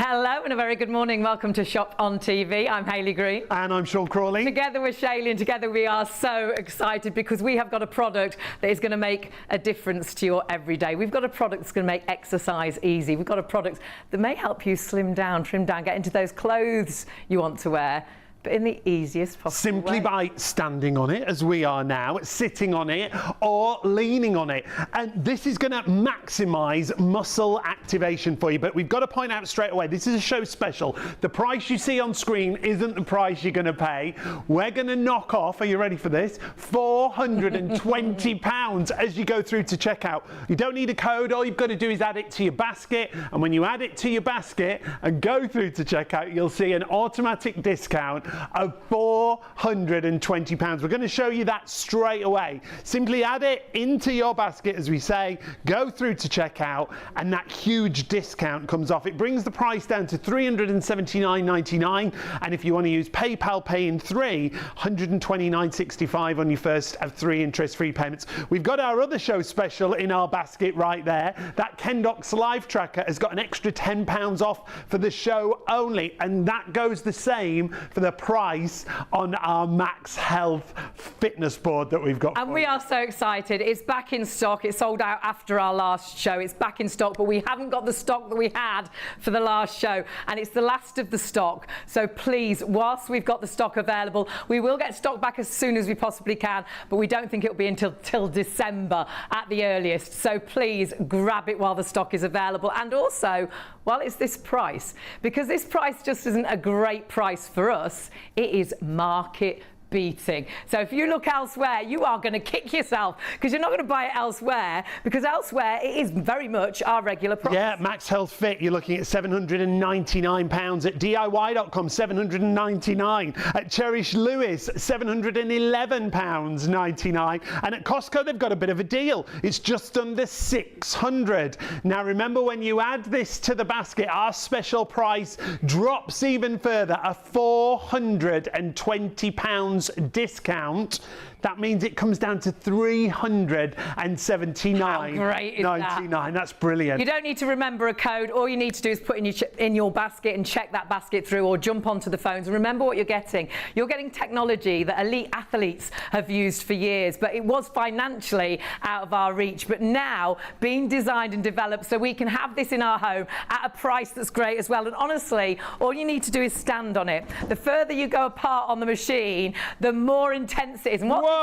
Hello and a very good morning. Welcome to Shop on TV. I'm Hayley Green. And I'm Sean Crawley. Together with Shayley, and together we are so excited because we have got a product that is going to make a difference to your everyday. We've got a product that's going to make exercise easy. We've got a product that may help you slim down, trim down, get into those clothes you want to wear, but in the easiest possible Simply way. by standing on it, as we are now, sitting on it, or leaning on it. And this is going to maximise muscle activation for you. But we've got to point out straight away, this is a show special. The price you see on screen isn't the price you're going to pay. We're going to knock off, are you ready for this? £420 as you go through to checkout. You don't need a code. All you've got to do is add it to your basket. And when you add it to your basket and go through to checkout, you'll see an automatic discount of £420. We're going to show you that straight away. Simply add it into your basket, as we say, go through to checkout, and that huge discount comes off. It brings the price down to $379.99, and if you want to use PayPal Pay in 3, $129.65 on your first of 3 interest-free payments. We've got our other show special in our basket right there. That Kendox Live Tracker has got an extra £10 off for the show only, and that goes the same for the price on our MAXhealth Fitness Board that we've got. And we are so excited. It's back in stock. It sold out after our last show. It's back in stock, but we haven't got the stock that we had for the last show, and it's the last of the stock. So please, whilst we've got the stock available, we will get stock back as soon as we possibly can, but we don't think it'll be until December at the earliest. So please grab it while the stock is available, and also while it's this price, because this price just isn't a great price for us. It is market beating. So if you look elsewhere, you are going to kick yourself because you're not going to buy it elsewhere, because elsewhere it is very much our regular price. Yeah, MAXhealth Fit, you're looking at £799. At DIY.com, $799. At Cherish Lewis, £711.99. And at Costco, they've got a bit of a deal. It's just under $600. Now remember, when you add this to the basket, our special price drops even further, a £420 discount. That means it comes down to $379.99. How great is that? That's brilliant. You don't need to remember a code. All you need to do is put in your basket and check that basket through, or jump onto the phones and remember what you're getting. You're getting technology that elite athletes have used for years, but it was financially out of our reach. But now being designed and developed so we can have this in our home at a price that's great as well. And honestly, all you need to do is stand on it. The further you go apart on the machine, the more intense it is. And what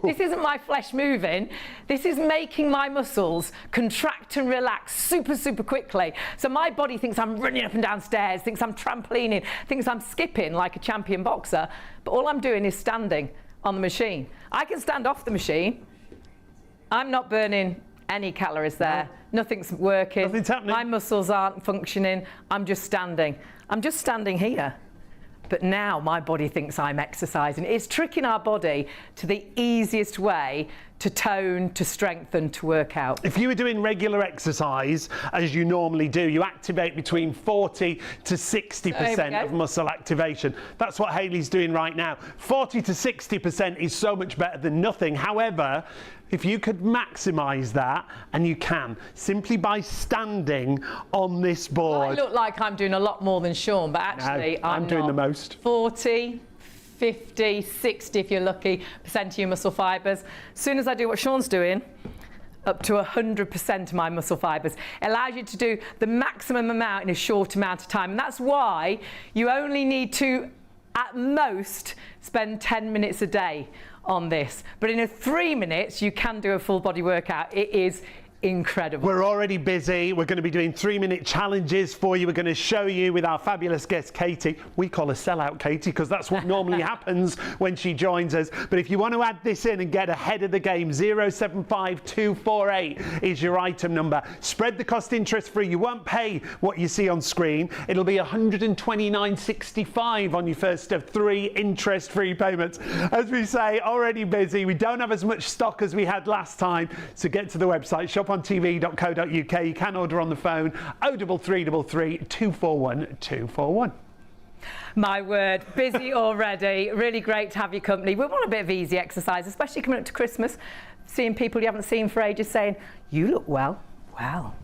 this isn't my flesh moving. This is making my muscles contract and relax super, super quickly. So my body thinks I'm running up and down stairs, thinks I'm trampolining, thinks I'm skipping like a champion boxer. But all I'm doing is standing on the machine. I can stand off the machine. I'm not burning any calories there. No. Nothing's working. Nothing's happening. My muscles aren't functioning. I'm just standing. I'm just standing here. But now my body thinks I'm exercising. It's tricking our body to the easiest way to tone, to strengthen, to work out. If you were doing regular exercise, as you normally do, you activate between 40 to 60% of muscle activation. That's what Hayley's doing right now. 40 to 60% is so much better than nothing. However, if you could maximise that, and you can, simply by standing on this board. Well, I look like I'm doing a lot more than Sean, but actually no, I'm doing the most. 40, 50, 60 if you're lucky, percent of your muscle fibres. As soon as I do what Sean's doing, up to 100% of my muscle fibres. It allows you to do the maximum amount in a short amount of time. And that's why you only need to, at most, spend 10 minutes a day on this. But in 3 minutes, you can do a full body workout. It is incredible. We're already busy. We're going to be doing 3-minute challenges for you. We're going to show you with our fabulous guest Katie. We call her sellout Katie because that's what normally happens when she joins us. But if you want to add this in and get ahead of the game, 075248 is your item number. Spread the cost interest free. You won't pay what you see on screen. It'll be $129.65 on your first of 3 interest-free payments. As we say, already busy. We don't have as much stock as we had last time, so get to the website, shopontv.co.uk. You can order on the phone, 03333 241 241. My word, busy already. Really great to have your company. We want a bit of easy exercise, especially coming up to Christmas, seeing people you haven't seen for ages saying, "You look well." Well.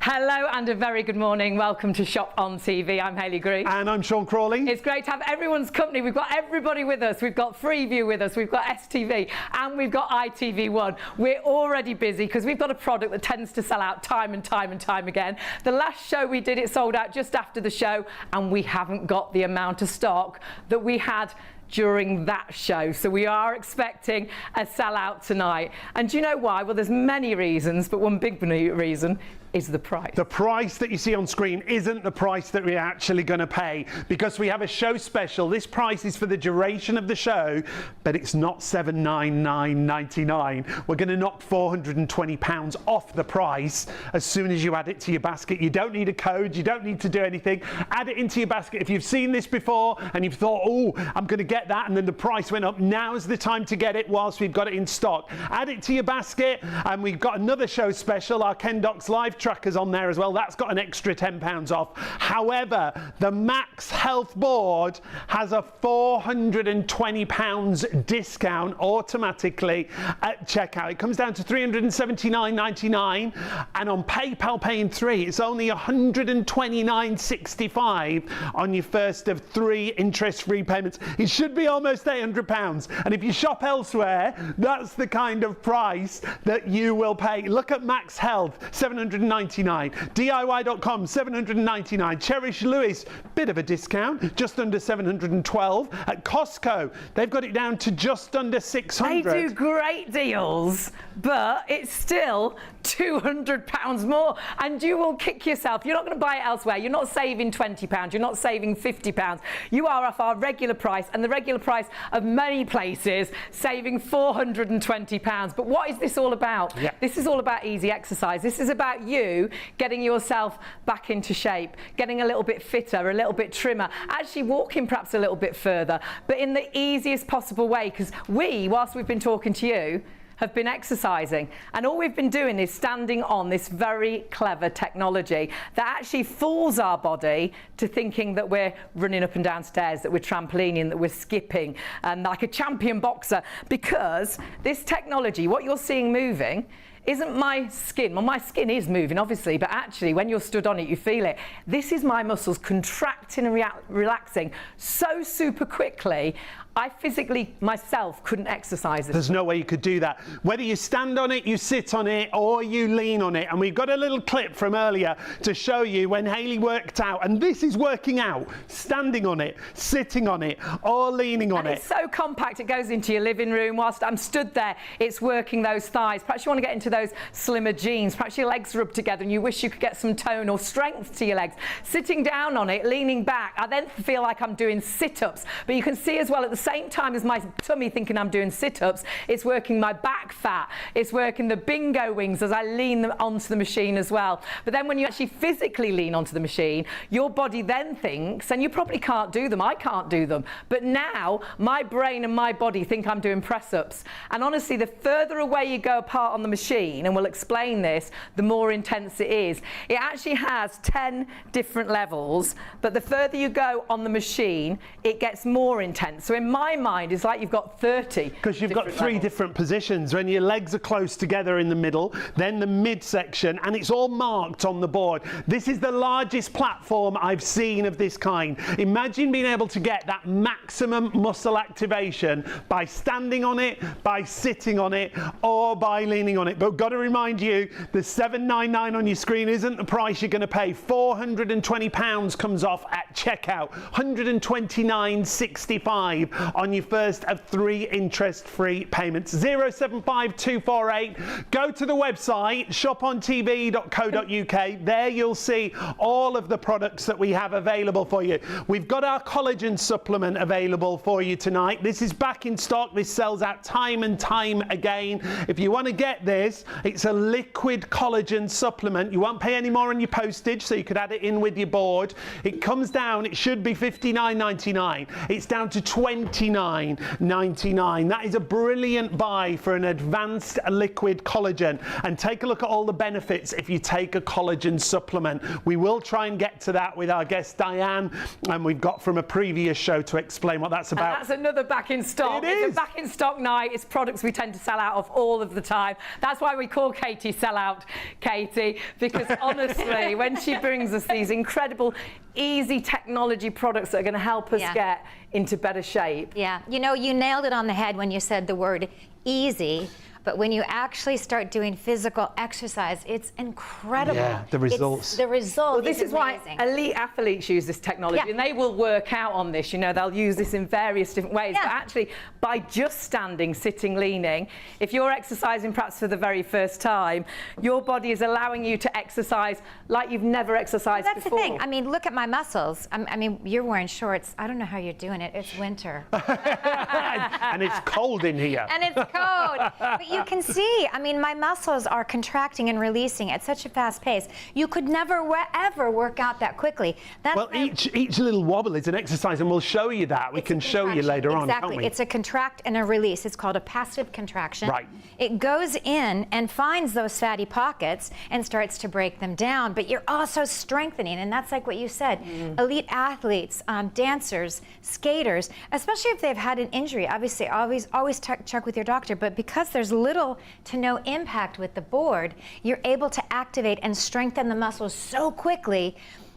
Hello and a very good morning. Welcome to Shop on TV. I'm Hayley Green. And I'm Sean Crawley. It's great to have everyone's company. We've got everybody with us. We've got Freeview with us. We've got STV and we've got ITV1. We're already busy because we've got a product that tends to sell out time and time again. The last show we did, it sold out just after the show, and we haven't got the amount of stock that we had during that show, so we are expecting a sellout tonight. And do you know why? Well, there's many reasons, but one big reason is the price. The price that you see on screen isn't the price that we're actually going to pay, because we have a show special. This price is for the duration of the show, but it's not $799.99. We're going to knock £420 off the price as soon as you add it to your basket. You don't need a code, you don't need to do anything. Add it into your basket. If you've seen this before and you've thought, oh, I'm going to get that, and then the price went up, now's the time to get it whilst we've got it in stock. Add it to your basket, and we've got another show special, our Ken Docs Live trackers on there as well. That's got an extra £10 off. However, the MAXhealth Board has a £420 discount automatically at checkout. It comes down to $379.99, and on PayPal Pay in 3, it's only $129.65 on your first of 3 interest-free payments. It should be almost £800, and if you shop elsewhere, that's the kind of price that you will pay. Look at MAXhealth, $799. DIY.com, $799. Cherish Lewis, bit of a discount, just under $712. At Costco, they've got it down to just under $600. They do great deals, but it's still £200 more, and you will kick yourself. You're not going to buy it elsewhere. You're not saving £20. You're not saving £50. You are off our regular price, and the regular price of many places, saving £420. But what is this all about? Yeah. This is all about easy exercise. This is about you getting yourself back into shape, getting a little bit fitter, a little bit trimmer, actually walking perhaps a little bit further, but in the easiest possible way, because we, whilst we've been talking to you, have been exercising, and all we've been doing is standing on this very clever technology that actually fools our body to thinking that we're running up and down stairs, that we're trampolining, that we're skipping, and like a champion boxer, because this technology, what you're seeing moving, isn't my skin. Well, my skin is moving, obviously, but actually, when you're stood on it, you feel it. This is my muscles contracting and relaxing so super quickly. I physically, myself, couldn't exercise this. There's no way you could do that. Whether you stand on it, you sit on it, or you lean on it. And we've got a little clip from earlier to show you when Hayley worked out. And this is working out. Standing on it, sitting on it, or leaning on it. It's so compact, it goes into your living room. Whilst I'm stood there, it's working those thighs. Perhaps you want to get into those slimmer jeans. Perhaps your legs rub together and you wish you could get some tone or strength to your legs. Sitting down on it, leaning back, I then feel like I'm doing sit-ups. But you can see as well, at the same time as my tummy thinking I'm doing sit-ups, it's working my back fat, it's working the bingo wings as I lean them onto the machine as well. But then when you actually physically lean onto the machine, your body then thinks, and you probably can't do them, I can't do them, but now my brain and my body think I'm doing press-ups. And honestly, the further away you go apart on the machine, and we'll explain this, the more intense it is. It actually has 10 different levels, but the further you go on the machine, it gets more intense. So in my mind, it's like you've got 30. Because you've got 3 different positions. When your legs are close together in the middle, then the midsection, and it's all marked on the board. This is the largest platform I've seen of this kind. Imagine being able to get that maximum muscle activation by standing on it, by sitting on it, or by leaning on it. But got to remind you, the $799 on your screen isn't the price you're going to pay. £420 comes off at checkout. $129.65 on your first of 3 interest-free payments. 075248. Go to the website shopontv.co.uk. There you'll see all of the products that we have available for you. We've got our collagen supplement available for you tonight. This is back in stock. This sells out time and time again. If you want to get this, it's a liquid collagen supplement. You won't pay any more on your postage, so you could add it in with your board. It comes down, it should be $59.99. It's down to $29.99. That is a brilliant buy for an advanced liquid collagen. And take a look at all the benefits if you take a collagen supplement. We will try and get to that with our guest Diane, and we've got from a previous show to explain what that's about. And that's another back in stock. It is. It's a back in stock night. It's products we tend to sell out of all of the time. That's why why we call Katie Sellout Katie, because honestly, when she brings us these incredible, easy technology products that are going to help us get into better shape. Yeah, you know, you nailed it on the head when you said the word easy. But when you actually start doing physical exercise, it's incredible. Yeah, the results. The result. Well, this is why elite athletes use this technology, and they will work out on this. You know, they'll use this in various different ways. But actually, by just standing, sitting, leaning, if you're exercising perhaps for the very first time, your body is allowing you to exercise like you've never exercised before. That's the thing. I mean, look at my muscles. I mean, you're wearing shorts. I don't know how you're doing it. It's winter. And it's cold in here. And it's cold. But you can see, I mean, my muscles are contracting and releasing at such a fast pace. You could never ever work out that quickly. That's well, each little wobble is an exercise, and we'll show you that. We can show you later on, can't we? Exactly. It's a contract and a release. It's called a passive contraction. Right. It goes in and finds those fatty pockets and starts to break them down, but you're also strengthening, and that's like what you said. Elite athletes, dancers, skaters, especially if they've had an injury, obviously always check with your doctor, but because there's little to no impact with the board, you're able to activate and strengthen the muscles so quickly,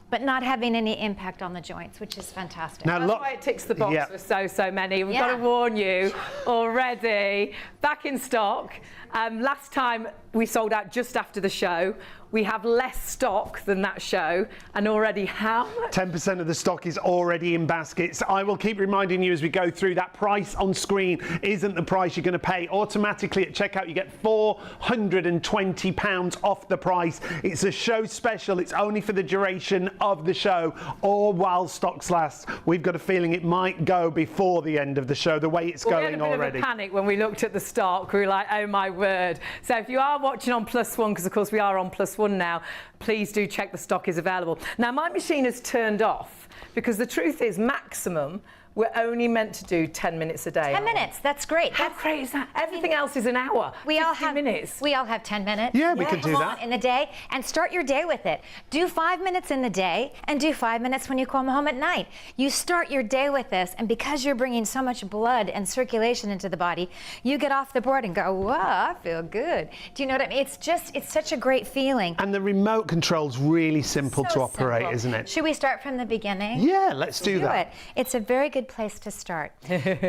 but not having any impact on the joints, which is fantastic. Now, That's why it ticks the box for so many. We've got to warn you already. Back in stock. Last time we sold out just after the show. We have less stock than that show, and already how much? 10% of the stock is already in baskets. I will keep reminding you as we go through that price on screen isn't the price you're going to pay. Automatically at checkout, you get £420 off the price. It's a show special. It's only for the duration of the show or while stocks last. We've got a feeling it might go before the end of the show, the way it's going already. We had a bit of a panic when we looked at the stock. We were like, oh my word. So if you are watching on +1, because of course we are on +1 now, please do check the stock is available. Now my machine is turned off because the truth is maximum we're only meant to do 10 minutes a day. 10 minutes, that's great. How great is that? Everything else is an hour. We all have minutes. We all have 10 minutes. Yeah, we can do that in the day, and start your day with it. Do 5 minutes in the day, and do 5 minutes when you come home at night. You start your day with this, and because you're bringing so much blood and circulation into the body, you get off the board and go, wow, I feel good. Do you know what I mean? It's such a great feeling. And the remote control's really simple to operate, isn't it? Should we start from the beginning? Yeah, let's do that. It's a very good place to start.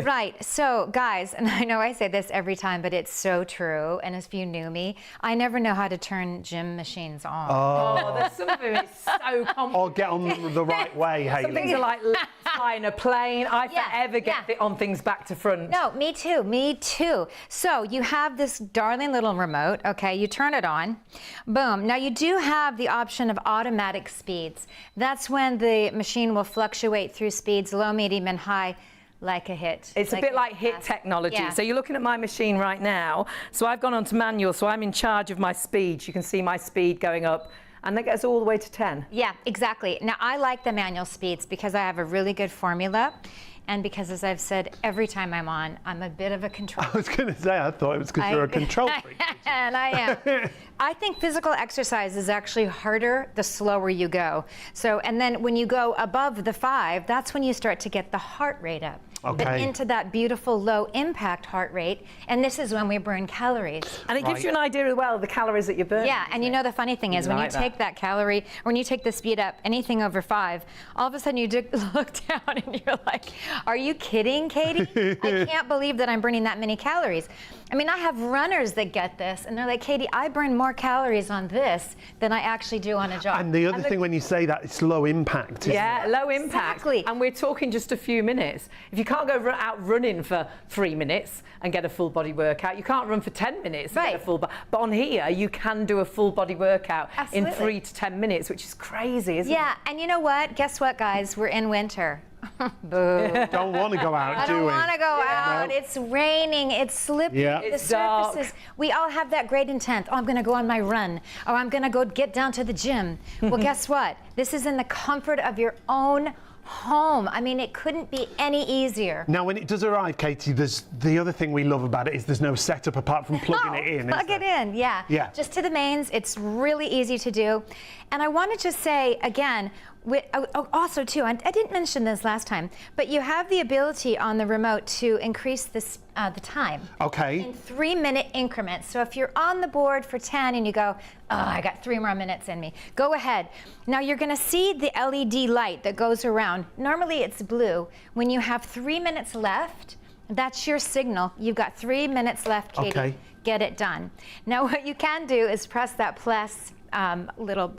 Right, so guys, and I know I say this every time, but it's so true, and if you knew me, I never know how to turn gym machines on. Oh, there's some of them, it's so complicated. Or get on them the right way, Hayley. Some things are like flying a plane. I forever get on things back to front. No, me too. So you have this darling little remote, okay, you turn it on, boom. Now you do have the option of automatic speeds. That's when the machine will fluctuate through speeds, low, medium, and high, like a HIIT. It's a bit like HIIT technology. Yeah. So you're looking at my machine right now. So I've gone on to manual, so I'm in charge of my speed. You can see my speed going up, and that gets all the way to 10. Yeah, exactly. Now I like the manual speeds because I have a really good formula. And because, as I've said, every time I'm on, I'm a bit of a control freak. I was going to say, I thought it was because you're a control freak. And I am. I think physical exercise is actually harder the slower you go. So, and then when you go above the 5, that's when you start to get the heart rate up. Okay. But into that beautiful low impact heart rate, and this is when we burn calories. And it gives you an idea as well of the calories that you burn. Yeah, and you know the funny thing is when you take that calorie, when you take the speed up, anything over 5, all of a sudden you look down and you're like, are you kidding, Katie? I can't believe that I'm burning that many calories. I mean, I have runners that get this, and they're like, Katie, I burn more calories on this than I actually do on a jog. And the other thing when you say that, it's low impact. Yeah, low impact. Exactly. And we're talking just a few minutes. If you can't go out running for 3 minutes and get a full body workout, you can't run for 10 minutes and get a full body. But on here, you can do a full body workout in 3 to 10 minutes, which is crazy, isn't it? Yeah, and you know what? Guess what, guys? We're in winter. Boo. Don't want to go out, I don't want to go out. No. It's raining. It's slippery. Yeah. The surfaces. We all have that great intent. Oh, I'm going to go on my run, or I'm going to go get down to the gym. Well, guess what? This is in the comfort of your own home. I mean, it couldn't be any easier. Now, when it does arrive, Katie, there's the other thing we love about it is there's no setup apart from plugging it in. Plug it in, yeah. Just to the mains. It's really easy to do. And I want to just say, again, Also, too, I didn't mention this last time, but you have the ability on the remote to increase the time. Okay. In 3-minute increments. So if you're on the board for 10 and you go, oh, I got 3 more minutes in me, go ahead. Now you're going to see the LED light that goes around. Normally it's blue. When you have 3 minutes left, that's your signal. You've got 3 minutes left, Katie. Okay. Get it done. Now what you can do is press that plus the little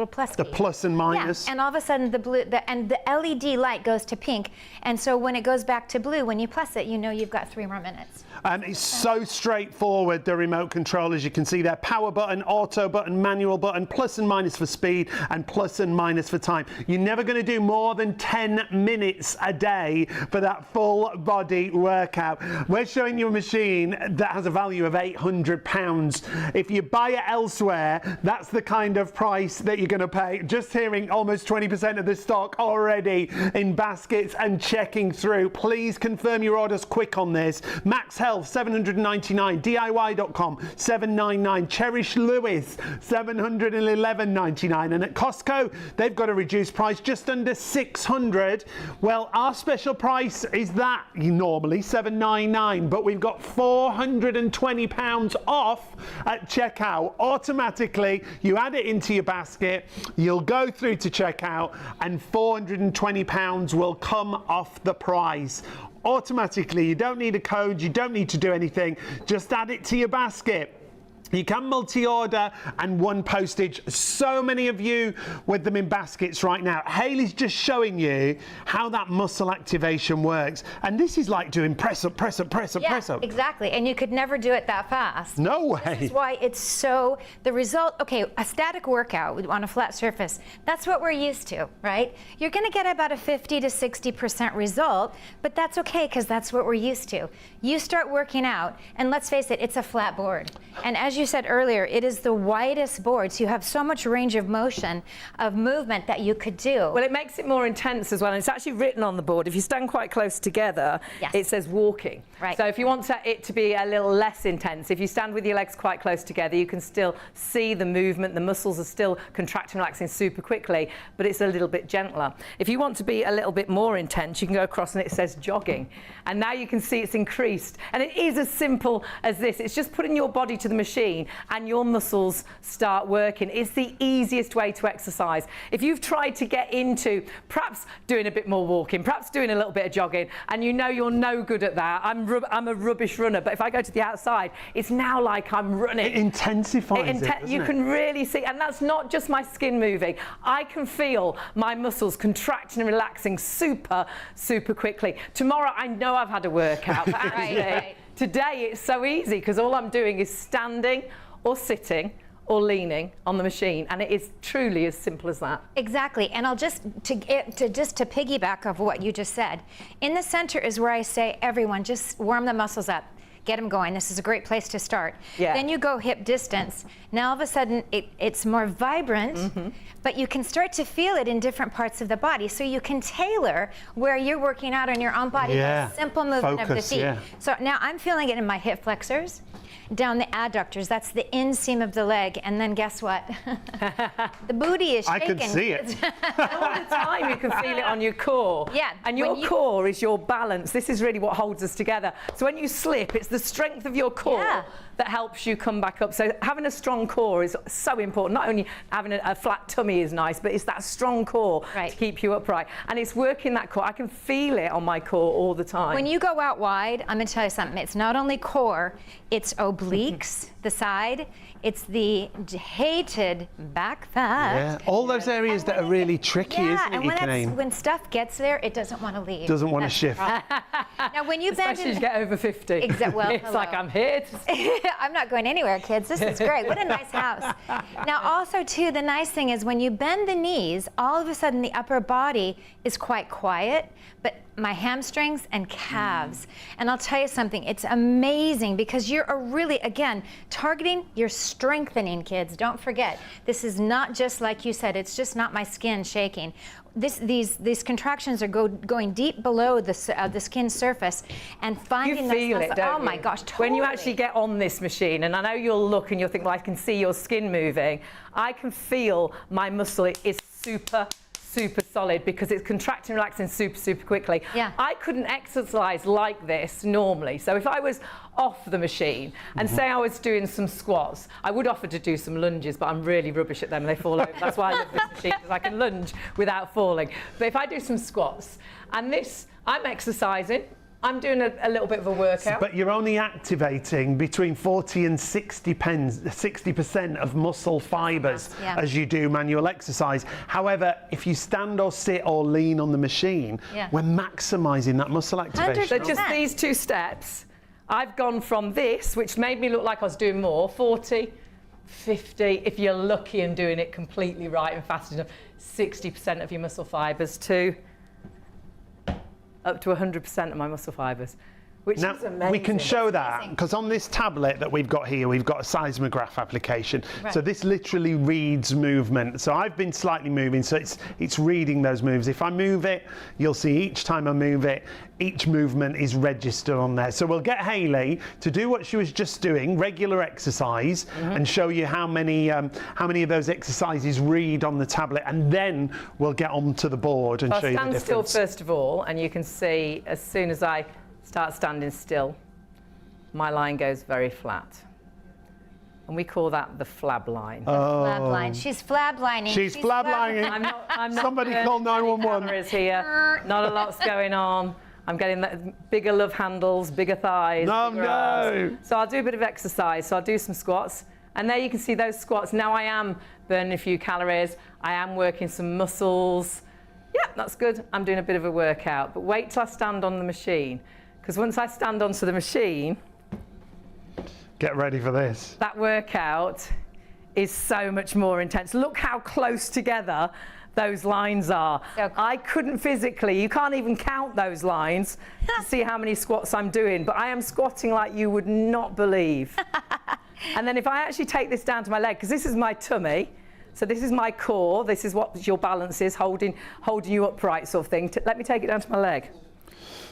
plus key. The plus and minus. Yeah. And all of a sudden the LED light goes to pink, and so when it goes back to blue, when you plus it, you know you've got 3 more minutes. It's so straightforward, the remote control, as you can see there. Power button, auto button, manual button, plus and minus for speed, and plus and minus for time. You're never going to do more than 10 minutes a day for that full body workout. We're showing you a machine that has a value of £800. If you buy it elsewhere, that's the kind of price that you're going to pay. Just hearing almost 20% of the stock already in baskets and checking through. Please confirm your orders quick on this. MAXhealth, $799, DIY.com, $799, Cherish Lewis, $711.99, and at Costco, they've got a reduced price just under $600. Well, our special price is that normally $799, but we've got £420 off at checkout. Automatically, you add it into your basket, you'll go through to checkout, and £420 will come off the price. Automatically, you don't need a code, you don't need to do anything, just add it to your basket. You can multi-order and one postage. So many of you with them in baskets right now. Hayley's just showing you how that muscle activation works. And this is like doing press up, press up, press up, press up. Exactly. And you could never do it that fast. No way. This is why it's so, the result, okay, a static workout on a flat surface, that's what we're used to, right? You're going to get about a 50 to 60% result, but that's okay because that's what we're used to. You start working out, and let's face it, it's a flat board. And as you said earlier, it is the widest board, so you have so much range of motion, of movement that you could do. Well, it makes it more intense as well, and it's actually written on the board. If you stand quite close together, yes, it says walking. Right. So if you want it to be a little less intense, if you stand with your legs quite close together, you can still see the movement. The muscles are still contracting, relaxing super quickly, but it's a little bit gentler. If you want to be a little bit more intense, you can go across and it says jogging. And now you can see it's increased. And it is as simple as this. It's just putting your body to the machine and your muscles start working. It's the easiest way to exercise. If you've tried to get into perhaps doing a bit more walking, perhaps doing a little bit of jogging, and you know you're no good at that, I'm a rubbish runner, but if I go to the outside, it's now like I'm running. It intensifies it, you can really see, and that's not just my skin moving. I can feel my muscles contracting and relaxing super, super quickly. Tomorrow, I know I've had a workout, but actually, today it's so easy because all I'm doing is standing or sitting or leaning on the machine, and it is truly as simple as that. Exactly, and I'll just to piggyback off what you just said. In the center is where I say, everyone, just warm the muscles up. Get them going. This is a great place to start. Yeah. Then you go hip distance. Now all of a sudden it's more vibrant, but you can start to feel it in different parts of the body. So you can tailor where you're working out on your own body. Yeah. Simple movement of the feet. Yeah. So now I'm feeling it in my hip flexors, down the adductors. That's the inseam of the leg. And then guess what? The booty is shaking. I can see it. All the time you can feel it on your core. Yeah. And your core is your balance. This is really what holds us together. So when you slip, it's the strength of your core that helps you come back up. So having a strong core is so important. Not only having a flat tummy is nice, but it's that strong core to keep you upright. And it's working that core. I can feel it on my core all the time. When you go out wide, I'm going to tell you something. It's not only core, it's obliques, the side. It's the hated back fat. Yeah, all those areas that are really tricky, isn't it? And when stuff gets there, it doesn't want to leave. Doesn't want to shift. Now, when you bend, especially as you get over 50. Exactly. Well, it's like I'm here to I'm not going anywhere, kids. This is great. What a nice house. Now, also, too, the nice thing is when you bend the knees, all of a sudden the upper body is quite quiet, but my hamstrings and calves. And I'll tell you something, it's amazing because you're really, again, targeting, you're strengthening, kids. Don't forget, this is not just like you said, it's just not my skin shaking. These contractions are going deep below the skin surface and finding you feel it, don't oh my gosh, totally. When you actually get on this machine, and I know you'll look and you'll think, well, I can see your skin moving. I can feel my muscle is super solid because it's contracting, relaxing super quickly. Yeah. I couldn't exercise like this normally. So if I was off the machine and say I was doing some squats, I would offer to do some lunges, but I'm really rubbish at them and they fall over. That's why I love this machine, because I can lunge without falling. But if I do some squats and this, I'm exercising, I'm doing a little bit of a workout. But you're only activating between 40 and 60% of muscle fibres as you do manual exercise. However, if you stand or sit or lean on the machine, we're maximising that muscle activation. So just these 2 steps, I've gone from this, which made me look like I was doing more, 40, 50, if you're lucky and doing it completely right and fast enough, 60% of your muscle fibres, to up to 100% of my muscle fibres, which is amazing. We can show that because on this tablet that we've got here, we've got a seismograph application. Right. So this literally reads movement. So I've been slightly moving, so it's reading those moves. If I move it, you'll see each time I move it, each movement is registered on there. So we'll get Hayley to do what she was just doing, regular exercise, and show you how many of those exercises read on the tablet, and then we'll get onto the board and show you the difference. I'll stand still first of all, and you can see as soon as I start standing still, my line goes very flat. And we call that the flab line. Flab line. She's flab lining. She's flab lining. I'm not Somebody call 911. Cameras here. Not a lot's going on. I'm getting bigger love handles, bigger thighs, bigger arms. So I'll do a bit of exercise. So I'll do some squats. And there you can see those squats. Now I am burning a few calories. I am working some muscles. Yeah, that's good. I'm doing a bit of a workout. But wait till I stand on the machine. Because once I stand onto the machine, get ready for this. That workout is so much more intense. Look how close together those lines are. So cool. I couldn't physically, you can't even count those lines to see how many squats I'm doing, but I am squatting like you would not believe. And then if I actually take this down to my leg, because this is my tummy, so this is my core, this is what your balance is, holding you upright sort of thing. Let me take it down to my leg.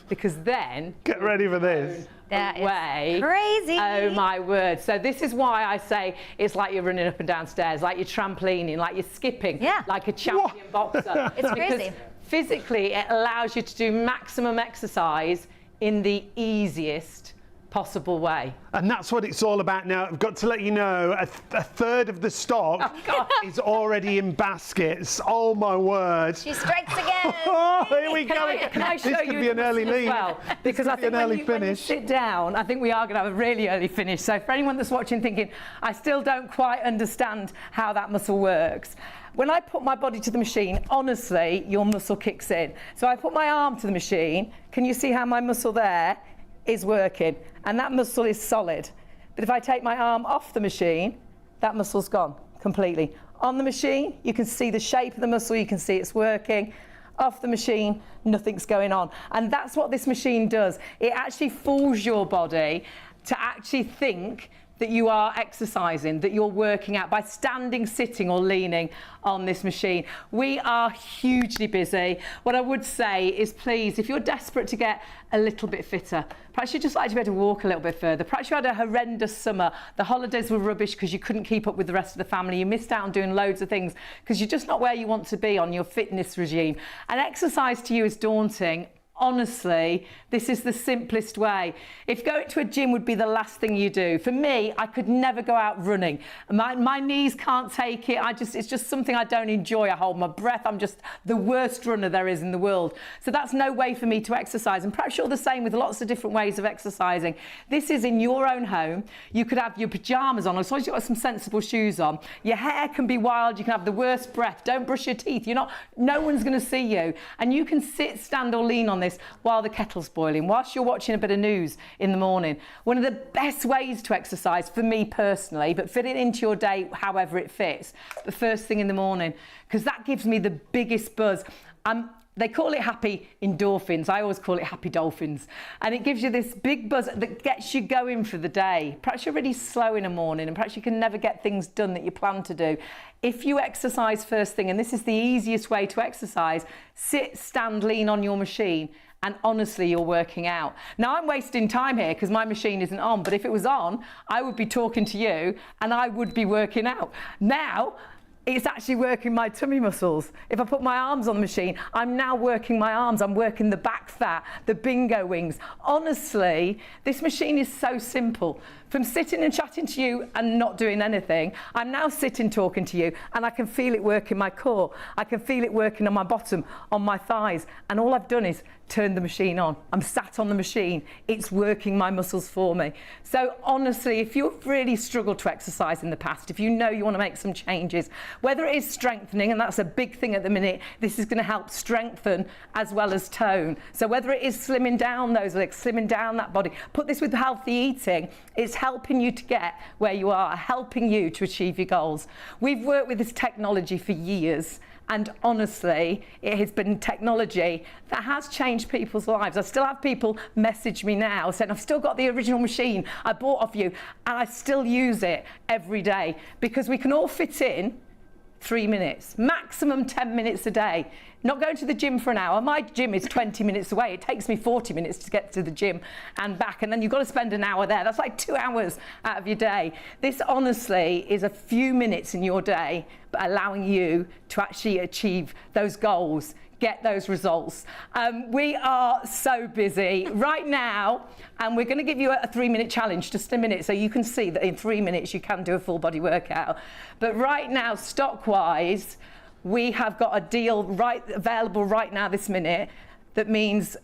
Because then... Get ready for this. That is crazy. Oh my word. So this is why I say it's like you're running up and down stairs, like you're trampolining, like you're skipping, like a champion boxer. It's crazy. Because physically it allows you to do maximum exercise in the easiest possible way. And that's what it's all about now. I've got to let you know, a third of the stock is already in baskets. Oh my word. She strikes again. Oh, here we go. Can I show this you could be an early lead. Well? Because I think when you sit down, I think we are going to have a really early finish. So for anyone that's watching thinking, I still don't quite understand how that muscle works. When I put my body to the machine, honestly, your muscle kicks in. So I put my arm to the machine. Can you see how my muscle there is working? And that muscle is solid. But if I take my arm off the machine, that muscle's gone completely. On the machine, you can see the shape of the muscle, you can see it's working. Off the machine, nothing's going on. And that's what this machine does. It actually fools your body to actually think that you are exercising, that you're working out by standing, sitting or leaning on this machine. We are hugely busy. What I would say is, please, if you're desperate to get a little bit fitter, perhaps you'd just like to be able to walk a little bit further. Perhaps you had a horrendous summer. The holidays were rubbish because you couldn't keep up with the rest of the family. You missed out on doing loads of things because you're just not where you want to be on your fitness regime. And exercise to you is daunting. Honestly, this is the simplest way. If going to a gym would be the last thing you do, for me, I could never go out running. My knees can't take it. It's just something I don't enjoy. I hold my breath. I'm just the worst runner there is in the world. So that's no way for me to exercise. And perhaps you're the same with lots of different ways of exercising. This is in your own home. You could have your pajamas on, as long as you've got some sensible shoes on. Your hair can be wild. You can have the worst breath. Don't brush your teeth. No one's going to see you. And you can sit, stand or lean on this while the kettle's boiling, whilst you're watching a bit of news in the morning. One of the best ways to exercise, for me personally, but fit it into your day however it fits, the first thing in the morning, because that gives me the biggest buzz. They call it happy endorphins. I always call it happy dolphins. And it gives you this big buzz that gets you going for the day. Perhaps you're really slow in the morning and perhaps you can never get things done that you plan to do. If you exercise first thing, and this is the easiest way to exercise, sit, stand, lean on your machine, and honestly, you're working out. Now, I'm wasting time here because my machine isn't on, but if it was on, I would be talking to you and I would be working out. Now, it's actually working my tummy muscles. If I put my arms on the machine, I'm now working my arms. I'm working the back fat, the bingo wings. Honestly, this machine is so simple. From sitting and chatting to you and not doing anything, I'm now sitting talking to you, and I can feel it working my core. I can feel it working on my bottom, on my thighs, and all I've done is turn the machine on. I'm sat on the machine. It's working my muscles for me. So honestly, if you've really struggled to exercise in the past, if you know you want to make some changes, whether it is strengthening, and that's a big thing at the minute, this is going to help strengthen as well as tone. So whether it is slimming down those legs, slimming down that body, put this with healthy eating, it's helping you to get where you are, helping you to achieve your goals. We've worked with this technology for years, and honestly, it has been technology that has changed people's lives. I still have people message me now saying, I've still got the original machine I bought off you, and I still use it every day, because we can all fit in 3 minutes, maximum 10 minutes a day. Not going to the gym for an hour. My gym is 20 minutes away. It takes me 40 minutes to get to the gym and back, and then you've got to spend an hour there. That's like 2 hours out of your day. This honestly is a few minutes in your day, but allowing you to actually achieve those goals, get those results. We are so busy right now, and we're going to give you a 3-minute challenge, just a minute, so you can see that in 3 minutes you can do a full body workout. But right now, stock-wise, we have got a deal available right now this minute that means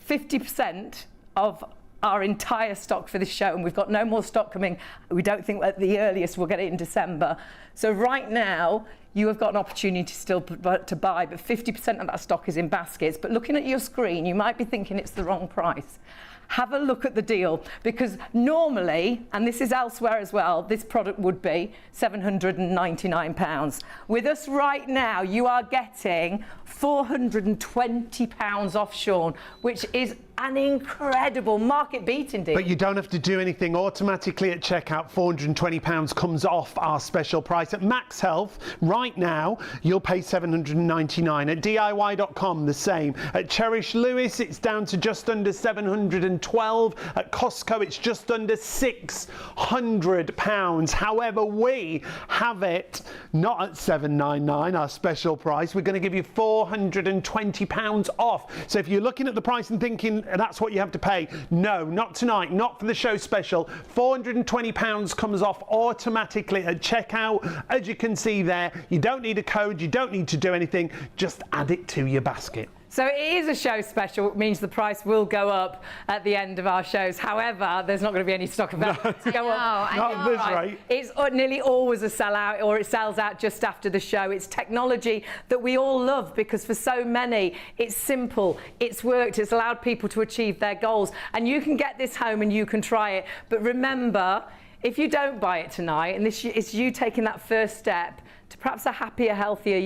50% of our entire stock for this show, and we've got no more stock coming. We don't think at the earliest we'll get it in December. So right now, you have got an opportunity still to buy, but 50% of that stock is in baskets. But looking at your screen, you might be thinking it's the wrong price. Have a look at the deal, because normally, and this is elsewhere as well, this product would be £799. With us right now, you are getting £420 off, Sean, which is an incredible market-beating deal. But you don't have to do anything. Automatically at checkout, £420 comes off our special price. At MAXhealth, right now, you'll pay £799. At DIY.com, the same. At Cherish Lewis, it's down to just under £712. At Costco, it's just under £600. However, we have it not at $799, our special price. We're going to give you £420 off. So if you're looking at the price and thinking that's what you have to pay, no, not tonight, not for the show special. £420 comes off automatically at checkout. As you can see there, you don't need a code, you don't need to do anything, just add it to your basket. So it is a show special, which means the price will go up at the end of our shows. However, there's not going to be any stock available to go up. Not this rate. It's nearly always a sellout, or it sells out just after the show. It's technology that we all love, because for so many, it's simple, it's worked, it's allowed people to achieve their goals. And you can get this home and you can try it. But remember, if you don't buy it tonight, and it's you taking that first step to perhaps a happier, healthier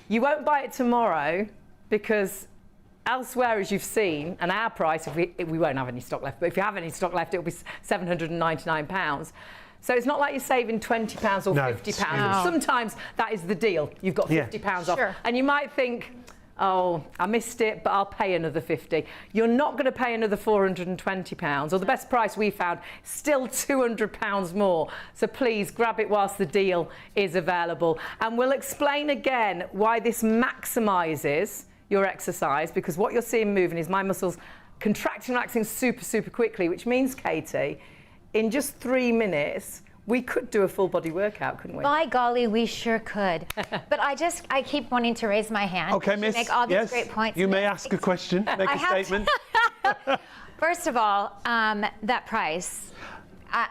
you won't buy it tomorrow, because elsewhere, as you've seen, and our price, we won't have any stock left, but if you have any stock left, it'll be £799. So it's not like you're saving £20 or £50. No. Sometimes that is the deal. You've got £50 off. Sure. And you might think, oh, I missed it, but I'll pay another £50. You're not going to pay another £420, or the best price we found, still £200 more. So please grab it whilst the deal is available. And we'll explain again why this maximises your exercise, because what you're seeing moving is my muscles contracting, relaxing super quickly, which means, Katie, in just 3 minutes, we could do a full body workout, couldn't we? By golly, we sure could. But I keep wanting to raise my hand. Okay, miss. Make all these great points. You may ask a question, make a statement. First of all, that price.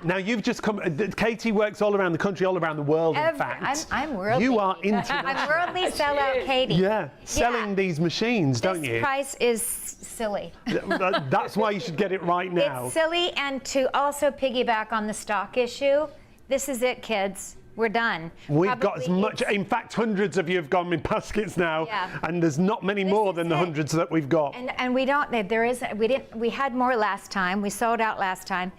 Now you've just come. Katie works all around the country, all around the world. In fact, I'm worldly. You are international. I'm worldly sellout, Katie. Yeah, selling these machines, don't you? This price is silly. That's why you should get it right now. It's silly, and to also piggyback on the stock issue, this is it, kids. We're done. We've got as much. In fact, hundreds of you have gone in baskets now, and there's not many more than the hundreds that we've got. And we don't. We had more last time. We sold out last time.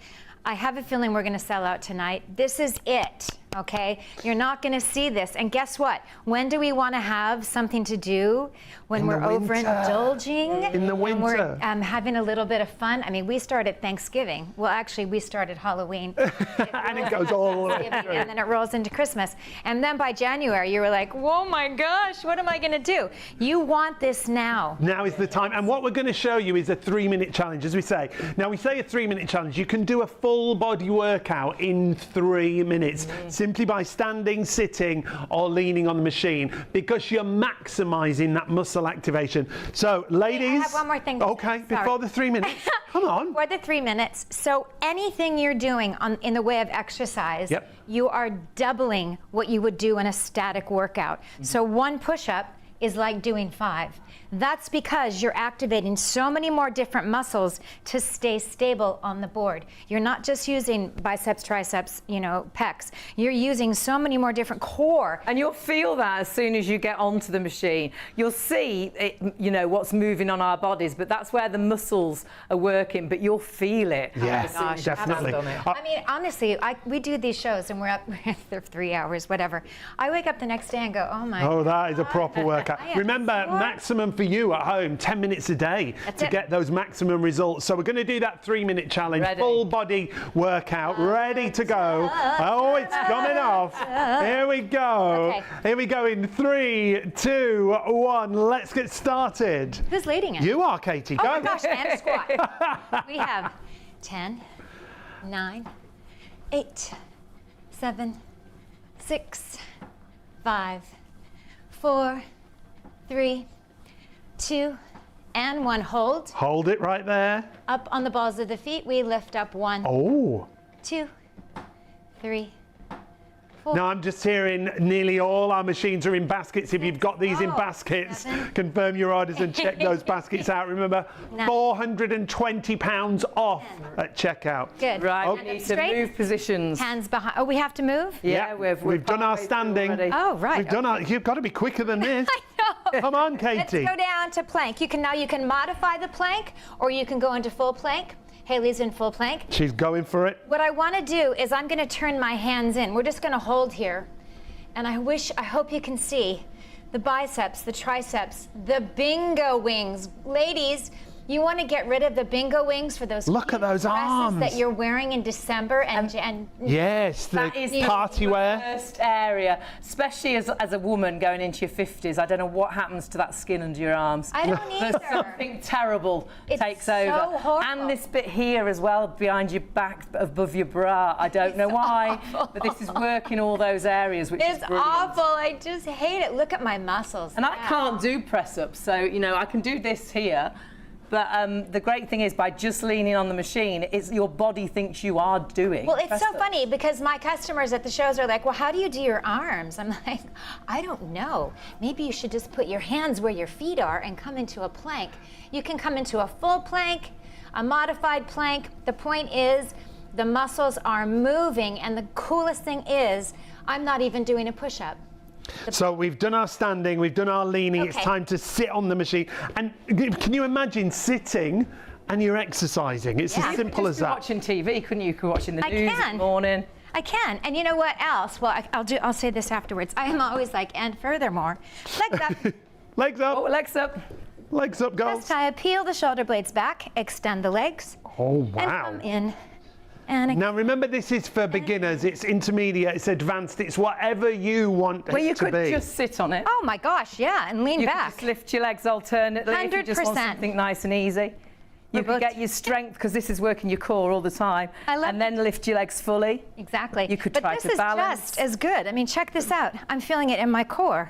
I have a feeling we're going to sell out tonight. This is it. okay? You're not going to see this. And guess what? When do we want to have something to do? When we're overindulging. In the winter. When we're having a little bit of fun. I mean, we started Thanksgiving. Well, actually, we started Halloween. And it goes all the way through. And then it rolls into Christmas. And then by January, you were like, oh my gosh, what am I going to do? You want this now. Now is the time. And what we're going to show you is a 3-minute challenge, as we say. Now, we say a 3-minute challenge. You can do a full body workout in 3 minutes, simply by standing, sitting, or leaning on the machine, because you're maximizing that muscle activation. So, ladies. I have one more thing to okay, say. Sorry. before the 3 minutes. Come on. For the 3 minutes. So anything you're doing in the way of exercise, you are doubling what you would do in a static workout. So one push-up is like doing 5. That's because you're activating so many more different muscles to stay stable on the board. You're not just using biceps, triceps, you know, pecs. You're using so many more different core. And you'll feel that as soon as you get onto the machine. You'll see, it, you know, what's moving on our bodies, but that's where the muscles are working, but you'll feel it. Yes, definitely. I mean, honestly, we do these shows and we're up there 3 hours, whatever. I wake up the next day and go, oh my God. Oh, that is a proper workout. Remember, maximum for you at home, 10 minutes a day to get those maximum results. So we're going to do that 3-minute challenge, full body workout, ready to go. Oh, it's coming off. Here we go. Okay. Here we go in 3, 2, 1. Let's get started. Who's leading it? You are, Katie. Go. Oh my gosh, and squat. We have 10, 9, 8, 7, 6, 5, 4, 3, 2, and 1. Hold. Hold it right there. Up on the balls of the feet, we lift up 1, Oh. 2, 3, 4. Now I'm just hearing nearly all our machines are in baskets. If you've got these in baskets, 7. confirm your orders and check those baskets out. Remember, £420 off at checkout. Good. Right, And we need to straight. move positions. Hands behind. Oh, we have to move? Yeah, we've done our standing. Oh, right. We've done our. You've got to be quicker than this. I know. Come on, Let's Katie. go down to plank. You can modify the plank, or you can go into full plank. Haley's in full plank. She's going for it. What I want to do is I'm going to turn my hands in. We're just going to hold here. And I hope you can see the biceps, the triceps, the bingo wings. Ladies, you want to get rid of the bingo wings for those Look at those dresses arms that you're wearing in December and yes, the That is party the wear. worst area, especially as a woman going into your 50s. I don't know what happens to that skin under your arms. I don't either. Something terrible takes so over. horrible. And this bit here as well, behind your back, above your bra. I don't know why, but this is working all those areas, which is It's brilliant. awful. I just hate it. Look at my muscles. And I can't do press-ups, so, you know, I can do this here. But the great thing is, by just leaning on the machine, it's your body thinks you are doing. Well, it's so press-ups. funny because my customers at the shows are like, well, how do you do your arms? I'm like, I don't know. Maybe you should just put your hands where your feet are and come into a plank. You can come into a full plank, a modified plank. The point is the muscles are moving, and the coolest thing is I'm not even doing a push-up. So we've done our standing, we've done our leaning. It's time to sit on the machine. And can you imagine sitting and you're exercising? It's as simple as that. Watching TV, couldn't you? You could watching the I news in can. the morning. I can. And you know what else? Well, I'll say this afterwards. I am always like, and furthermore, legs up. Legs up. Oh, legs up. Legs up, girls. Chest high, peel the shoulder blades back, extend the legs. Oh, And wow. come in. And Now remember, this is for beginners, it's intermediate, it's advanced, it's whatever you want Well, you it to could be. just sit on it. oh my gosh, yeah, and lean You could back. just lift your legs alternately if you just want 100%. something nice and easy. You both- can get your strength, because this is working your core all the time, I love and then lift your legs fully. Exactly. You could but try this to is balance. just as good. I mean, check this out. I'm feeling it in my core.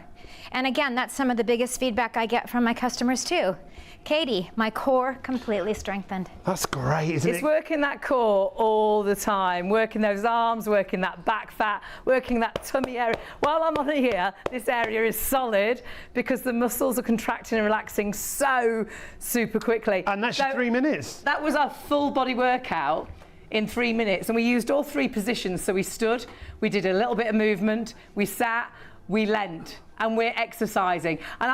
And again, that's some of the biggest feedback I get from my customers too. Katie, my core completely strengthened. That's great, isn't It's it? working that core all the time, working those arms, working that back fat, working that tummy area. While I'm on here, this area is solid because the muscles are contracting and relaxing so super quickly. And that's your 3 minutes. That was our full body workout in 3 minutes, and we used all 3 positions. So we stood, we did a little bit of movement, we sat, we leant, and we're exercising. And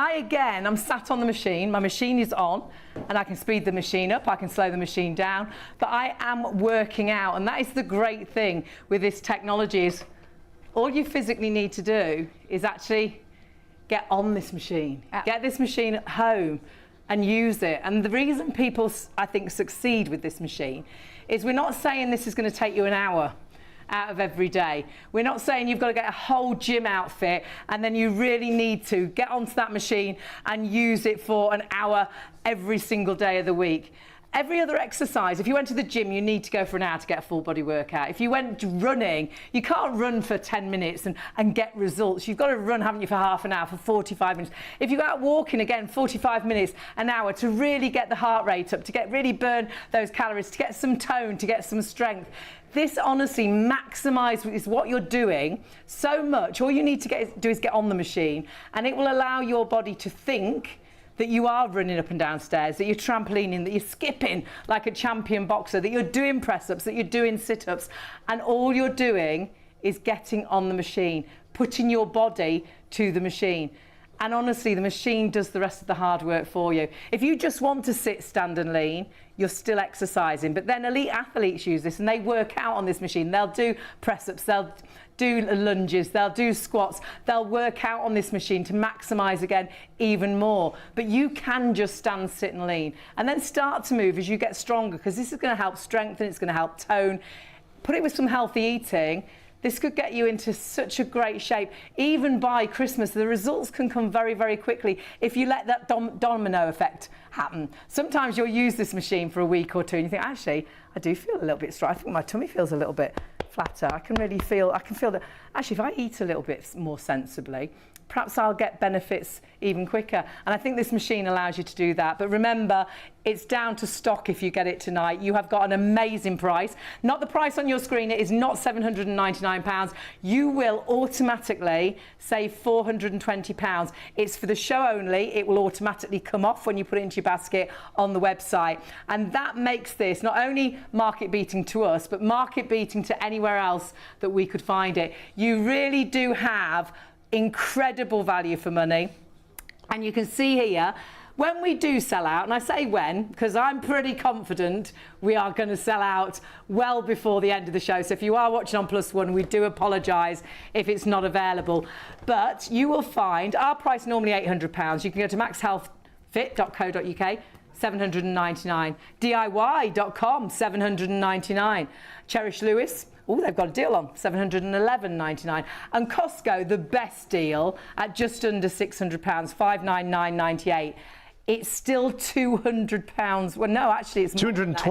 I'm sat on the machine, my machine is on, and I can speed the machine up, I can slow the machine down, but I am working out. And that is the great thing with this technology, is all you physically need to do is actually get on this machine. Get this machine at home and use it. And the reason people, I think, succeed with this machine is we're not saying this is going to take you an hour out of every day. We're not saying you've got to get a whole gym outfit and then you really need to get onto that machine and use it for an hour every single day of the week. Every other exercise, if you went to the gym, you need to go for an hour to get a full body workout. If you went running, you can't run for 10 minutes and get results. You've got to run, haven't you, for half an hour, for 45 minutes. If you go out walking, again, 45 minutes, an hour, to really get the heart rate up, to really burn those calories, to get some tone, to get some strength. This honestly maximises what you're doing so much. All you need to do is get on the machine, and it will allow your body to think that you are running up and down stairs, that you're trampolining, that you're skipping like a champion boxer, that you're doing press-ups, that you're doing sit-ups, and all you're doing is getting on the machine, putting your body to the machine. And honestly, the machine does the rest of the hard work for you. If you just want to sit, stand and lean, you're still exercising. But then elite athletes use this and they work out on this machine. They'll do press-ups, they'll do lunges, they'll do squats, they'll work out on this machine to maximise again even more. But you can just stand, sit and lean and then start to move as you get stronger, because this is going to help strengthen, it's going to help tone. Put it with some healthy eating. This could get you into such a great shape. Even by Christmas, the results can come very, very quickly if you let that domino effect happen. Sometimes you'll use this machine for a week or two and you think, actually, I do feel a little bit strong. I think my tummy feels a little bit flatter. I can feel that, actually, if I eat a little bit more sensibly, perhaps I'll get benefits even quicker. And I think this machine allows you to do that. But remember, it's down to stock if you get it tonight. You have got an amazing price. Not the price on your screen, it is not £799. You will automatically save £420. It's for the show only. It will automatically come off when you put it into your basket on the website. And that makes this not only market beating to us, but market beating to anywhere else that we could find it. You really do have incredible value for money. And you can see here, when we do sell out, and I say when, because I'm pretty confident we are going to sell out well before the end of the show. So if you are watching on +1, we do apologise if it's not available. But you will find our price normally £800. You can go to maxhealthfit.co.uk, £799. DIY.com, £799. Cherish Lewis, oh, they've got a deal on, £711.99. And Costco, the best deal at just under £600, £599.98. It's still £200. Well, no, actually, it's more than that.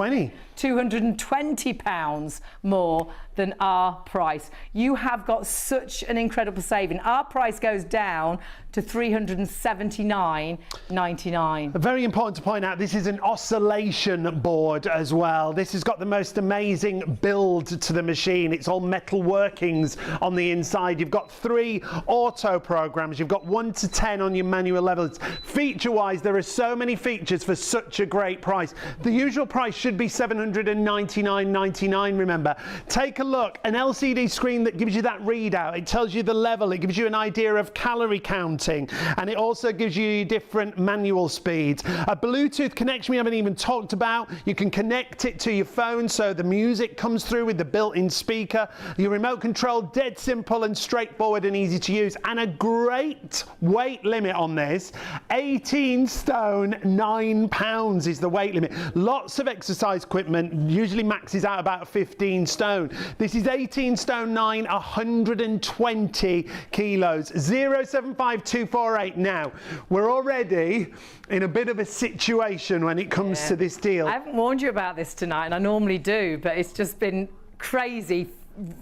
£220 more than our price. You have got such an incredible saving. Our price goes down to £379.99. Very important to point out, this is an oscillation board as well. This has got the most amazing build to the machine. It's all metal workings on the inside. You've got 3 auto programs. You've got 1 to 10 on your manual levels. Feature-wise, there are so many features for such a great price. The usual price should be £799.99, remember. Take a look, an LCD screen that gives you that readout. It tells you the level, it gives you an idea of calorie counting, and it also gives you different manual speeds. A Bluetooth connection we haven't even talked about. You can connect it to your phone so the music comes through with the built-in speaker. Your remote control, dead simple and straightforward and easy to use, and a great weight limit on this. 18 stone, 9 pounds is the weight limit. Lots of exercise equipment usually maxes out about 15 stone. This is 18 stone 9, 120 kilos. 075248. Now, we're already in a bit of a situation when it comes to this deal. I haven't warned you about this tonight, and I normally do, but it's just been crazy.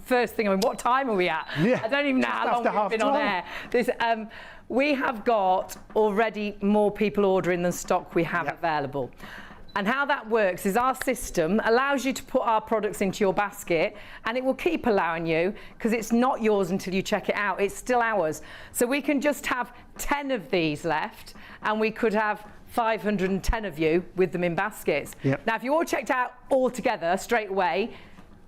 First thing, I mean, what time are we at? Yeah, I don't even know how long we've been on air. We have got already more people ordering than stock we have available. And how that works is our system allows you to put our products into your basket, and it will keep allowing you, because it's not yours until you check it out. It's still ours. So we can just have 10 of these left, and we could have 510 of you with them in baskets. Yep. Now, if you all checked out all together straight away,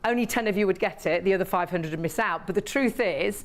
only 10 of you would get it, the other 500 would miss out. But the truth is,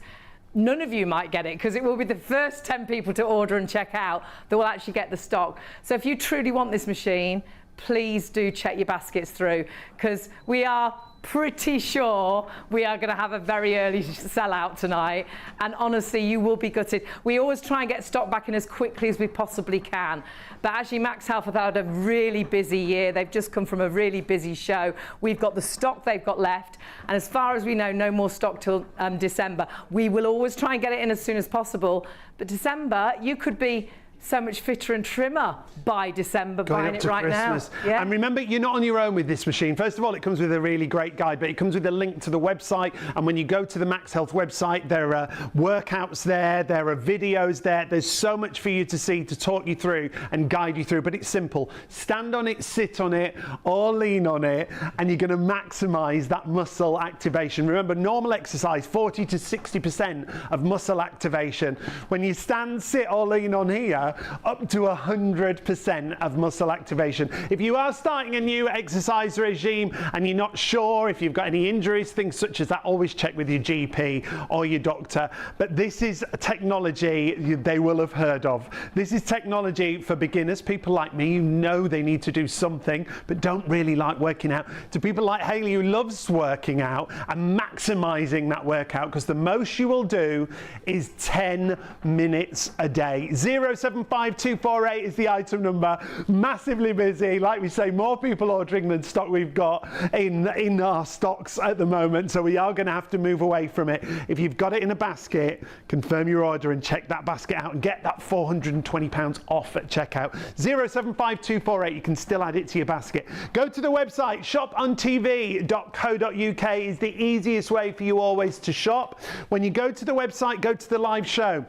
none of you might get it, because it will be the first 10 people to order and check out that will actually get the stock. So if you truly want this machine, please do check your baskets through, because we are pretty sure we are going to have a very early sellout tonight, and honestly you will be gutted. We always try and get stock back in as quickly as we possibly can, but actually MAXhealth have had a really busy year. They've just come from a really busy show. We've got the stock they've got left, and as far as we know, no more stock till December. We will always try and get it in as soon as possible, but December, you could be so much fitter and trimmer by December, buying it right Christmas. now. Yeah. And remember, you're not on your own with this machine. First of all, it comes with a really great guide, but it comes with a link to the website. And when you go to the MAXhealth website, there are workouts there, there are videos there. There's so much for you to see, to talk you through and guide you through. But it's simple. Stand on it, sit on it, or lean on it, and you're going to maximize that muscle activation. Remember, normal exercise, 40 to 60% of muscle activation. When you stand, sit, or lean on here, up to 100% of muscle activation. If you are starting a new exercise regime and you're not sure if you've got any injuries, things such as that, always check with your GP or your doctor. But this is a technology they will have heard of. This is technology for beginners, people like me who know they need to do something but don't really like working out, to people like Hayley who loves working out and maximizing that workout, because the most you will do is 10 minutes a day. 075248 is the item number. Massively busy. Like we say, more people ordering than stock we've got in our stocks at the moment, so we are going to have to move away from it. If you've got it in a basket, confirm your order and check that basket out and get that £420 off at checkout. 075248, you can still add it to your basket. Go to the website, shopontv.co.uk is the easiest way for you always to shop. When you go to the website, go to the live show.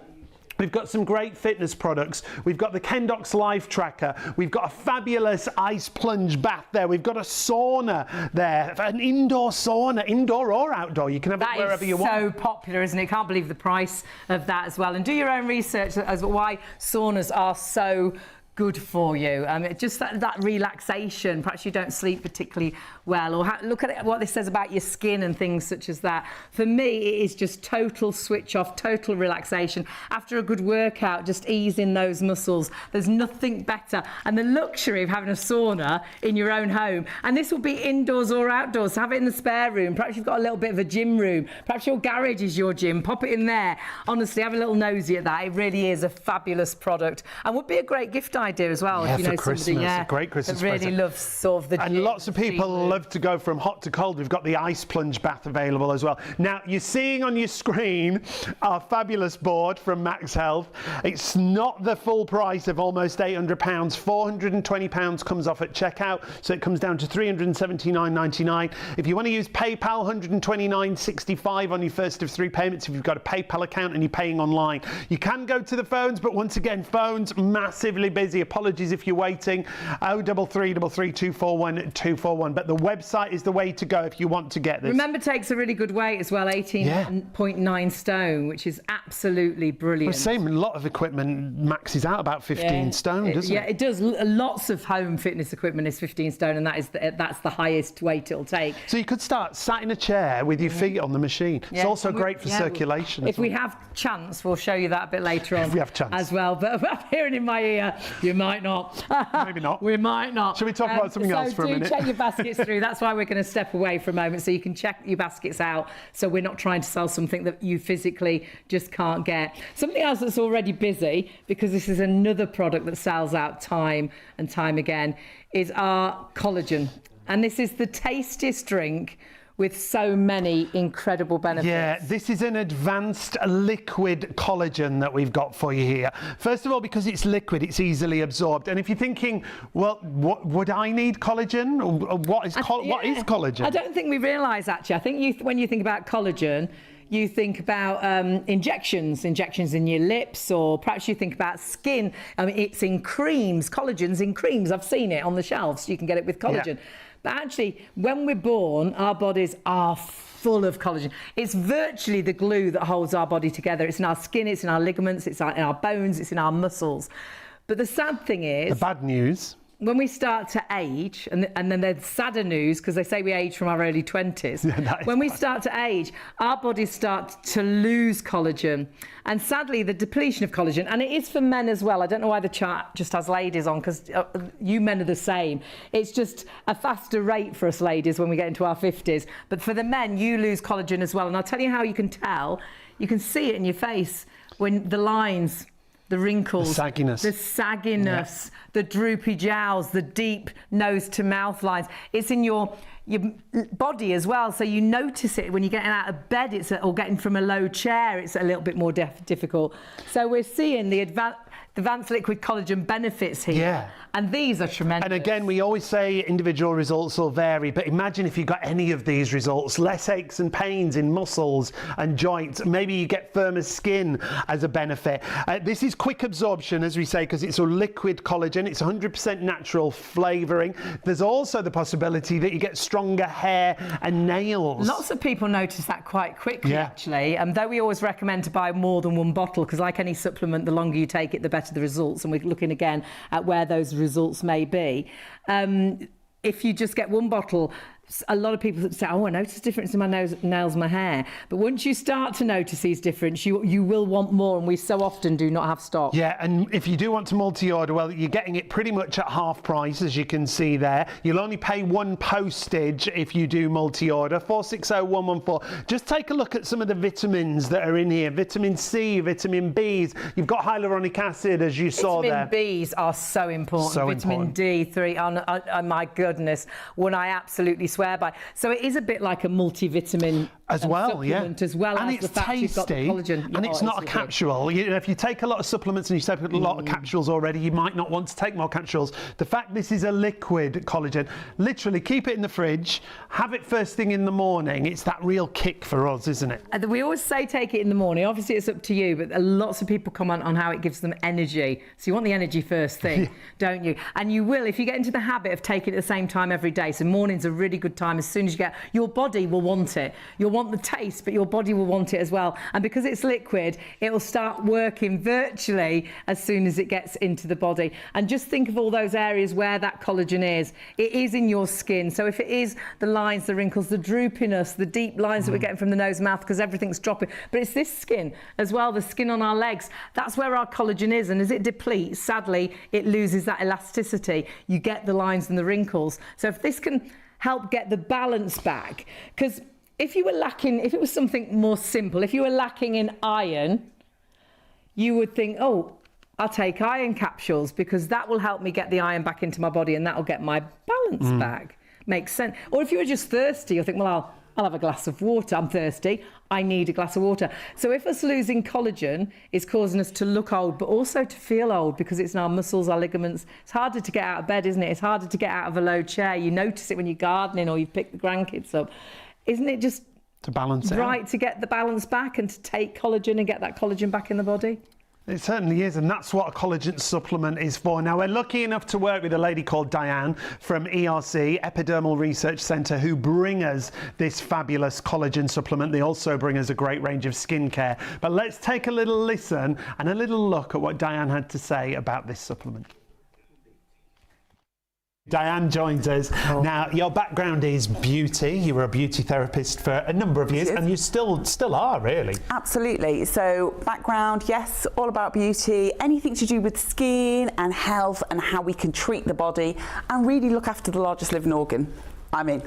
We've got some great fitness products. We've got the Kendox Life Tracker. We've got a fabulous ice plunge bath there. We've got a sauna there, an indoor sauna, indoor or outdoor. You can have it wherever you want. That is so popular, isn't it? Can't believe the price of that as well. And do your own research as to why saunas are so good for you. Just that relaxation. Perhaps you don't sleep particularly well, or look at what this says about your skin and things such as that. For me, it is just total switch off, total relaxation. After a good workout, just ease in those muscles. There's nothing better. And the luxury of having a sauna in your own home. And this will be indoors or outdoors. So have it in the spare room. Perhaps you've got a little bit of a gym room. Perhaps your garage is your gym. Pop it in there. Honestly, have a little nosy at that. It really is a fabulous product and would be a great gift idea as well. Yeah, if you know for Christmas, somebody, a great Christmas that really present. loves sort of the And gym, lots of people love to go from hot to cold. We've got the ice plunge bath available as well. Now, you're seeing on your screen our fabulous board from MAXhealth. It's not the full price of almost £800. £420 comes off at checkout, so it comes down to £379.99. If you want to use PayPal, £129.65 on your first of 3 payments if you've got a PayPal account and you're paying online. You can go to the phones, but once again, phones massively busy. Apologies if you're waiting. 0333 241 241. But the website is the way to go if you want to get this. Remember, takes a really good weight as well, 18.9 stone, which is absolutely brilliant. The same, a lot of equipment maxes out about 15 stone, doesn't it? Yeah, it does. Lots of home fitness equipment is 15 stone, and that's the highest weight it'll take. So you could start sat in a chair with your feet on the machine. It's also great for circulation. If we have chance, we'll show you that a bit later on. If we have chance. As well. But I'm hearing in my ear, you might not. Maybe not. We might not. Shall we talk about something else for a minute? So do check your baskets through. That's why we're going to step away for a moment, so you can check your baskets out, so we're not trying to sell something that you physically just can't get. Something else that's already busy, because this is another product that sells out time and time again, is our collagen. And this is the tastiest drink with so many incredible benefits. Yeah, this is an advanced liquid collagen that we've got for you here. First of all, because it's liquid, it's easily absorbed. And if you're thinking, well, what would I need collagen? What is collagen? I don't think we realise, actually. I think when you think about collagen, you think about injections in your lips, or perhaps you think about skin. I mean, it's in creams. Collagen's in creams. I've seen it on the shelves. You can get it with collagen. Yeah. But actually, when we're born, our bodies are full of collagen. It's virtually the glue that holds our body together. It's in our skin, it's in our ligaments, it's in our bones, it's in our muscles. But the sad thing is... The bad news... when we start to age, and then there's sadder news because they say we age from our early 20s. When we start to age, our bodies start to lose collagen. And sadly, the depletion of collagen, and it is for men as well. I don't know why the chart just has ladies on, because you men are the same. It's just a faster rate for us ladies when we get into our 50s. But for the men, you lose collagen as well. And I'll tell you how you can tell. You can see it in your face when the lines, the wrinkles, the sagginess, the droopy jowls, the deep nose to mouth lines. It's in your body as well, so you notice it when you're getting out of bed, or getting from a low chair, it's a little bit more difficult. So we're seeing the advanced liquid collagen benefits here. Yeah. And these are tremendous. And again, we always say individual results will vary, but imagine if you got any of these results: less aches and pains in muscles and joints. Maybe you get firmer skin as a benefit. This is quick absorption, as we say, because it's a liquid collagen. It's 100% natural flavouring. There's also the possibility that you get stronger hair and nails. Lots of people notice that quite quickly, actually. Though we always recommend to buy more than one bottle, because like any supplement, the longer you take it, the better the results. And we're looking again at where those results may be. If you just get one bottle, a lot of people say, oh, I notice a difference in my nails, my hair. But once you start to notice these differences, you will want more, and we so often do not have stock. Yeah, and if you do want to multi-order, well, you're getting it pretty much at half price, as you can see there. You'll only pay one postage if you do multi-order, 460114. Just take a look at some of the vitamins that are in here. Vitamin C, vitamin Bs. You've got hyaluronic acid, as you saw there. Vitamin Bs are so important. So vitamin D3, oh my goodness, one I absolutely swear by. So it is a bit like a multivitamin as well, as well, and as it's the fact tasty, you've got the collagen. and it's not a capsule. You know, if you take a lot of supplements and you take a lot of capsules already, you might not want to take more capsules. The fact this is a liquid collagen, literally keep it in the fridge, have it first thing in the morning. It's that real kick for us, isn't it? We always say take it in the morning. Obviously it's up to you, but lots of people comment on how it gives them energy. So you want the energy first thing, don't you? And you will, if you get into the habit of taking it at the same time every day. So morning's a really good time. As soon as you get, your body will want it. You'll want the taste, but your body will want it as well. And because it's liquid, it will start working virtually as soon as it gets into the body. And just think of all those areas where that collagen is. It is in your skin. So if it is the lines, the wrinkles, the droopiness, the deep lines that we're getting from the nose and mouth because everything's dropping, but it's this skin as well, the skin on our legs. That's where our collagen is. And as it depletes, sadly, it loses that elasticity. You get the lines and the wrinkles. So if this can help get the balance back, because if you were lacking, if it was something more simple, if you were lacking in iron, you would think, oh, I'll take iron capsules because that will help me get the iron back into my body and that will get my balance back. Makes sense. Or if you were just thirsty, you'll think, well, I'll have a glass of water. I'm thirsty. I need a glass of water. So if us losing collagen is causing us to look old, but also to feel old because it's in our muscles, our ligaments, it's harder to get out of bed, isn't it? It's harder to get out of a low chair. You notice it when you're gardening or you've picked the grandkids up. Isn't it just to balance it right to get the balance back and to take collagen and get that collagen back in the body? It certainly is, and that's what a collagen supplement is for. Now, we're lucky enough to work with a lady called Diane from ERC, Epidermal Research Centre, who bring us this fabulous collagen supplement. They also bring us a great range of skincare. But let's take a little listen and a little look at what Diane had to say about this supplement. Diane joins us. Now, your background is beauty. You were a beauty therapist for a number of years, and you still are, really. Absolutely. So, background, yes, all about beauty, anything to do with skin and health and how we can treat the body and really look after the largest living organ. I mean,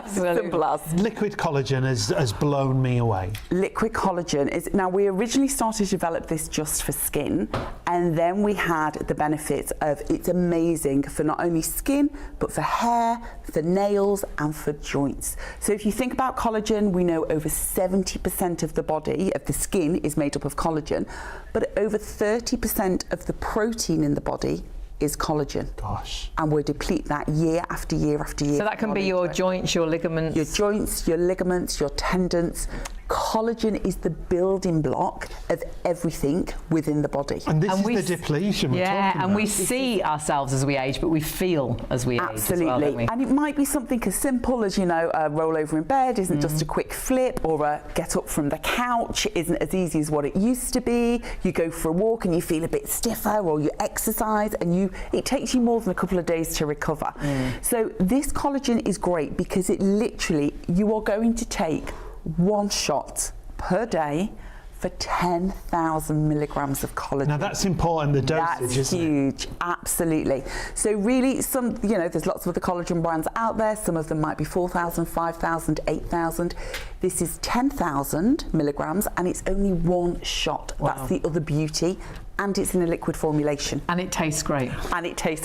simple as. Liquid collagen has blown me away. Liquid collagen is, now we originally started to develop this just for skin, and then we had the benefits of it's amazing for not only skin, but for hair, for nails, and for joints. So if you think about collagen, we know over 70% of the body, of the skin, is made up of collagen, but over 30% of the protein in the body is collagen. Gosh. And we deplete that year after year after year. So that can be your joints, your ligaments. Your joints, your ligaments, your tendons. Collagen is the building block of everything within the body. And this is the depletion we're talking about. And we see ourselves as we age, but we feel as we age as well, don't we? And it might be something as simple as, you know, a roll over in bed isn't just a quick flip, or a get up from the couch isn't as easy as what it used to be. You go for a walk and you feel a bit stiffer, or you exercise and it takes you more than a couple of days to recover. So this collagen is great because it literally, you are going to take 1 shot per day for 10,000 milligrams of collagen. Now that's important, the dosage, That's huge, absolutely. So really, there's lots of other collagen brands out there. Some of them might be 4,000, 5,000, 8,000. This is 10,000 milligrams, and it's only 1 shot. Wow. That's the other beauty. And it's in a liquid formulation. And it tastes great. It tastes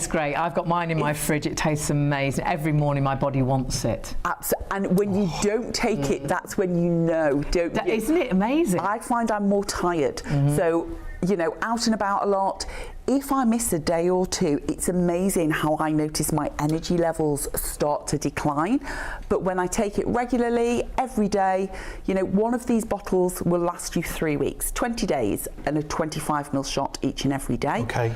great. I've got mine in my fridge. It tastes amazing. Every morning my body wants it. Absolutely. And when you don't take it, that's when you know, don't you? Isn't it amazing? I find I'm more tired. So, you know, out and about a lot. If I miss a day or two, it's amazing how I notice my energy levels start to decline. But when I take it regularly, every day, you know, one of these bottles will last you 3 weeks, 20 days, and a 25ml shot each and every day. Okay.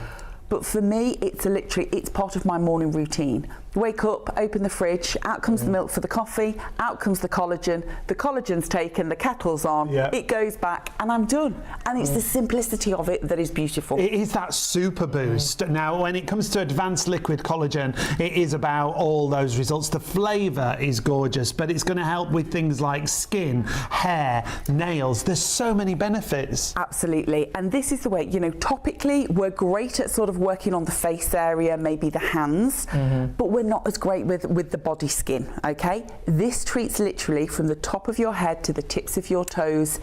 But for me, it's part of my morning routine. Wake up, open the fridge, out comes the milk for the coffee, out comes the collagen. The collagen's taken, the kettle's on, it goes back, and I'm done. And it's the simplicity of it that is beautiful. It is that super boost. Now, when it comes to advanced liquid collagen, it is about all those results. The flavour is gorgeous, but it's going to help with things like skin, hair, nails. There's so many benefits. Absolutely. And this is the way, you know, topically, we're great at sort of working on the face area, maybe the hands, but we're not as great with the body skin, okay? This treats literally from the top of your head to the tips of your toes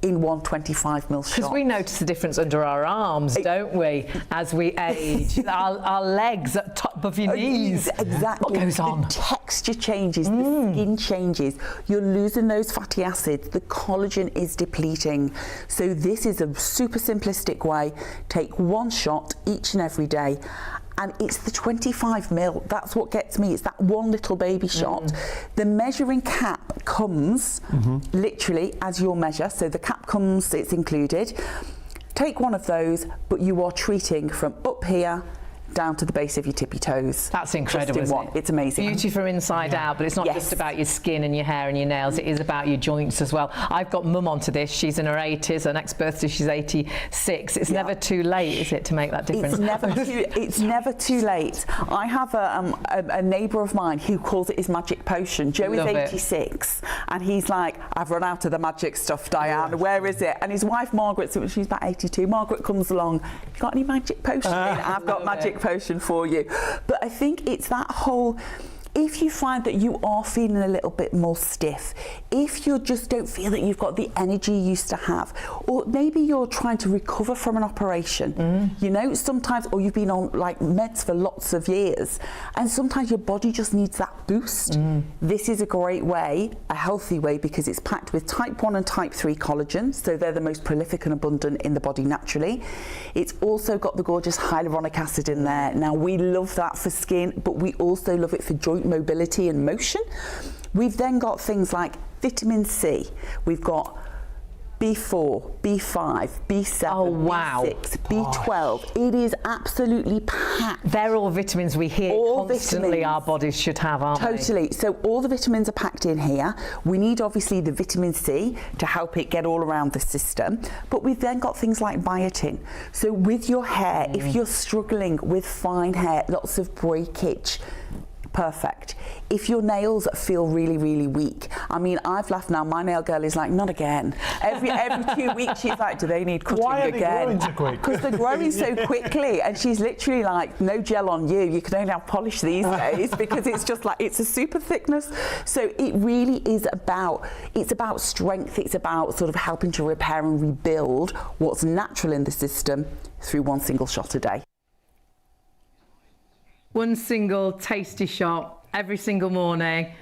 in 125ml shot. Because we notice the difference under our arms, don't we, as we age? our legs at top of your knees. Exactly. What goes on? The texture changes, the skin changes. You're losing those fatty acids. The collagen is depleting. So this is a super simplistic way. Take 1 shot each and every day. And it's the 25ml. That's what gets me. It's that one little baby shot. The measuring cap comes literally as your measure. So the cap comes, it's included. Take one of those, but you are treating from up here down to the base of your tippy toes. That's incredible, isn't it? It's amazing. Beauty from inside out, but it's not just about your skin and your hair and your nails, it is about your joints as well. I've got mum onto this. She's in her 80s. Her next birthday, she's 86. It's never too late, is it, to make that difference? It's never too late. I have a neighbour of mine who calls it his magic potion. Joe is 86, and he's like, I've run out of the magic stuff, Diane. Where is it? And his wife, Margaret, she's about 82. Margaret comes along. You got any magic potion? I've got magic potion for you. But I think it's that whole, if you find that you are feeling a little bit more stiff, if you just don't feel that you've got the energy you used to have, or maybe you're trying to recover from an operation, you know, sometimes, or you've been on like meds for lots of years, and sometimes your body just needs that boost. This is a great way, a healthy way, because it's packed with type 1 and type 3 collagen, so they're the most prolific and abundant in the body naturally. It's also got the gorgeous hyaluronic acid in there. Now, we love that for skin, but we also love it for joint mobility and motion. We've then got things like vitamin C. We've got B4, B5, B7, B6, B12. It is absolutely packed. They're all vitamins we hear constantly our bodies should have, aren't they? Totally. So all the vitamins are packed in here. We need obviously the vitamin C to help it get all around the system. But we've then got things like biotin. So with your hair, if you're struggling with fine hair, lots of breakage, perfect. If your nails feel really, really weak, I mean, I've laughed now, my nail girl is like, not again. Every 2 weeks she's like, do they need cutting again? Why are they growing so quick? Because they're growing so quickly, and she's literally like, no gel on you, you can only have polish these days, because it's just like, it's a super thickness. So it really is about, it's about strength, it's about sort of helping to repair and rebuild what's natural in the system through 1 single shot a day. 1 single tasty shot every single morning.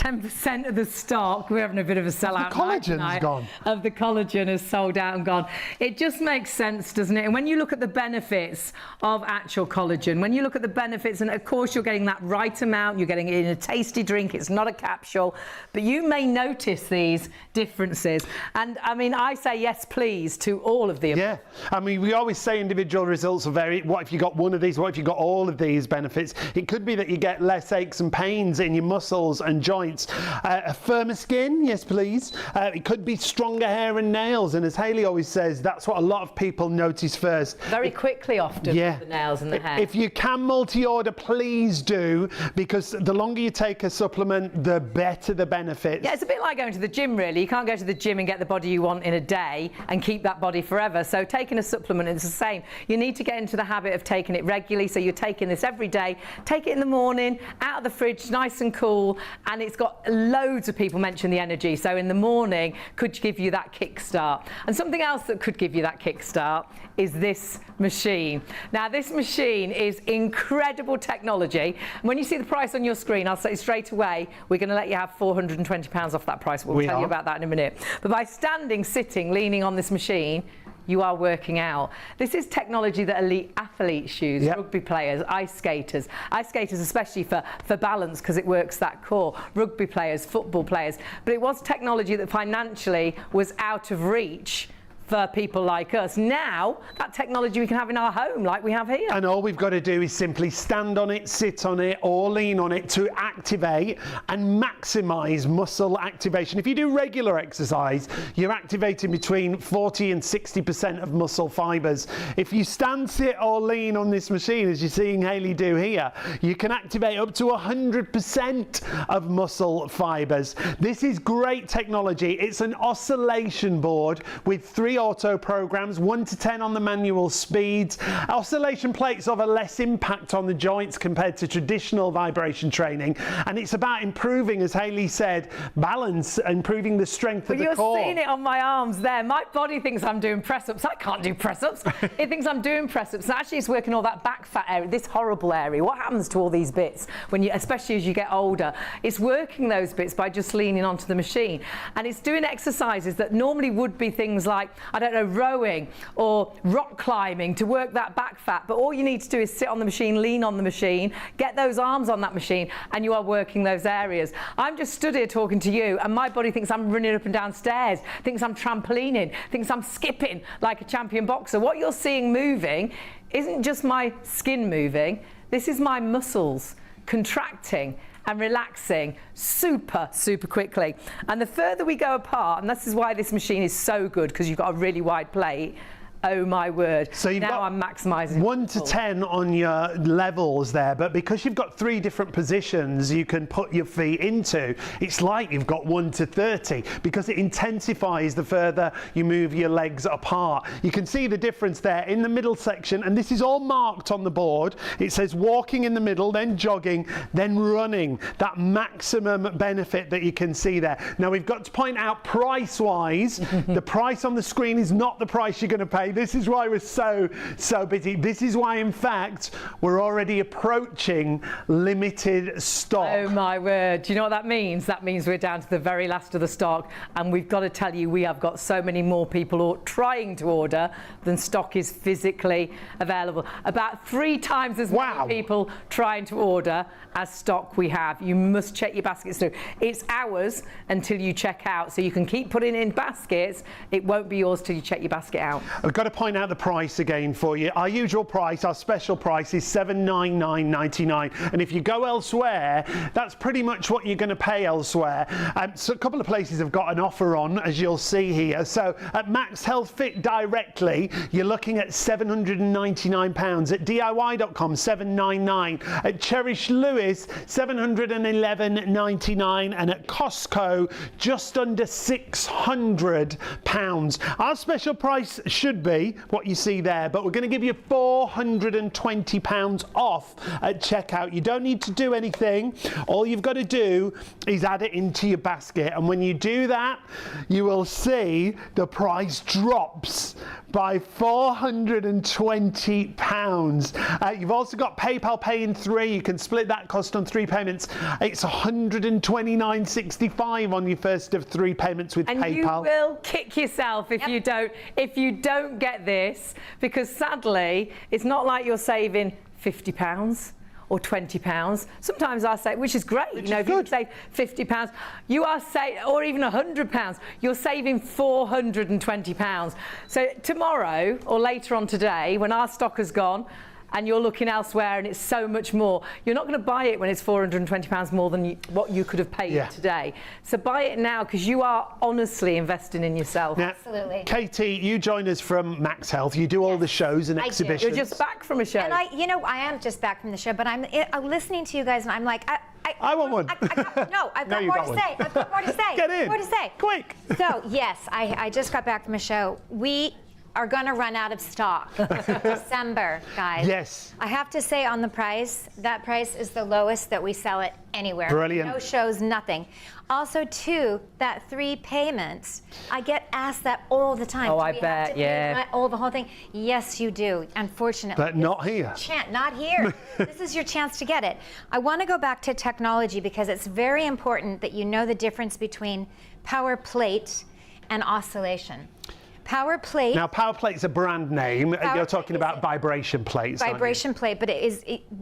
10% of the stock, we're having a bit of a sellout. The collagen's gone. Of the collagen is sold out and gone. It just makes sense, doesn't it? And when you look at the benefits of actual collagen, when you look at the benefits, and of course you're getting that right amount, you're getting it in a tasty drink, it's not a capsule, but you may notice these differences. And I mean, I say yes, please, to all of them. Yeah, I mean, we always say individual results are very, what if you got one of these, what if you got all of these benefits? It could be that you get less aches and pains in your muscles and joints. A firmer skin, yes please. It could be stronger hair and nails, and as Hayley always says, that's what a lot of people notice first. Very quickly often, yeah. the nails and the hair. If you can multi-order, please do, because the longer you take a supplement, the better the benefits. Yeah, it's a bit like going to the gym, really. You can't go to the gym and get the body you want in a day and keep that body forever. So taking a supplement is the same. You need to get into the habit of taking it regularly. So you're taking this every day. Take it in the morning, out of the fridge, nice and cool. And it's got loads of people mention the energy. So in the morning could give you that kickstart. And something else that could give you that kickstart is this machine. Now, this machine is incredible technology. When you see the price on your screen, I'll say straight away, we're going to let you have £420 off that price. We'll tell you about that in a minute. But by standing, sitting, leaning on this machine, you are working out. This is technology that elite athletes use, rugby players, ice skaters especially for balance, because it works that core, rugby players, football players. But it was technology that financially was out of reach for people like us. Now, that technology we can have in our home like we have here. And all we've got to do is simply stand on it, sit on it, or lean on it to activate and maximize muscle activation. If you do regular exercise, you're activating between 40 and 60% of muscle fibers. If you stand, sit, or lean on this machine, as you're seeing Hayley do here, you can activate up to 100% of muscle fibers. This is great technology. It's an oscillation board with 3 auto programs, 1 to 10 on the manual speeds. Oscillation plates have a less impact on the joints compared to traditional vibration training, and it's about improving, as Hayley said, balance, improving the strength of the core. You're seeing it on my arms there. My body thinks I'm doing press-ups. I can't do press-ups. It thinks I'm doing press-ups. And actually, it's working all that back fat area, this horrible area. What happens to all these bits when you, especially as you get older? It's working those bits by just leaning onto the machine, and it's doing exercises that normally would be things like, I don't know, rowing or rock climbing to work that back fat. But all you need to do is sit on the machine, lean on the machine, get those arms on that machine, and you are working those areas. I'm just stood here talking to you, and my body thinks I'm running up and down stairs, thinks I'm trampolining, thinks I'm skipping like a champion boxer. What you're seeing moving isn't just my skin moving. This is my muscles contracting and relaxing super quickly. And the further we go apart, and this is why this machine is so good, because you've got a really wide plate. Oh my word. So you've got I'm maximising 1 to 10 on your levels there, but because you've got 3 different positions you can put your feet into, it's like you've got 1 to 30, because it intensifies the further you move your legs apart. You can see the difference there in the middle section, and this is all marked on the board. It says walking in the middle, then jogging, then running. That maximum benefit that you can see there. Now, we've got to point out, price-wise, the price on the screen is not the price you're going to pay. This is why we're so busy. This is why, in fact, we're already approaching limited stock. Oh my word. Do you know what that means? That means we're down to the very last of the stock, and we've got to tell you, we have got so many more people trying to order than stock is physically available. About 3 times as many people trying to order as stock we have. You must check your baskets through. It's hours until you check out, so you can keep putting in baskets. It won't be yours till you check your basket out. I've got to point out the price again for you. Our usual price, our special price, is $799.99, and if you go elsewhere, that's pretty much what you're going to pay elsewhere. So a couple of places have got an offer on, as you'll see here. So at MAXhealth Fit directly, you're looking at £799. At DIY.com, $799. At Cherish Lewis, $711.99, and at Costco, just under £600. Our special price should be what you see there, but we're going to give you £420 off at checkout. You don't need to do anything. All you've got to do is add it into your basket, and when you do that, you will see the price drops by £420. You've also got PayPal Pay in 3. You can split that cost on 3 payments. It's $129.65 on your first of 3 payments with and PayPal. You will kick yourself if you don't get this, because sadly it's not like you're saving £50 or £20. Sometimes I say, which is great, if you save £50, you are or even £100, you're saving £420. So tomorrow or later on today, when our stock has gone and you're looking elsewhere and it's so much more, you're not going to buy it when it's £420 more than what you could have paid today. So buy it now, because you are honestly investing in yourself. Now, absolutely. Katie, you join us from MAXhealth. You do all the shows and exhibitions. You're just back from a show. And I am just back from the show, but I'm listening to you guys and I'm like, I want one. I've got more to say. I've got more to say. Get in. More to say. Quick. So, yes, I just got back from a show. We are going to run out of stock December, guys. Yes. I have to say, on the price, that price is the lowest that we sell it anywhere. Brilliant. No shows, nothing. Also, too, that 3 payments, I get asked that all the time. Oh, Do I we bet, have to pay the whole thing? Yes, you do, unfortunately. But not here. Not here. This is your chance to get it. I want to go back to technology, because it's very important that you know the difference between power plate and oscillation. Power plate. Now, power plate's a brand name. You're talking about vibration plates. Vibration plate, but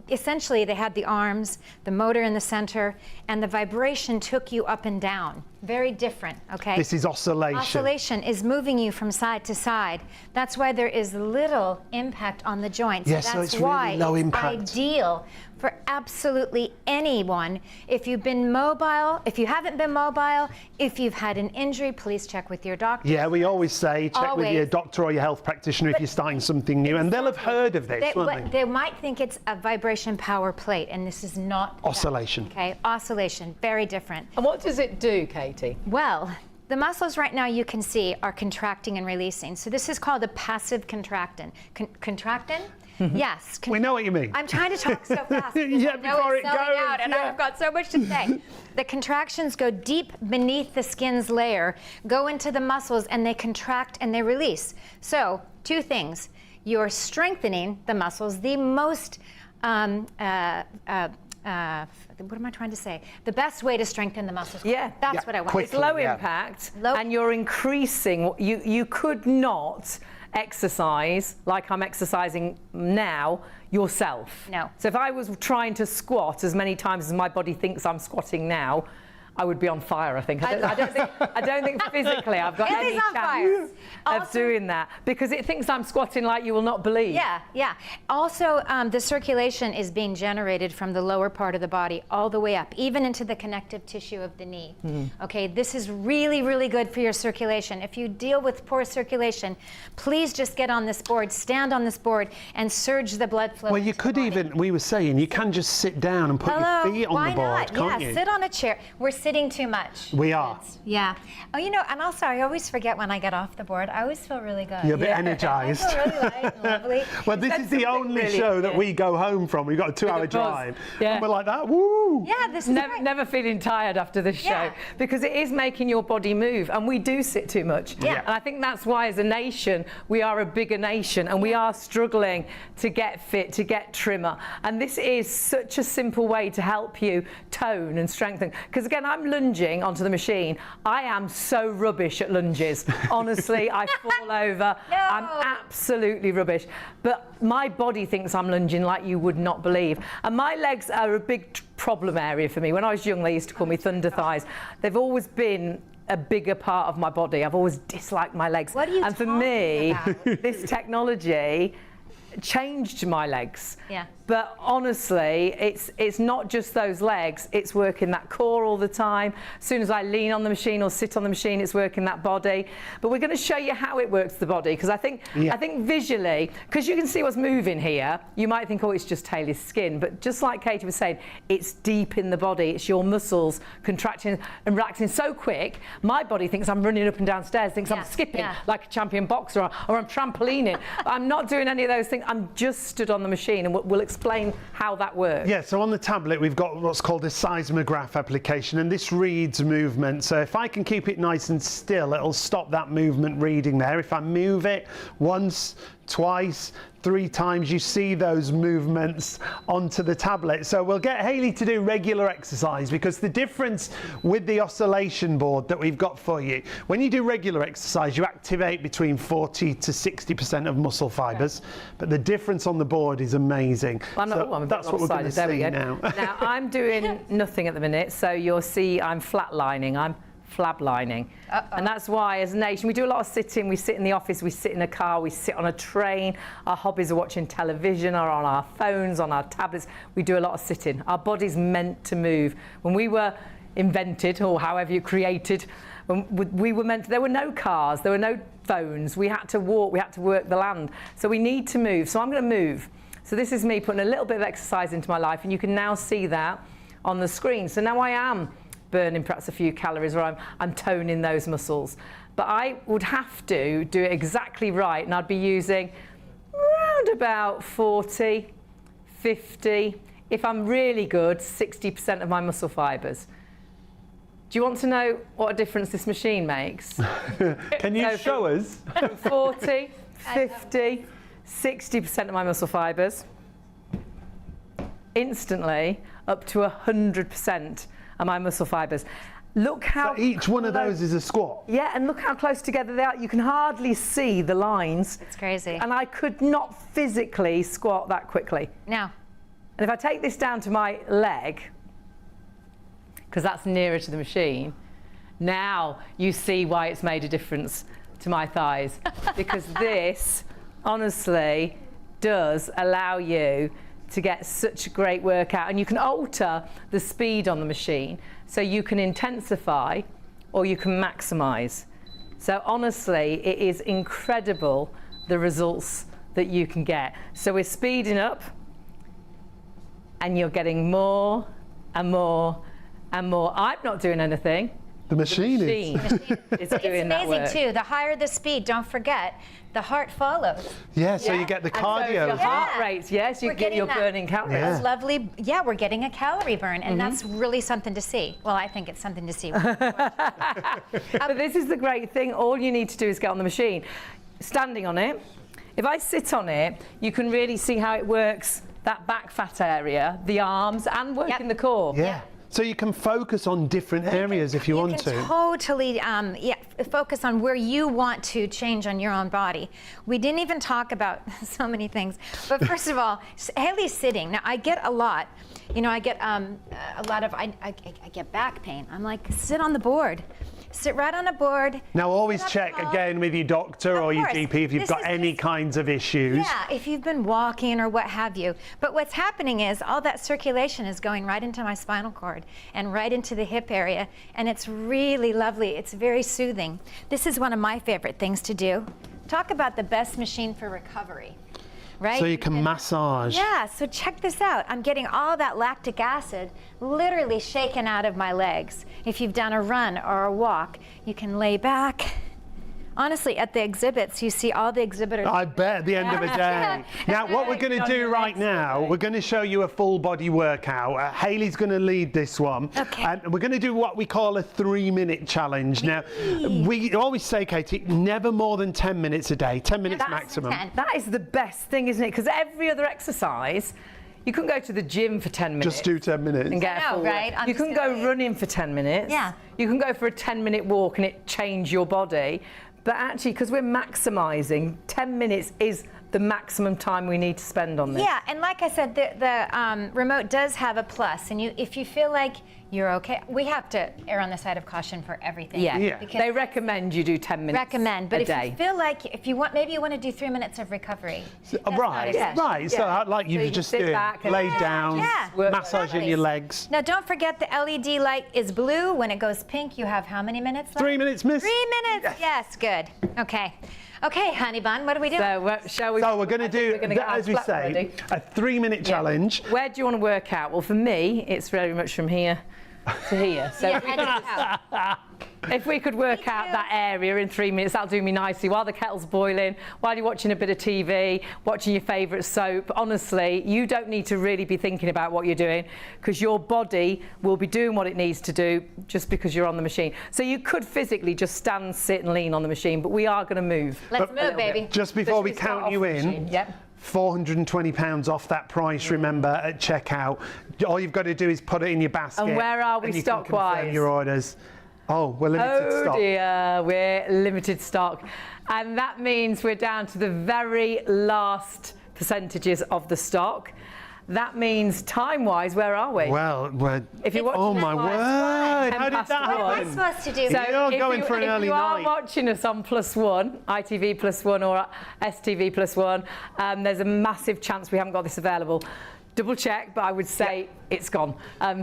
essentially they had the arms, the motor in the center, and the vibration took you up and down. Very different, okay? This is oscillation. Oscillation is moving you from side to side. That's why there is little impact on the joints. Yes, That's so it's why really low it's impact. Ideal for absolutely anyone. If you've been mobile, if you haven't been mobile, if you've had an injury, please check with your doctor. Yeah, we always say check with your doctor or your health practitioner if you're starting something new, and they'll have heard of this, won't they? They might think it's a vibration power plate, and this is not Oscillation. that, okay, oscillation, very different. And what does it do, Katie? Well, the muscles right now, you can see, are contracting and releasing. So this is called a passive contractant. Contractant? Yes. We know what you mean. I'm trying to talk so fast. Yeah, before it goes. Out, and I've got so much to say. The contractions go deep beneath the skin's layer, go into the muscles, and they contract and they release. So, 2 things. You're strengthening the muscles. The most what am I trying to say? The best way to strengthen the muscles. Yeah. That's what I want. Quickly, It's low impact, and you're increasing. You could not exercise like I'm exercising now yourself. No. So if I was trying to squat as many times as my body thinks I'm squatting now, I would be on fire, I think. I don't think physically I've got any chance of doing that, because it thinks I'm squatting like you will not believe. Yeah, yeah. Also, the circulation is being generated from the lower part of the body all the way up, even into the connective tissue of the knee. Okay, this is really, really good for your circulation. If you deal with poor circulation, please just get on this board, stand on this board, and surge the blood flow. Well, you could even, we were saying, you can just sit down and put your feet on the board, can't you? Sit on a chair. We're sitting too much. We are. Yeah. Oh, you know, and also I always forget when I get off the board. I always feel really good. You're a bit energized. I feel really light and lovely. Well, this is the only show that we go home from. We've got a 2-hour drive. Yeah. And we're like that, woo! Yeah, this is great. Never feeling tired after this show, because it is making your body move, and we do sit too much. Yeah. And I think that's why, as a nation, we are a bigger nation, and we are struggling to get fit, to get trimmer. And this is such a simple way to help you tone and strengthen. Because again, I'm lunging onto the machine. I am so rubbish at lunges. Honestly, I fall over. No. I'm absolutely rubbish. But my body thinks I'm lunging like you would not believe. And my legs are a big problem area for me. When I was young, they used to call me thunder thighs. They've always been a bigger part of my body. I've always disliked my legs. What are you and for talking me, about? this technology changed my legs. Yeah. But honestly, it's not just those legs, it's working that core all the time. As soon as I lean on the machine or sit on the machine, it's working that body. But we're going to show you how it works the body, because I think visually, because you can see what's moving here, you might think, oh, it's just Hayley's skin. But just like Katie was saying, it's deep in the body. It's your muscles contracting and relaxing so quick. My body thinks I'm running up and down stairs, thinks I'm skipping like a champion boxer, or I'm trampolining. I'm not doing any of those things. I'm just stood on the machine, and we'll explain how that works. Yeah, so on the tablet we've got what's called a seismograph application, and this reads movement. So if I can keep it nice and still, it'll stop that movement reading there. If I move it once, twice, 3 times, you see those movements onto the tablet. So we'll get Hayley to do regular exercise, because the difference with the oscillation board that we've got for you, when you do regular exercise, you activate between 40 to 60% of muscle fibers, but the difference on the board is amazing. Well, that's what we're going to see now. Now I'm doing nothing at the minute, so you'll see I'm flatlining. I'm flablining. And that's why, as a nation, we do a lot of sitting. We sit in the office, we sit in a car, we sit on a train. Our hobbies are watching television, or on our phones, on our tablets. We do a lot of sitting. Our body's meant to move. When we were invented, or however you created, we were meant to, there were no cars, there were no phones. We had to walk, we had to work the land. So we need to move. So I'm going to move. So this is me putting a little bit of exercise into my life, and you can now see that on the screen. So now I am burning perhaps a few calories, or I'm toning those muscles. But I would have to do it exactly right, and I'd be using around about 40, 50, if I'm really good, 60% of my muscle fibers. Do you want to know what a difference this machine makes? Can you show us? From 40, 50, 60% of my muscle fibers, instantly up to 100% of my muscle fibers. Look how... So each one of those is a squat? Yeah, and look how close together they are. You can hardly see the lines. It's crazy. And I could not physically squat that quickly. No. And if I take this down to my leg, because that's nearer to the machine, now you see why it's made a difference to my thighs. Because this, honestly, does allow you to get such a great workout, and you can alter the speed on the machine, so you can intensify or you can maximize. So honestly, it is incredible the results that you can get. So we're speeding up, and you're getting more and more and more. I'm not doing anything. The machine is doing It's that amazing work. too. The higher the speed, don't forget, the heart follows. Yeah, so you get the And so cardio. your heart rates, yes, We're getting you're that. burning calories. Yeah. It's lovely. Yeah, we're getting a calorie burn, and that's really something to see. Well, I think it's something to see. But this is the great thing. All you need to do is get on the machine. Standing on it, if I sit on it, you can really see how it works, that back fat area, the arms, and working the core. Yeah. So you can focus on different areas if you want to. You can totally focus on where you want to change on your own body. We didn't even talk about so many things. But first of all, Hayley's sitting. Now, I get a lot. You know, I get a lot of, I get back pain. I'm like, sit on the board. Sit right on a board. Now always sit up check tall. again with your doctor or your course. GP if you've This got is any just- kinds of issues. Yeah, if you've been walking or what have you. But what's happening is all that circulation is going right into my spinal cord and right into the hip area, and it's really lovely. It's very soothing. This is one of my favorite things to do. Talk about the best machine for recovery, right? So you can massage. Yeah, so check this out. I'm getting all that lactic acid literally shaken out of my legs. If you've done a run or a walk, you can lay back. Honestly, at the exhibits, you see all the exhibitors. I bet at the end of the day. Now, what we're going to do right now, we're going to show you a full body workout. Hayley's going to lead this one. Okay. And we're going to do what we call a 3-minute challenge. Now, we always say, Katie, never more than 10 minutes a day, 10 minutes That's maximum. 10. That is the best thing, isn't it? Because every other exercise, you couldn't go to the gym for 10 minutes. Just do 10 minutes. And get I know, a full right? I'm You just can gonna go wait. running for 10 minutes. Yeah. You can go for a 10-minute walk and it change your body. But actually, because we're maximising, 10 minutes is the maximum time we need to spend on this. Yeah, and like I said, the remote does have a plus, and if you feel like you're okay. We have to err on the side of caution for everything. Yeah. because They recommend you do 10 minutes but a if day. you feel like, if you want, maybe you want to do 3 minutes of recovery. That's not Right, essential. right. So I'd like you So to you just sit do it, back and- lay Yeah, down, yeah. massaging Exactly. your legs. Now don't forget the LED light is blue. When it goes pink, you have how many minutes left? 3 minutes, miss. 3 minutes. Yes, good. Okay. Okay, honey bun, what are we doing? So shall we? So we're going to I think do, we're gonna get our as we flat say, ready. a 3-minute challenge. Where do you want to work out? Well, for me, it's very much from here to here. So Yeah, head to toe. if we could work out that area in 3 minutes, that'll do me nicely. While the kettle's boiling, while you're watching a bit of TV, watching your favourite soap, honestly, you don't need to really be thinking about what you're doing because your body will be doing what it needs to do just because you're on the machine. So you could physically just stand, sit and lean on the machine, but we are going to move. Let's move, baby. Just before we Should start count off you the in, machine? Yep. £420 off that price, remember, at checkout. All you've got to do is put it in your basket. And where are we and you can confirm stock-wise? your orders. Oh, we're limited Oh stock. dear, we're limited stock. And that means we're down to the very last percentages of the stock. That means time-wise, where are we? Well, If you're watching oh this my live, word, 10 how did past that one. What am I happen? supposed to do? So- You're if going for an early if you are night. watching us on +1, ITV +1 or STV +1, there's a massive chance we haven't got this available. Double check, but I would say it's gone.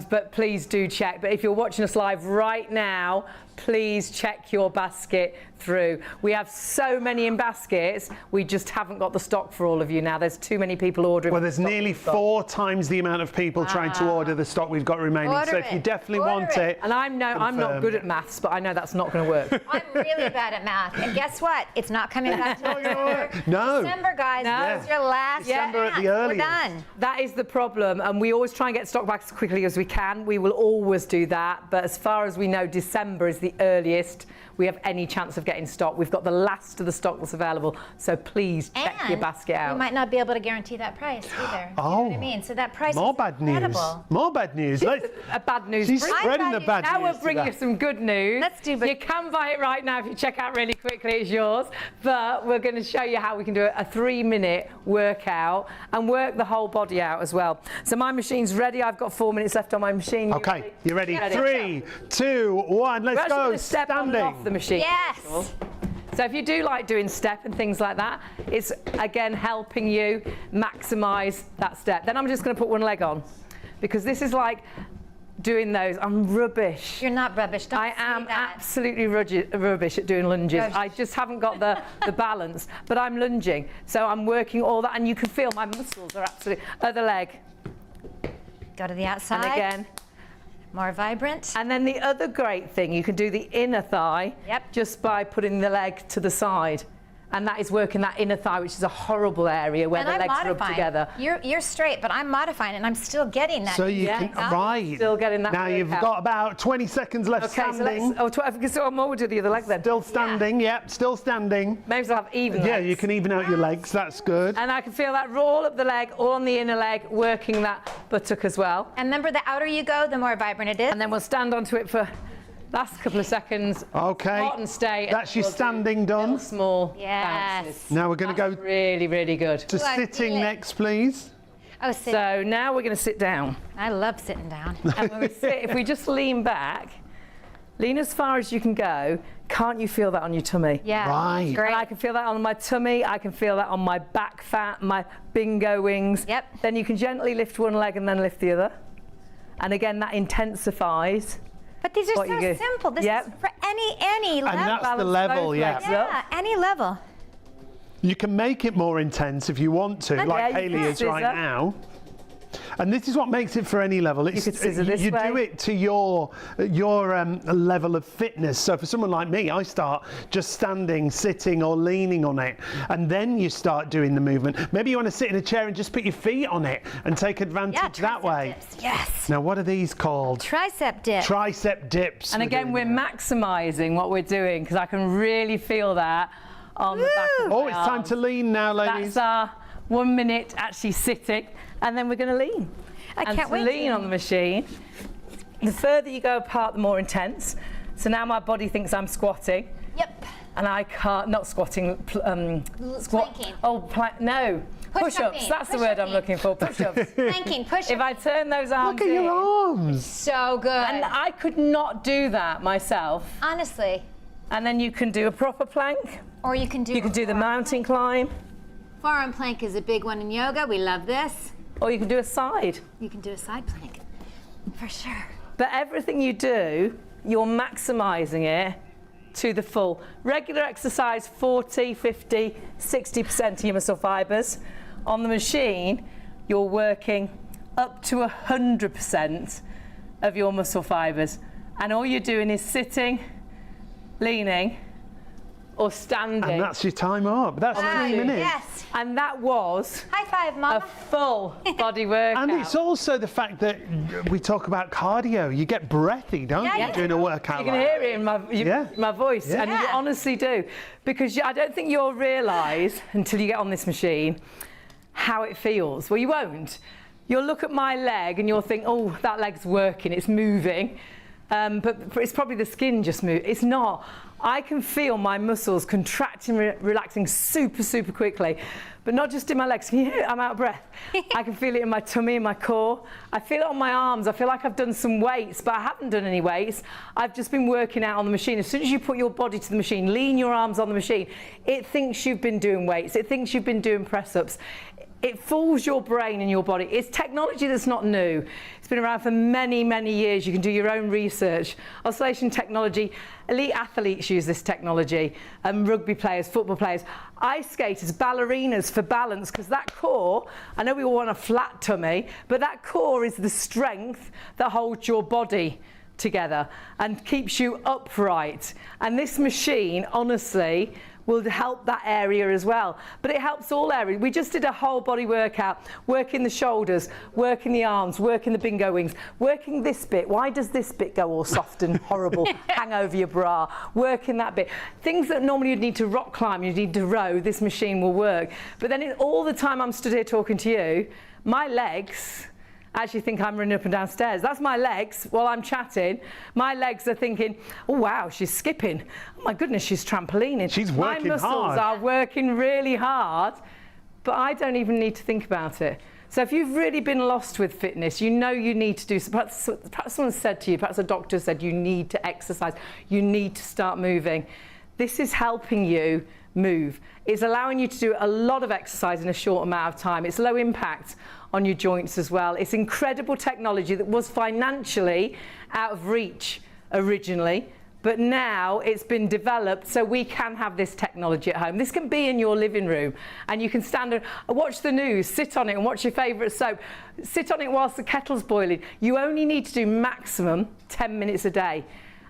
But please do check. But if you're watching us live right now, please check your basket through. We have so many in baskets, we just haven't got the stock for all of you now. There's too many people ordering. Well, there's nearly 4 times the amount of people trying to order the stock we've got remaining. Order So if you it. definitely Order want it. it, And I'm not confirm. good at maths, but I know that's not going to work. I'm really bad at math. And guess what? It's not coming back to December. No. December, guys. No. This is your last December at the chance. earliest. We're done. That is the problem, and we always try and get stock back as quickly as we can. We will always do that, but as far as we know, December is the earliest we have any chance of getting stock. We've got the last of the stock that's available, so please check your basket out. We might not be able to guarantee that price either. Oh. You know what I mean? So that price more is bad news. incredible. More bad news. Let's, A bad news. she's break. spreading the bad Now news. we'll bring you today. some good news. Let's do You can buy it right now if you check out really quickly. It's yours. But we're going to show you how we can do a 3-minute workout and work the whole body out as well. So my machine's ready. I've got 4 minutes left on my machine. Okay, you ready? Ready. 3, 2, 1, We're let's actually go. going to step on and off the Standing. machine. Yes. So if you do like doing step and things like that, it's again helping you maximise that step. Then I'm just going to put one leg on because this is like doing those. I'm rubbish. You're not rubbish. Don't I say am that. absolutely rubbish at doing lunges. Rubbish. I just haven't got the balance, but I'm lunging. So I'm working all that, and you can feel my muscles are absolutely. Other leg, Go to the outside. and again. More vibrant. And then the other great thing, you can do the inner thigh just by putting the leg to the side. And that is working that inner thigh, which is a horrible area where And the I'm legs rub modifying. together. You're straight, but I'm modifying, and I'm still getting that. So you Yeah. can, I'm right. still getting that Now you've workout. got about 20 seconds left Okay, so standing. let's, so we'll do the other leg then. Still standing, yep, still standing. Maybe I'll have even Yeah, legs. you can even out your legs, that's good. And I can feel that roll up the leg, all on the inner leg, working that buttock as well. And remember, the outer you go, the more vibrant it is. And then we'll stand onto it for last couple of seconds. Okay, Hot and stay. and that's your we'll do standing done. little small Yes. bounces. Now we're going to go That's really, really good. to Ooh, I sitting feel it. next, please. Oh, sit. So now we're going to sit down. I love sitting down. And when we sit, if we just lean back, lean as far as you can go, can't you feel that on your tummy? Yeah. Right. Great. And I can feel that on my tummy, I can feel that on my back fat, my bingo wings. Yep. Then you can gently lift one leg and then lift the other. And again, that intensifies. But these are What so you do. simple. This Yep. is for any level. And that's the balance level, both yeah. legs yeah, up. any level. You can make it more intense if you want to, Yeah, like you Hayley can. is right Scissor. now. And this is what makes it for any level. It's, could scissor this you do way. it to your level of fitness. So for someone like me, I start just standing, sitting or leaning on it. And then you start doing the movement. Maybe you want to sit in a chair and just put your feet on it and take advantage Yeah, that tricep way. dips. Yes. Now, what are these called? Tricep dip. Tricep dips. And again, we're doing. maximising what we're doing because I can really feel that on the back of Oh, my it's time arms. to lean now, ladies. That's our 1 minute actually sitting, and then we're going to lean. I and can't to wait lean to. on the machine. The further you go apart, the more intense. So now my body thinks I'm squatting, Yep. and I can't. Not squatting. Squat. Planking. Oh, no. Push-ups, that's the word I'm looking for, push-ups. Planking, push-ups. If I turn those arms Look at your in, arms. So good. and I could not do that myself. Honestly. And then you can do a proper plank. Or you can do the mountain climb. Forearm plank is a big one in yoga. We love this. Or you can do a side. You can do a side plank, for sure. But everything you do, you're maximising it to the full. Regular exercise, 40, 50, 60% of your muscle fibres. On the machine, you're working up to 100% of your muscle fibres. And all you're doing is sitting, leaning, or standing. And that's your time up. That's 3 minutes. Yes. And that was High five, a Mama. full body workout. And it's also the fact that we talk about cardio. You get breathy, don't Yeah, you, you doing do. a workout You can like hear it in my voice, Yeah. and you Yeah. honestly do. Because I don't think you'll realise until you get on this machine how it feels. Well, you won't. You'll look at my leg and you'll think, oh, that leg's working, it's moving. But it's probably the skin just moving. It's not. I can feel my muscles contracting, relaxing super, super quickly. But not just in my legs. Can you hear it? I'm out of breath. I can feel it in my tummy, in my core. I feel it on my arms. I feel like I've done some weights, but I haven't done any weights. I've just been working out on the machine. As soon as you put your body to the machine, lean your arms on the machine, it thinks you've been doing weights. It thinks you've been doing press-ups. It fools your brain and your body. It's technology that's not new. It's been around for many, many years. You can do your own research. Oscillation technology, elite athletes use this technology, rugby players, football players, ice skaters, ballerinas for balance, because that core, I know we all want a flat tummy, but that core is the strength that holds your body together and keeps you upright. And this machine, honestly, will help that area as well. But it helps all areas. We just did a whole body workout, working the shoulders, working the arms, working the bingo wings, working this bit. Why does this bit go all soft and horrible, hang over your bra? Working that bit. Things that normally you'd need to rock climb, you'd need to row, this machine will work. But then all the time I'm stood here talking to you, my legs actually think I'm running up and down stairs. That's my legs while I'm chatting. My legs are thinking, oh wow, she's skipping. Oh my goodness, she's trampolining. She's working my muscles hard. are working really hard, but I don't even need to think about it. So if you've really been lost with fitness, you know you need to do, perhaps someone said to you, perhaps a doctor said you need to exercise, you need to start moving. This is helping you move. It's allowing you to do a lot of exercise in a short amount of time. It's low impact on your joints as well. It's incredible technology that was financially out of reach originally, but now it's been developed so we can have this technology at home. This can be in your living room and you can stand and watch the news, sit on it and watch your favourite soap, sit on it whilst the kettle's boiling. You only need to do maximum 10 minutes a day.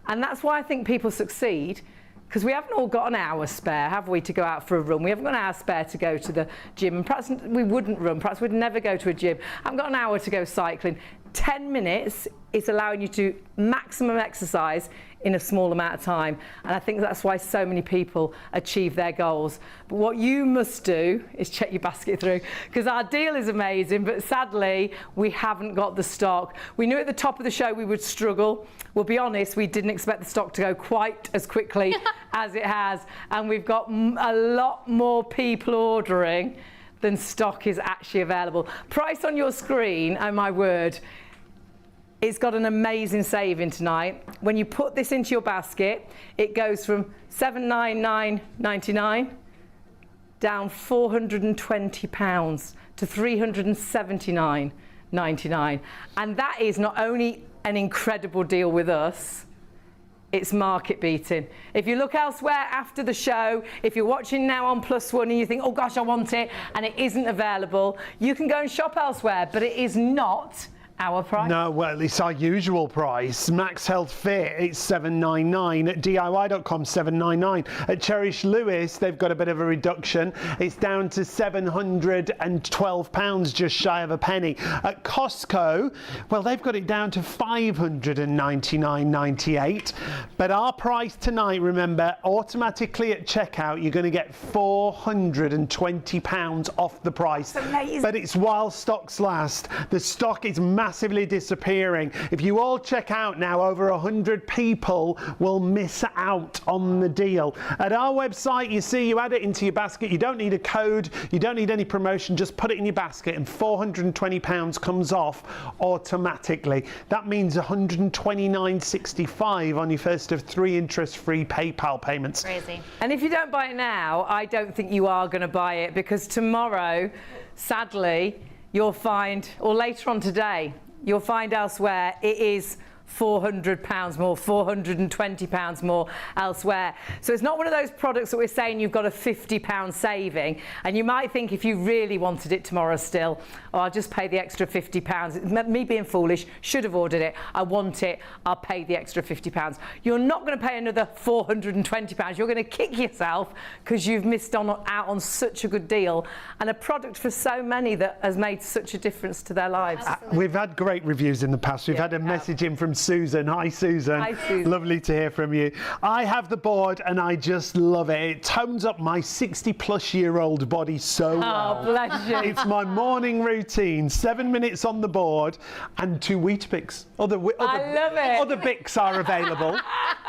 And that's why I think people succeed, because we haven't all got an hour spare, have we, to go out for a run? We haven't got an hour spare to go to the gym, and perhaps we wouldn't run, perhaps we'd never go to a gym. I haven't got an hour to go cycling. 10 minutes is allowing you to maximum exercise in a small amount of time, and I think that's why so many people achieve their goals. But what you must do is check your basket through, because our deal is amazing, but sadly we haven't got the stock. We knew at the top of the show we would struggle. We'll be honest, we didn't expect the stock to go quite as quickly as it has, and we've got a lot more people ordering than stock is actually available. Price on your screen, oh my word, it's got an amazing saving tonight. When you put this into your basket, it goes from $799.99 down £420 to $379.99. And that is not only an incredible deal with us, it's market beating. If you look elsewhere after the show, if you're watching now on +1 and you think, oh gosh, I want it, and it isn't available, you can go and shop elsewhere, but it is not our price. No, well, it's our usual price. MAXhealth Fit, it's $799. At DIY.com, $799. At Cherish Lewis, they've got a bit of a reduction. It's down to £712, just shy of a penny. At Costco, well, they've got it down to $599.98. But our price tonight, remember, automatically at checkout, you're going to get £420 off the price. Amazing. But it's while stocks last. The stock is massive. massively disappearing. If you all check out now, over 100 people will miss out on the deal. At our website, you see, you add it into your basket. You don't need a code. You don't need any promotion. Just put it in your basket and £420 comes off automatically. That means £129.65 on your first of 3 interest-free PayPal payments. Crazy. And if you don't buy it now, I don't think you are going to buy it, because tomorrow, sadly, you'll find, or later on today, you'll find elsewhere it is £400 more, £420 more elsewhere. So it's not one of those products that we're saying you've got a £50 saving, and you might think if you really wanted it tomorrow still, oh, I'll just pay the extra £50. Me being foolish, should have ordered it. I want it, I'll pay the extra £50. You're not going to pay another £420. You're going to kick yourself because you've missed out on such a good deal and a product for so many that has made such a difference to their lives. We've had great reviews in the past. We've had a message in from Susan. Hi, Susan. Hi, Susan. Lovely to hear from you. I have the board and I just love it. It tones up my 60-plus-year-old body so well. Oh, bless you. It's my morning routine. 7 minutes on the board and 2 Weetabix. I love it. Other Bix are available.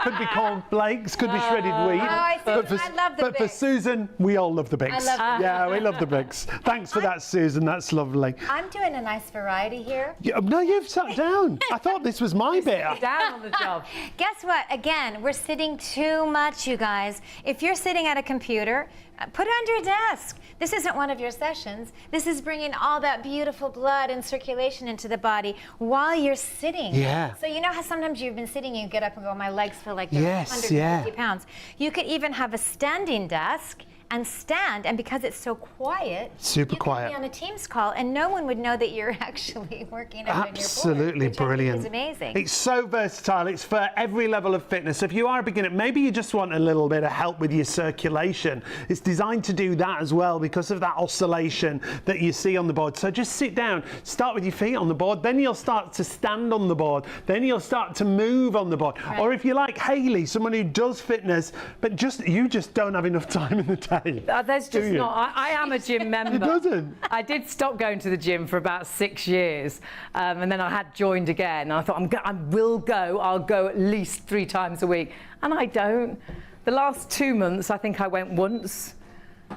Could be cornflakes, could be shredded wheat. Oh, I see. But for, I love the but for Bix. Susan, we all love the Bix. I love the Bix. Yeah, we love the Bix. Thanks for that, Susan. That's lovely. I'm doing a nice variety here. No, you've sat down. I thought this was my bit. Down on the job. Guess what? Again, we're sitting too much, you guys. If you're sitting at a computer, put it under your desk. This isn't one of your sessions. This is bringing all that beautiful blood and circulation into the body while you're sitting. Yeah. So you know how sometimes you've been sitting, you get up and go, my legs feel like they're Yes, 150 pounds. You could even have a standing desk and stand, and because it's so quiet, Super you quiet. could be on a Teams call and no one would know that you're actually working out on your board, Absolutely which I think brilliant. is amazing. It's so versatile. It's for every level of fitness. If you are a beginner, maybe you just want a little bit of help with your circulation. It's designed to do that as well because of that oscillation that you see on the board. So just sit down, start with your feet on the board, then you'll start to stand on the board, then you'll start to move on the board. Right. Or if you're like Hayley, someone who does fitness, but you just don't have enough time in the day. There's just you? not. I am a gym member. It doesn't. I did stop going to the gym for about 6 years, and then I had joined again. And I thought I will go. I'll go at least 3 times a week, and I don't. The last 2 months, I think I went once.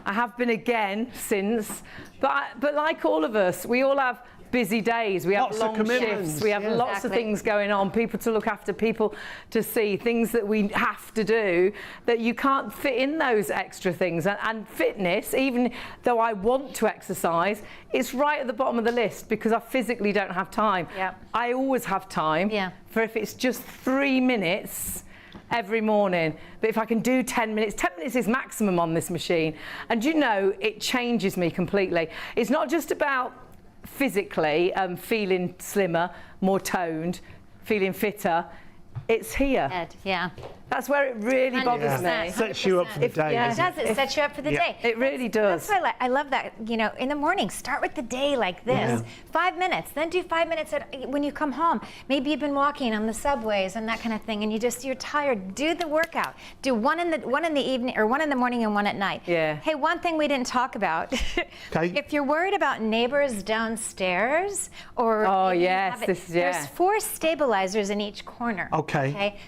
I have been again since, but like all of us, we all have busy days, we have Lots of long commitments, shifts, we have yeah. lots of Exactly. things going on, people to look after, people to see, things that we have to do that you can't fit in those extra things. And fitness, even though I want to exercise, it's right at the bottom of the list because I physically don't have time. Yeah. I always have time for if it's just 3 minutes every morning, but if I can do 10 minutes is maximum on this machine. And you know, it changes me completely. It's not just about physically feeling slimmer, more toned, feeling fitter. It's here. Ed, yeah. That's where it really bothers me. Sets you up for the day. yeah. It does. It sets you up for the day. It really does. That's why I love that. You know, in the morning, start with the day like this. 5 minutes, then do 5 minutes when you come home. Maybe you've been walking on the subways and that kind of thing, and you're tired. Do the workout. Do one in the evening, or one in the morning and one at night. Yeah. Hey, one thing we didn't talk about. Okay. If you're worried about neighbors downstairs, or Oh, maybe you yes, have this- there's 4 stabilizers in each corner. Okay.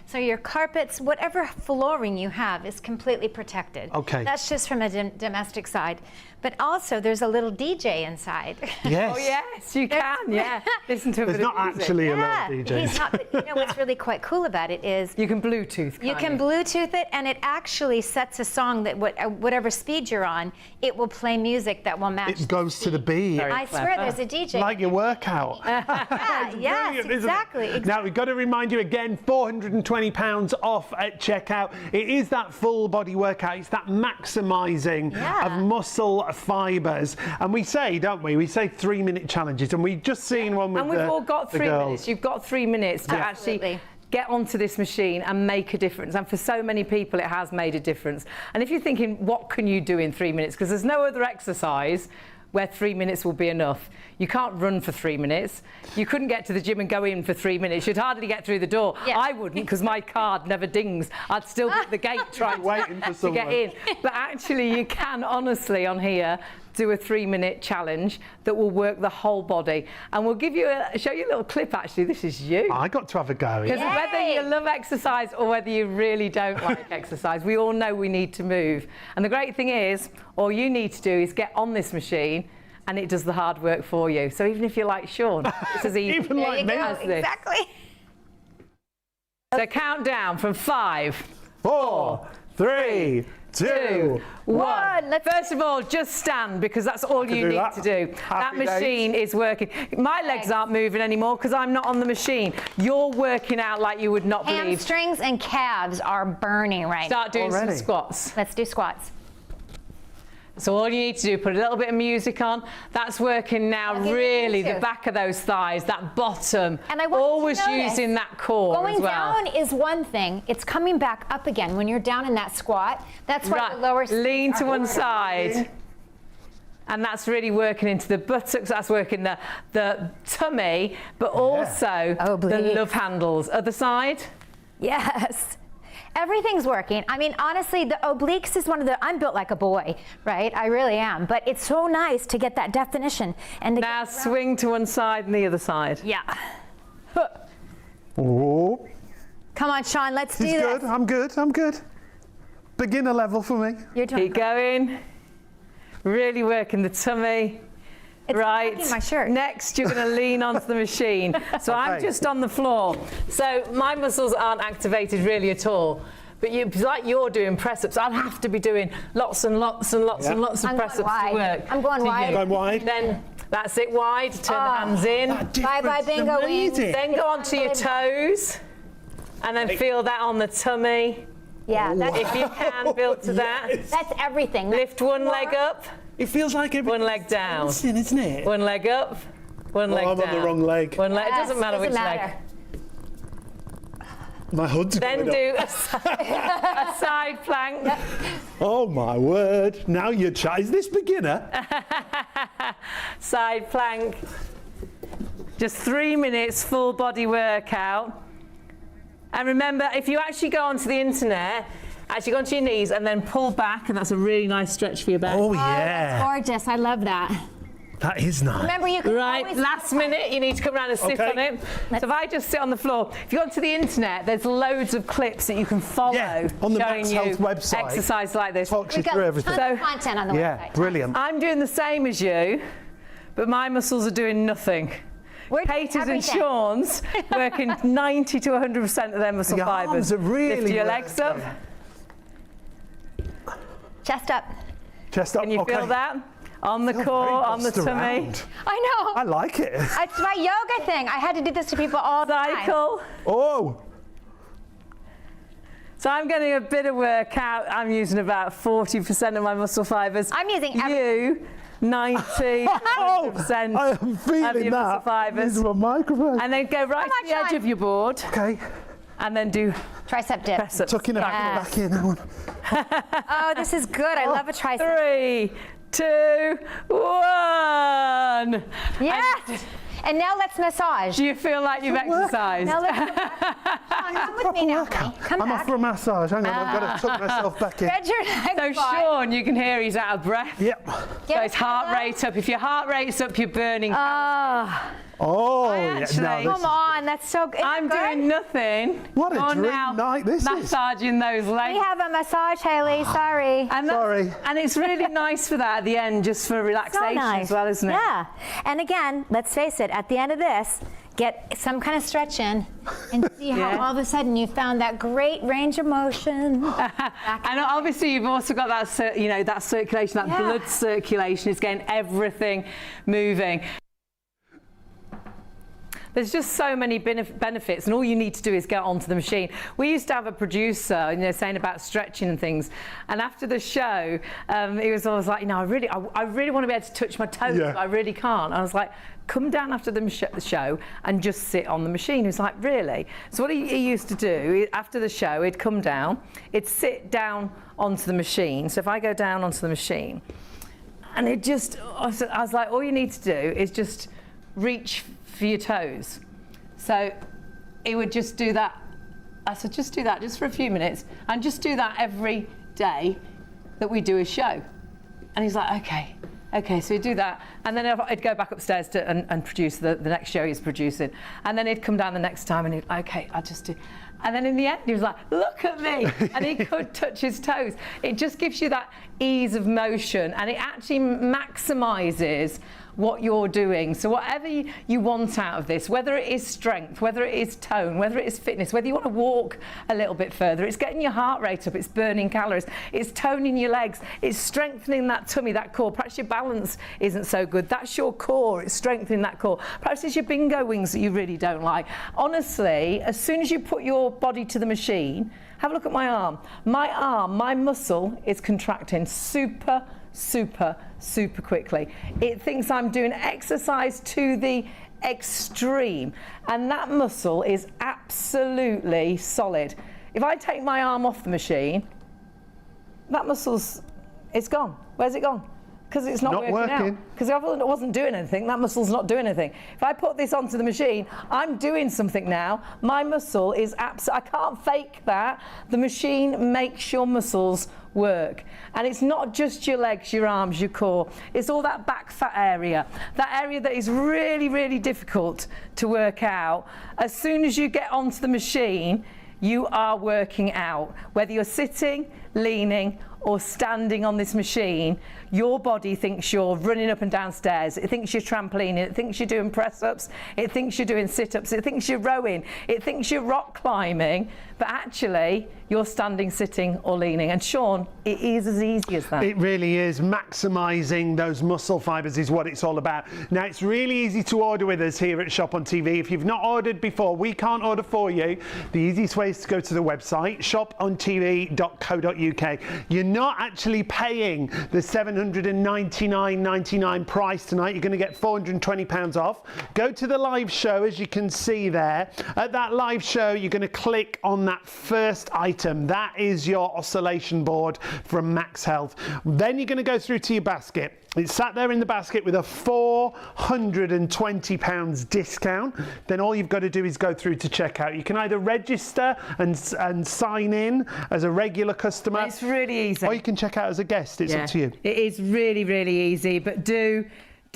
So your carpets, whatever flooring you have, is completely protected. Okay. That's just from a domestic side. But also, there's a little DJ inside. Yes. Oh yes, you can. Yeah, listen to a There's bit not of music. actually a Yeah, little DJ. he's not. But you know what's really quite cool about it is You can Bluetooth. you can Bluetooth it, and it actually sets a song that whatever speed you're on, it will play music that will match. It goes to the beat. Very I swear, clever. there's a DJ. Like your workout. yeah, yes, Brilliant, isn't it? exactly. Now, we've got to remind you again, £420 off at checkout. It is that full body workout. It's that maximising Yeah. of muscle fibres. And we say, don't we? We say 3-minute challenges. And we've just seen one with And we've all got the 3 girls. minutes. You've got 3 minutes to Absolutely. actually get onto this machine and make a difference. And for so many people, it has made a difference. And if you're thinking, what can you do in 3 minutes? Because there's no other exercise where 3 minutes will be enough. You can't run for 3 minutes. You couldn't get to the gym and go in for 3 minutes. You'd hardly get through the door. Yeah. I wouldn't, because my card never dings. I'd still be at the gate trying Waiting for to someone. get in. But actually, you can honestly on here do a 3-minute challenge that will work the whole body. And we'll give you show you a little clip actually. This is you. I got to have a go. Because whether you love exercise or whether you really don't like exercise, we all know we need to move. And the great thing is, all you need to do is get on this machine and it does the hard work for you. So even if you're like Sean, it's as easy Even like me. as this. Exactly. So count down from 5, 4, 3, 2, 1. First of all, just stand because that's all you do need that. to do. Happy That machine is working. My legs aren't moving anymore because I'm not on the machine. You're working out like you would not believe. Hamstrings and calves are burning right now. Start doing some squats. Let's do squats. So all you need to do, put a little bit of music on. That's working now, really, the back of those thighs, that bottom. And I want always you to notice, using that core going as well. down is one thing. It's coming back up again when you're down in that squat. That's why the lower. Lean to one side. And that's really working into the buttocks, that's working the tummy, but also the love handles. Other side. Yes. Everything's working. I mean, honestly, the obliques is one of the, I'm built like a boy, right? I really am. But it's so nice to get that definition. And to now swing to one side and the other side. Yeah. Oh. Come on, Sean, let's do He's this. good. I'm good. I'm good. Beginner level for me. You're doing Keep going. Really working the tummy. It's right. my shirt. Next, you're going to lean onto the machine. So I'm just on the floor. So my muscles aren't activated really at all. But like you're doing press-ups, I'll have to be doing lots and lots and lots and lots of press-ups to work. I'm going wide. Going wide. Then that's it, wide. Turn the hands in. Bye-bye, bingo wings. Then go onto your toes. And then feel that on the tummy. Yeah, that's, if you can, build to that. that's everything. Lift one leg up. It feels like one leg down. Isn't it? One leg up. One leg I'm down. on the wrong leg. One leg. Yes, It doesn't matter which leg. My hood's Then going do up. a side plank. Oh my word! Now you're is this beginner? Side plank. Just 3 minutes, full body workout. And remember, if you actually go onto the internet, actually go onto your knees and then pull back, and that's a really nice stretch for your back. Oh That's yeah, gorgeous. I love that. that is nice. Remember, you can Right, always last minute, you need to come around and sit on it. So if I just sit on the floor, if you go onto the internet, there's loads of clips that you can follow on the showing you MAXhealth website. exercise like this. Talks you We've got through everything. tons of content on the website. Brilliant. I'm doing the same as you, but my muscles are doing nothing. We're doing Katie's and everything. Sean's working 90 to 100% of their muscle The fibers. arms are really Lift your legs up. Chest up. Chest up. Can you feel that? On the core, on the tummy. Around. I know. I like it. It's my yoga thing. I had to do this to people all the time. Cycle. Oh. So I'm getting a bit of workout. I'm using about 40% of my muscle fibers. I'm using you 90, 100% I am of feeling your muscle that. fibers. This is my microphone. And then go right Come on, to the edge Sean. of your board. Okay. And then do Tricep dip. press ups. Tucking it back in. Hang on. Oh, this is good. I love a tricep. 3, 2, 1. Yes. And now let's massage. Do you feel like you've exercised? Now let's come with me now. honey. Come I'm back. off for a massage. Hang on, I've got to tuck myself back in. Spread your legs So wide. Sean, you can hear he's out of breath. Yep. So his heart rate's up. If your heart rate's up, you're burning. Oh, actually- yeah. No, Come on, that's so good. I'm doing nothing. What a You're dream now night this is. massaging those legs. We have a massage, Hayley. Sorry. And Sorry. And it's really nice for that at the end, just for relaxation as well, isn't it? Yeah. And again, let's face it, at the end of this, get some kind of stretch in and see how Yeah. all of a sudden you found that great range of motion. And obviously you've also got that, that circulation, that blood circulation is getting everything moving. There's just so many benefits, and all you need to do is get onto the machine. We used to have a producer, saying about stretching and things, and after the show, he was always like, I really want to be able to touch my toes, but I really can't. I was like, come down after the show and just sit on the machine. He was like, really? So what he used to do, after the show, he'd come down, he'd sit down onto the machine. So if I go down onto the machine, and I was like, all you need to do is just reach for your toes. So he would just do that. I said, just do that just for a few minutes, and just do that every day that we do a show. And he's like, okay. Okay, so he'd do that, and then I'd go back upstairs and produce the next show he's producing, and then he'd come down the next time and he'd, okay, I'll just do, and then in the end he was like, look at me, and he could touch his toes. It just gives you that ease of motion, and it actually maximises what you're doing. So whatever you want out of this, whether it is strength, whether it is tone, whether it is fitness, whether you want to walk a little bit further, it's getting your heart rate up, it's burning calories, it's toning your legs, it's strengthening that tummy, that core. Perhaps your balance isn't so good, that's your core, it's strengthening that core. Perhaps it's your bingo wings that you really don't like. Honestly, as soon as you put your body to the machine, have a look at my arm. My arm, my muscle is contracting super quickly. It thinks I'm doing exercise to the extreme, and that muscle is absolutely solid. If I take my arm off the machine, that it's gone. Where's it gone? Because it's not working out. Because if I wasn't doing anything, that muscle's not doing anything. If I put this onto the machine, I'm doing something now. My muscle is I can't fake that. The machine makes your muscles work. And it's not just your legs, your arms, your core. It's all that back fat area. That area that is really difficult to work out. As soon as you get onto the machine, you are working out. Whether you're sitting, leaning, or standing on this machine, your body thinks you're running up and down stairs. It thinks you're trampolining. It thinks you're doing press-ups. It thinks you're doing sit-ups. It thinks you're rowing. It thinks you're rock climbing. But actually, you're standing, sitting, or leaning. And Sean, it is as easy as that. It really is. Maximising those muscle fibres is what it's all about. Now, it's really easy to order with us here at Shop on TV. If you've not ordered before, we can't order for you. The easiest way is to go to the website, shopontv.co.uk. You're not actually paying the £799.99 price tonight. You're going to get £420 off. Go to the live show, as you can see there. At that live show, you're going to click on that first item. That is your oscillation board from MAXhealth. Then you're going to go through to your basket. It's sat there in the basket with a £420 discount. Then all you've got to do is go through to checkout. You can either register and sign in as a regular customer. It's really easy. Or you can check out as a guest. It's up to you. It is really easy, but do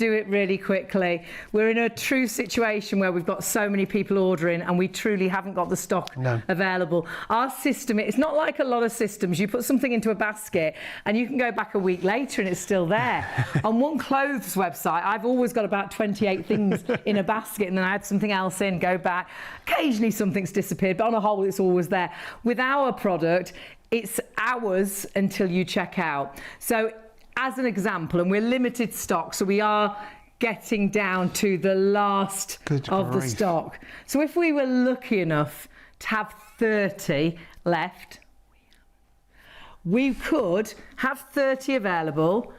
it really quickly. We're in a true situation where we've got so many people ordering and we truly haven't got the stock available. Our system, it's not like a lot of systems. You put something into a basket and you can go back a week later and it's still there. On one clothes website, I've always got about 28 things in a basket, and then I add something else in, go back. Occasionally something's disappeared, but on a whole it's always there. With our product, it's hours until you check out. So as an example, and we're limited stock, so we are getting down to the last of the stock. So if we were lucky enough to have 30 left, we could have 30 available,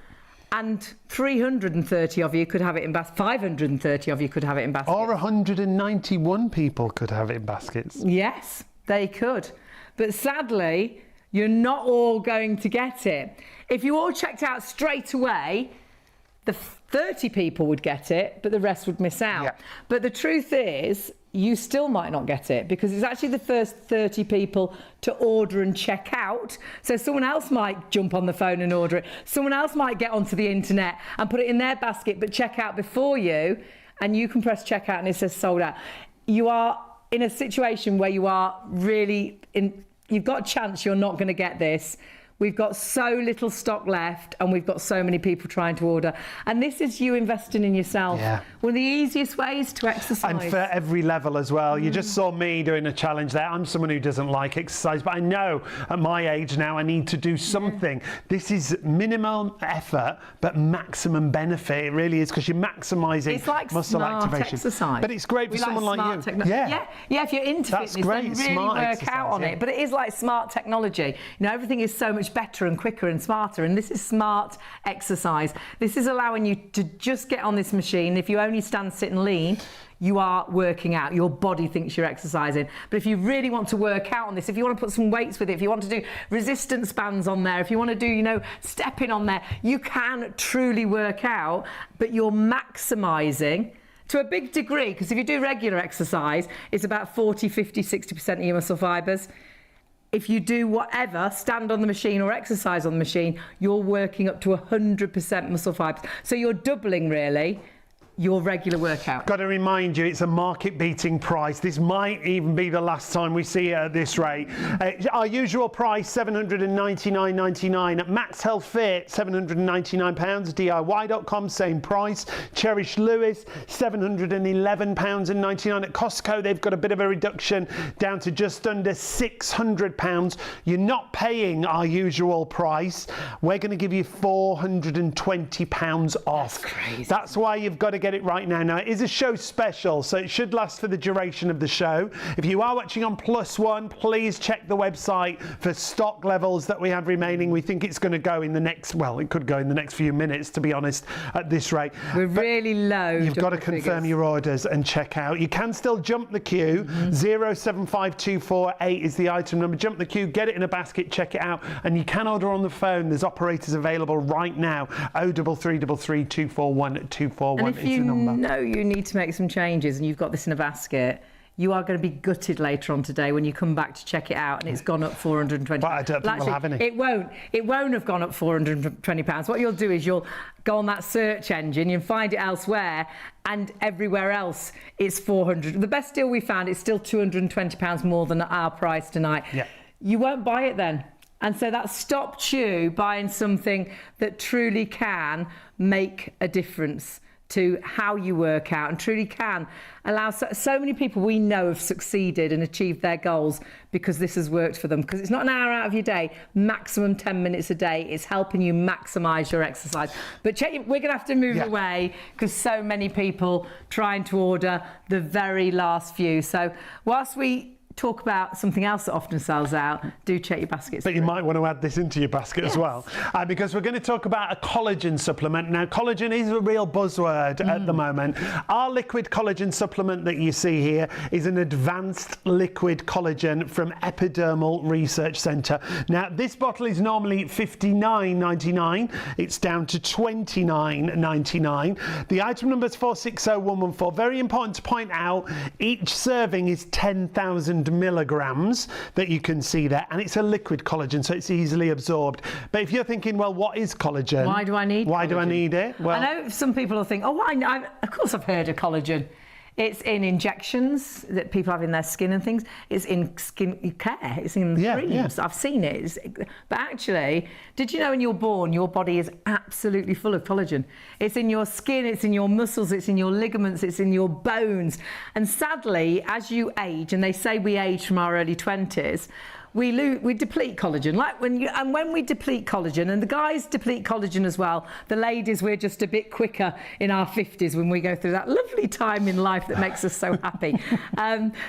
and 330 of you could have it in baskets. 530 of you could have it in baskets. Or 191 people could have it in baskets. Yes, they could. But sadly, you're not all going to get it. If you all checked out straight away, the 30 people would get it, but the rest would miss out. Yeah. But the truth is, you still might not get it, because it's actually the first 30 people to order and check out. So someone else might jump on the phone and order it. Someone else might get onto the internet and put it in their basket, but check out before you, and you can press checkout and it says sold out. You are in a situation where you are really you've got a chance you're not going to get this. We've got so little stock left and we've got so many people trying to order. And this is you investing in yourself. Yeah. One of the easiest ways to exercise. And for every level as well. You just saw me doing a challenge there. I'm someone who doesn't like exercise, but I know at my age now I need to do something. This is minimum effort, but maximum benefit. It really is, because you're maximising muscle activation. Exercise. But it's great for someone like you. Yeah, if you're into fitness, then really work out on it. But it is like smart technology. You know, everything is so much better and quicker and smarter, and this is smart exercise. This is allowing you to just get on this machine. If you only stand, sit and lean, you are working out. Your body thinks you're exercising. But if you really want to work out on this, if you want to put some weights with it, if you want to do resistance bands on there, if you want to do, you know, stepping on there, you can truly work out, but you're maximising to a big degree, because if you do regular exercise, it's about 40, 50, 60% of your muscle fibres. if you do whatever, stand on the machine or exercise on the machine, you're working up to 100% muscle fibers. So you're doubling really your regular workout. Got to remind you, it's a market-beating price. This might even be the last time we see it at this rate. Our usual price, £799.99. At MAXhealth Fit, £799. DIY.com, same price. Cherish Lewis, £711.99. At Costco, they've got a bit of a reduction down to just under £600. You're not paying our usual price. We're going to give you £420 off. That's crazy. That's why you've got to get it right now. Now, it is a show special, so it should last for the duration of the show. If you are watching on +1, please check the website for stock levels that we have remaining. We think it's going to go in the next, well, it could go in the next few minutes, to be honest, at this rate. We're really low. You've got to confirm your orders and check out. You can still jump the queue. 075248 is the item number. Jump the queue, get it in a basket, check it out, and you can order on the phone. There's operators available right now. 0333 241 241. And if you know you need to make some changes and you've got this in a basket, you are going to be gutted later on today when you come back to check it out and it's gone up £420. But I don't think we'll have any. It won't have gone up £420. What you'll do is you'll go on that search engine, you'll find it elsewhere, and everywhere else it's £400. The best deal we found, it's still £220 more than our price tonight. Yeah. You won't buy it then. And so that stopped you buying something that truly can make a difference to how you work out and truly can allow so many people we know have succeeded and achieved their goals because this has worked for them. Because it's not an hour out of your day, maximum 10 minutes a day. It's helping you maximise your exercise. But we're going to have to move away because so many people trying to order the very last few. So whilst we talk about something else that often sells out, do check your baskets. But you might want to add this into your basket as well, because we're going to talk about a collagen supplement. Now, collagen is a real buzzword at the moment. Our liquid collagen supplement that you see here is an advanced liquid collagen from Epidermal Research Centre. Now, this bottle is normally $59.99. It's down to $29.99. The item number is 460114. Very important to point out, each serving is 10,000 milligrams that you can see there, and it's a liquid collagen, so it's easily absorbed. But if you're thinking, well, what is collagen? Why do I need Why collagen? do I need it? Well, I know some people will think, oh, of course I've heard of collagen. It's in injections that people have in their skin and things. It's in skin care. It's in creams. I've seen it. But actually, did you know when you're born, your body is absolutely full of collagen? It's in your skin, it's in your muscles, it's in your ligaments, it's in your bones. And sadly, as you age, and they say we age from our early 20s, we deplete collagen. When we deplete collagen, and the guys deplete collagen as well, the ladies, we're just a bit quicker in our 50s when we go through that lovely time in life that makes us so happy.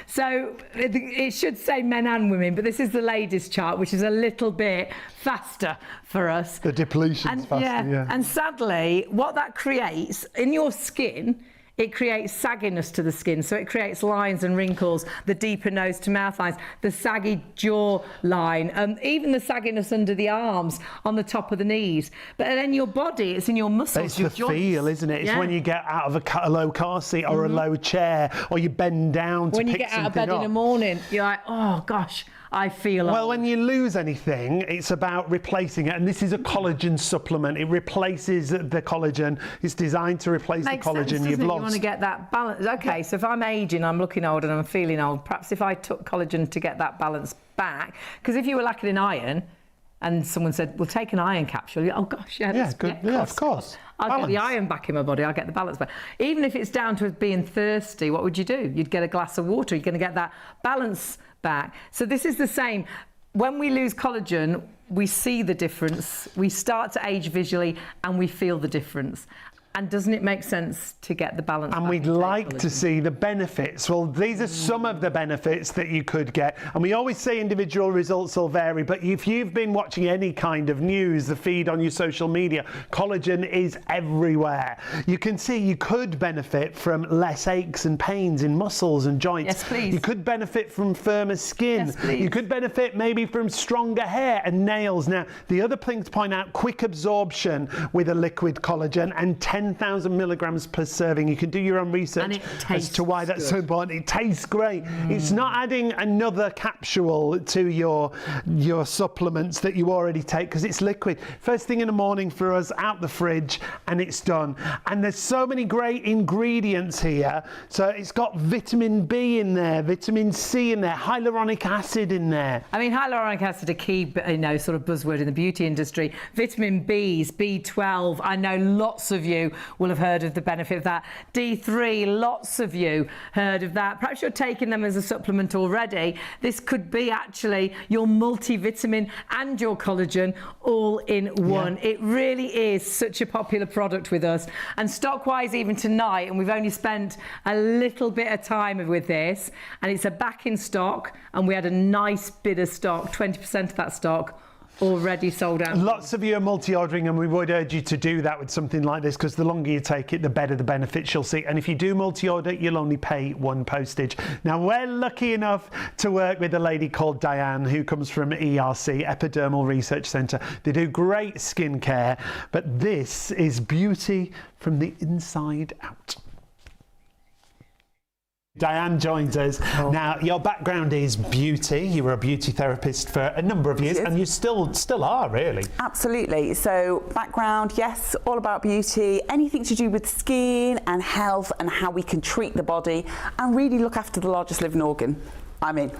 So it should say men and women, but this is the ladies chart, which is a little bit faster for us. The depletion's faster, yeah. And sadly, what that creates in your skin, it creates sagginess to the skin, so it creates lines and wrinkles, the deeper nose to mouth lines, the saggy jaw line, even the sagginess under the arms, on the top of the knees. But then your body, it's in your muscles, it's your the joints. feel, isn't it? It's when you get out of a low car seat or a low chair, or you bend down to pick something up. When you get out of bed in the morning, you're like, oh gosh, I feel well, old. when you lose anything, it's about replacing it, and this is a collagen supplement. It replaces the collagen. It's designed to replace the collagen you've lost. You want to get that balance. Okay, so if I'm aging, I'm looking old and I'm feeling old, perhaps if I took collagen to get that balance back, because if you were lacking in iron, and someone said, well, take an iron capsule, oh gosh, that's good. Yeah, of course. I'll get the iron back in my body, I'll get the balance back. Even if it's down to being thirsty, what would you do? You'd get a glass of water, you're going to get that balance back. So this is the same. When we lose collagen, we see the difference, we start to age visually, and we feel the difference. And doesn't it make sense to get the balance? And we'd like to see the benefits. Well, these are some of the benefits that you could get. And we always say individual results will vary, but if you've been watching any kind of news, the feed on your social media, collagen is everywhere. You can see you could benefit from less aches and pains in muscles and joints. Yes, please. You could benefit from firmer skin. Yes, please. You could benefit maybe from stronger hair and nails. Now, the other thing to point out, quick absorption with a liquid collagen and 10 10,000 milligrams per serving. You can do your own research as to why that's so important. It tastes great. It's not adding another capsule to your supplements that you already take, because it's liquid. First thing in the morning for us, out the fridge, and it's done. And there's so many great ingredients here. So it's got vitamin B in there, vitamin C in there, hyaluronic acid in there. I mean, hyaluronic acid, a key, sort of buzzword in the beauty industry. Vitamin Bs, B12, I know lots of you will have heard of the benefit of that. D3, lots of you heard of that. Perhaps you're taking them as a supplement already. This could be actually your multivitamin and your collagen all in one. It really is such a popular product with us. And stock-wise, even tonight, and we've only spent a little bit of time with this, and it's a back in stock, and we had a nice bit of stock, 20% of that stock already sold out. Lots of you are multi-ordering, and we would urge you to do that with something like this, because the longer you take it, the better the benefits you'll see. And if you do multi-order, you'll only pay one postage. Now, we're lucky enough to work with a lady called Diane, who comes from ERC, Epidermal Research Centre. They do great skincare, but this is beauty from the inside out. Diane joins us. Now, your background is beauty. You were a beauty therapist for a number of years, and you still are, really. Absolutely. So, background, yes, all about beauty, anything to do with skin and health and how we can treat the body and really look after the largest living organ. I mean,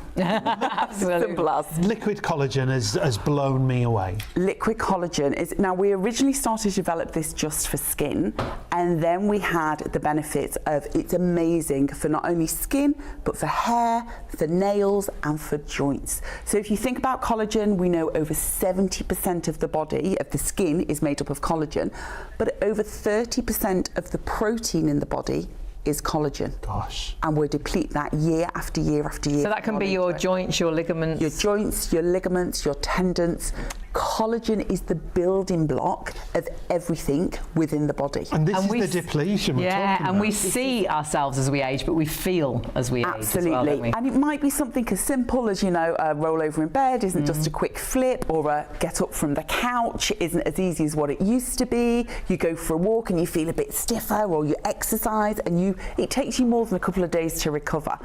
simple as. Liquid collagen has blown me away. Liquid collagen is, now we originally started to develop this just for skin, and then we had the benefits of it's amazing for not only skin, but for hair, for nails, and for joints. So if you think about collagen, we know over 70% of the body, of the skin, is made up of collagen, but over 30% of the protein in the body is collagen. Gosh. And we'll deplete that year after year after year. So that can be your joints, your ligaments. Your joints, your ligaments, your tendons. Collagen is the building block of everything within the body. And this is the depletion we're talking about. And we see ourselves as we age, but we feel as we age as well, don't we? And it might be something as simple as, a roll over in bed isn't just a quick flip, or a get up from the couch isn't as easy as what it used to be. You go for a walk and you feel a bit stiffer, or you exercise and it takes you more than a couple of days to recover.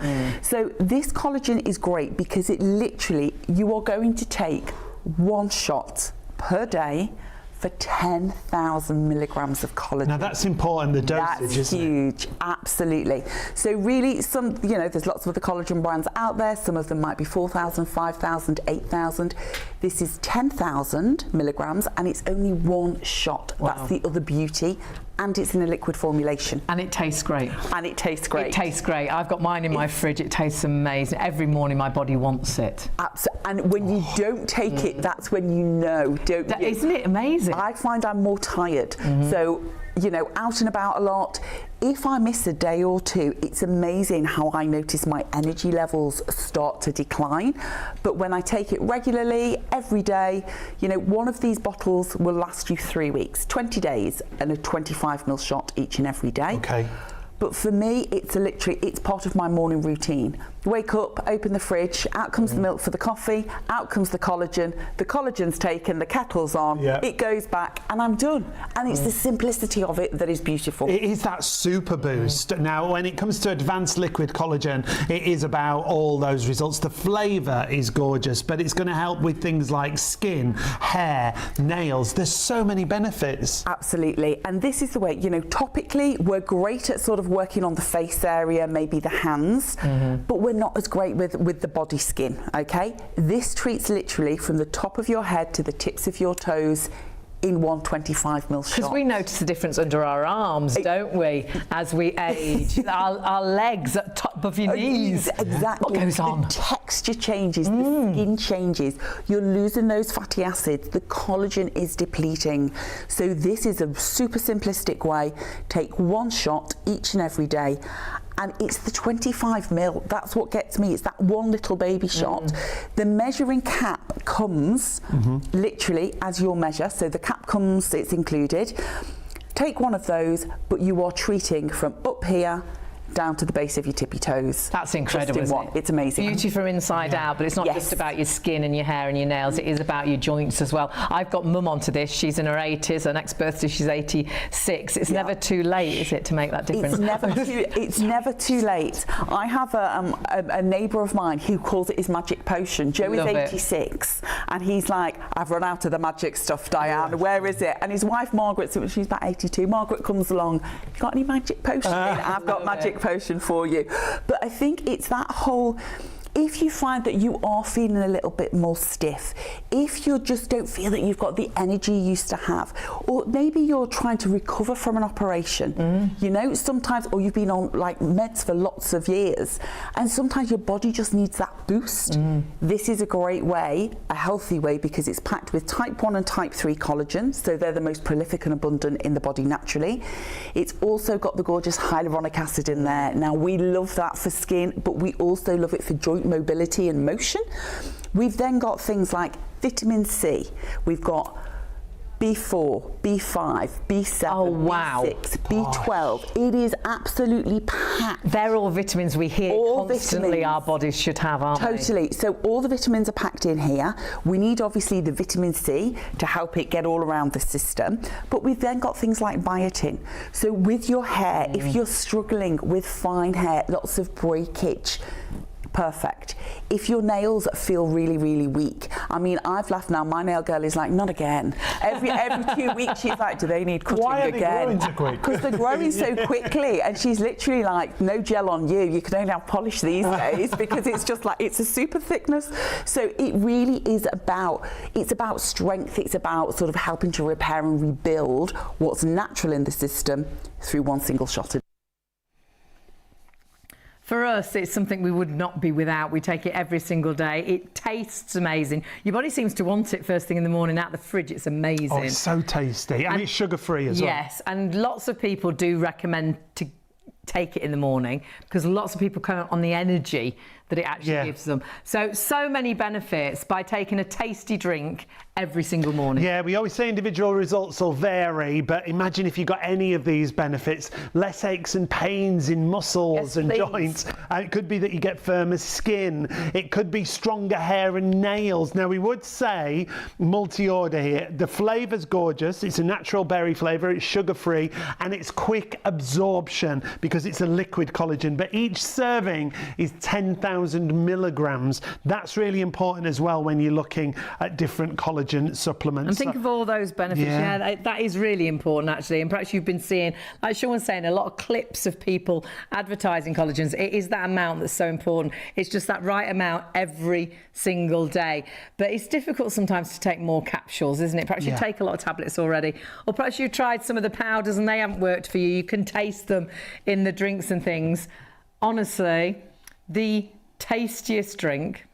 So this collagen is great because it literally, you are going to take one shot per day for 10,000 milligrams of collagen. Now that's important, the dosage, isn't it? That's huge, absolutely. So really, there's lots of other collagen brands out there. Some of them might be 4,000, 5,000, 8,000. This is 10,000 milligrams, and it's only one shot. Wow. That's the other beauty. And it's in a liquid formulation. And it tastes great. It tastes great. I've got mine in my fridge. It tastes amazing. Every morning my body wants it. Absolutely. And when you don't take it, that's when you know, don't you? Isn't it amazing? I find I'm more tired. So, out and about a lot. If I miss a day or two, it's amazing how I notice my energy levels start to decline. But when I take it regularly, every day, one of these bottles will last you 3 weeks, 20 days, and a 25ml shot each and every day. Okay. But for me, it's part of my morning routine. Wake up, open the fridge, out comes the milk for the coffee, out comes the collagen's taken, the kettle's on, it goes back, and I'm done. And it's the simplicity of it that is beautiful. It is that super boost. Now, when it comes to advanced liquid collagen, it is about all those results. The flavour is gorgeous, but it's going to help with things like skin, hair, nails. There's so many benefits. Absolutely. And this is the way, topically, we're great at sort of working on the face area, maybe the hands, but we're not as great with the body skin, okay? This treats literally from the top of your head to the tips of your toes in one 25ml shot. Because we notice the difference under our arms, don't we, as we age? our legs at top of your knees. Exactly. What goes on? The texture changes, the skin changes. You're losing those fatty acids. The collagen is depleting. So this is a super simplistic way. Take one shot each and every day. And it's the 25ml. That's what gets me. It's that one little baby shot. The measuring cap comes literally as your measure. So the cap comes, it's included. Take one of those, but you are treating from up here down to the base of your tippy toes. That's incredible, Just in isn't one. it? It's amazing. Beauty from inside out, but it's not Yes. just about your skin and your hair and your nails, it is about your joints as well. I've got mum onto this, she's in her 80s, her next birthday she's 86. It's never too late, is it, to make that difference? It's never too late. I have a neighbour of mine who calls it his magic potion. Joe is Love it. 86 and he's like, I've run out of the magic stuff, Diane, where is it? And his wife Margaret, so she's about 82, Margaret comes along, you got any magic potion? I've got magic potion for you. But I think it's that whole, if you find that you are feeling a little bit more stiff, if you just don't feel that you've got the energy you used to have, or maybe you're trying to recover from an operation, you know, sometimes, or you've been on like meds for lots of years, and sometimes your body just needs that boost. This is a great way, a healthy way, because it's packed with type 1 and type 3 collagen, so they're the most prolific and abundant in the body naturally. It's also got the gorgeous hyaluronic acid in there. Now, we love that for skin, but we also love it for joint mobility and motion. We've then got things like vitamin C. We've got B4, B5, B7, Oh, wow. B6, B12. It is absolutely packed. They're all vitamins we hear All constantly vitamins. our bodies should have, aren't they? Totally. So all the vitamins are packed in here. We need obviously the vitamin C to help it get all around the system. But we've then got things like biotin. So with your hair, if you're struggling with fine hair, lots of breakage, perfect. If your nails feel really, really weak, I mean, I've laughed now, my nail girl is like, not again. Every 2 weeks she's like, do they need cutting Why are they again? growing so quick? Because they're growing so quickly, and she's literally like, no gel on you, you can only have polish these days, because it's just like, it's a super thickness. So it really is about, it's about strength, it's about sort of helping to repair and rebuild what's natural in the system through one single shot a day. For us, it's something we would not be without. We take it every single day. It tastes amazing. Your body seems to want it first thing in the morning out of the fridge. It's amazing. Oh, it's so tasty. And it's sugar-free as well. Yes, and lots of people do recommend to take it in the morning because lots of people count on the energy that it actually gives them. So many benefits by taking a tasty drink every single morning. Yeah, we always say individual results will vary, but imagine if you got any of these benefits, less aches and pains in muscles and joints. It could be that you get firmer skin. It could be stronger hair and nails. Now, we would say multi-order here. The flavour's gorgeous. It's a natural berry flavour. It's sugar-free and it's quick absorption because it's a liquid collagen. But each serving is 10,000 milligrams. That's really important as well when you're looking at different collagen supplements. And think of all those benefits. Yeah, that is really important actually. And perhaps you've been seeing, like Sean was saying, a lot of clips of people advertising collagens. It is that amount that's so important. It's just that right amount every single day. But it's difficult sometimes to take more capsules, isn't it? Perhaps you take a lot of tablets already. Or perhaps you've tried some of the powders and they haven't worked for you. You can taste them in the drinks and things. Honestly, the tastiest drink,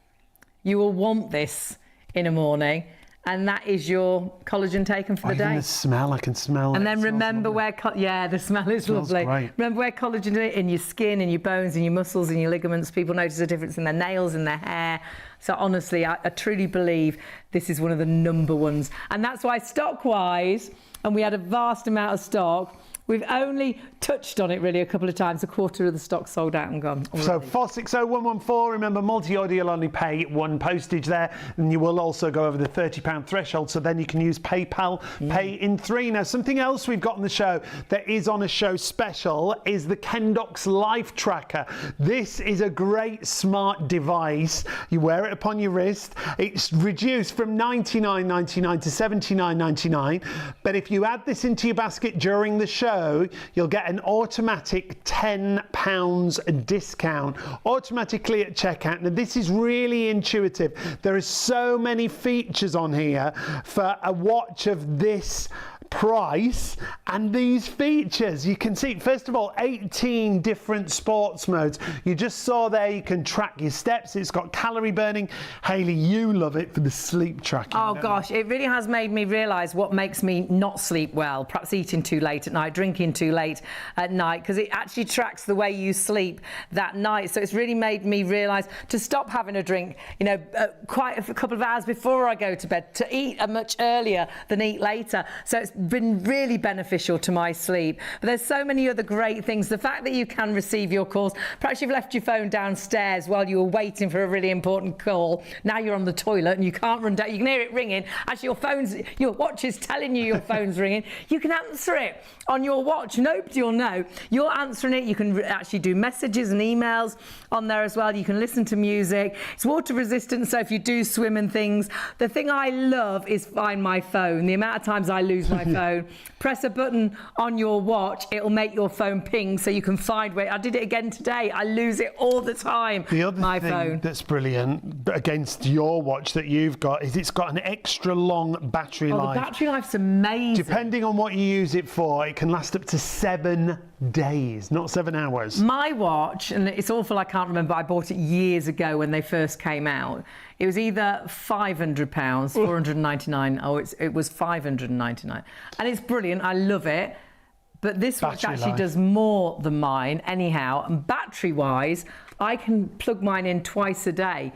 you will want this in a morning. And that is your collagen taken for the day. The smell, I can smell it. And then remember where, the smell is lovely. Great. Remember where collagen is in your skin, in your bones, in your muscles, in your ligaments. People notice a difference in their nails, in their hair. So honestly, I truly believe this is one of the number ones. And that's why stock-wise, and we had a vast amount of stock, we've only touched on it really a couple of times. A quarter of the stock sold out and gone already. So 460114, remember multi-order, you'll only pay one postage there, and you will also go over the £30 threshold, so then you can use PayPal, pay in 3. Now, something else we've got on the show that is on a show special is the Kendox Life Tracker. This is a great smart device. You wear it upon your wrist. It's reduced from $99.99 to $79.99, but if you add this into your basket during the show, you'll get an automatic £10 discount automatically at checkout. Now, this is really intuitive. There are so many features on here for a watch of this price and these features. You can see, first of all, 18 different sports modes. You just saw there you can track your steps. It's got calorie burning. Hayley, you love it for the sleep tracking. Oh gosh, it really has made me realise what makes me not sleep well. Perhaps eating too late at night, drinking too late at night, because it actually tracks the way you sleep that night. So it's really made me realise to stop having a drink, you know, quite a couple of hours before I go to bed, to eat much earlier than eat later. So it's been really beneficial to my sleep. But there's so many other great things. The fact that you can receive your calls. Perhaps you've left your phone downstairs while you were waiting for a really important call. Now you're on the toilet and you can't run down. You can hear it ringing as your watch is telling you your phone's ringing. You can answer it on your watch. Nobody will know. You're answering it. You can actually do messages and emails on there as well. You can listen to music. It's water resistant, so if you do swim and things. The thing I love is Find My Phone. The amount of times I lose my phone. Press a button on your watch, it'll make your phone ping so you can find where. I did it again today. I lose it all the time. The other thing that's brilliant against your watch that you've got is it's got an extra long battery life. The battery life's amazing. Depending on what you use it for, it can last up to 7 days, not 7 hours. My watch, and it's awful I can't remember, I bought it years ago when they first came out. It was either £500, £499, or it was £599. And it's brilliant, I love it. But this watch actually does more than mine anyhow. And battery-wise, I can plug mine in twice a day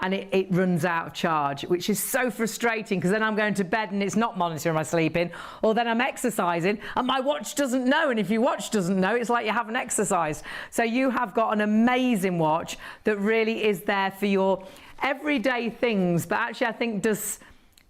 and it runs out of charge, which is so frustrating because then I'm going to bed and it's not monitoring my sleeping, or then I'm exercising and my watch doesn't know, and if your watch doesn't know, it's like you haven't exercised. So you have got an amazing watch that really is there for your everyday things, but actually I think does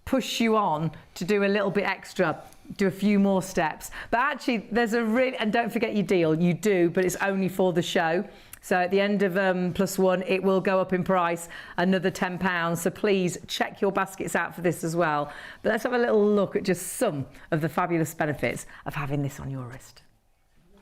push you on to do a little bit extra, do a few more steps. But actually there's a really, and don't forget your deal, you do, but it's only for the show. So at the end of +1, it will go up in price another £10. So please check your baskets out for this as well. But let's have a little look at just some of the fabulous benefits of having this on your wrist.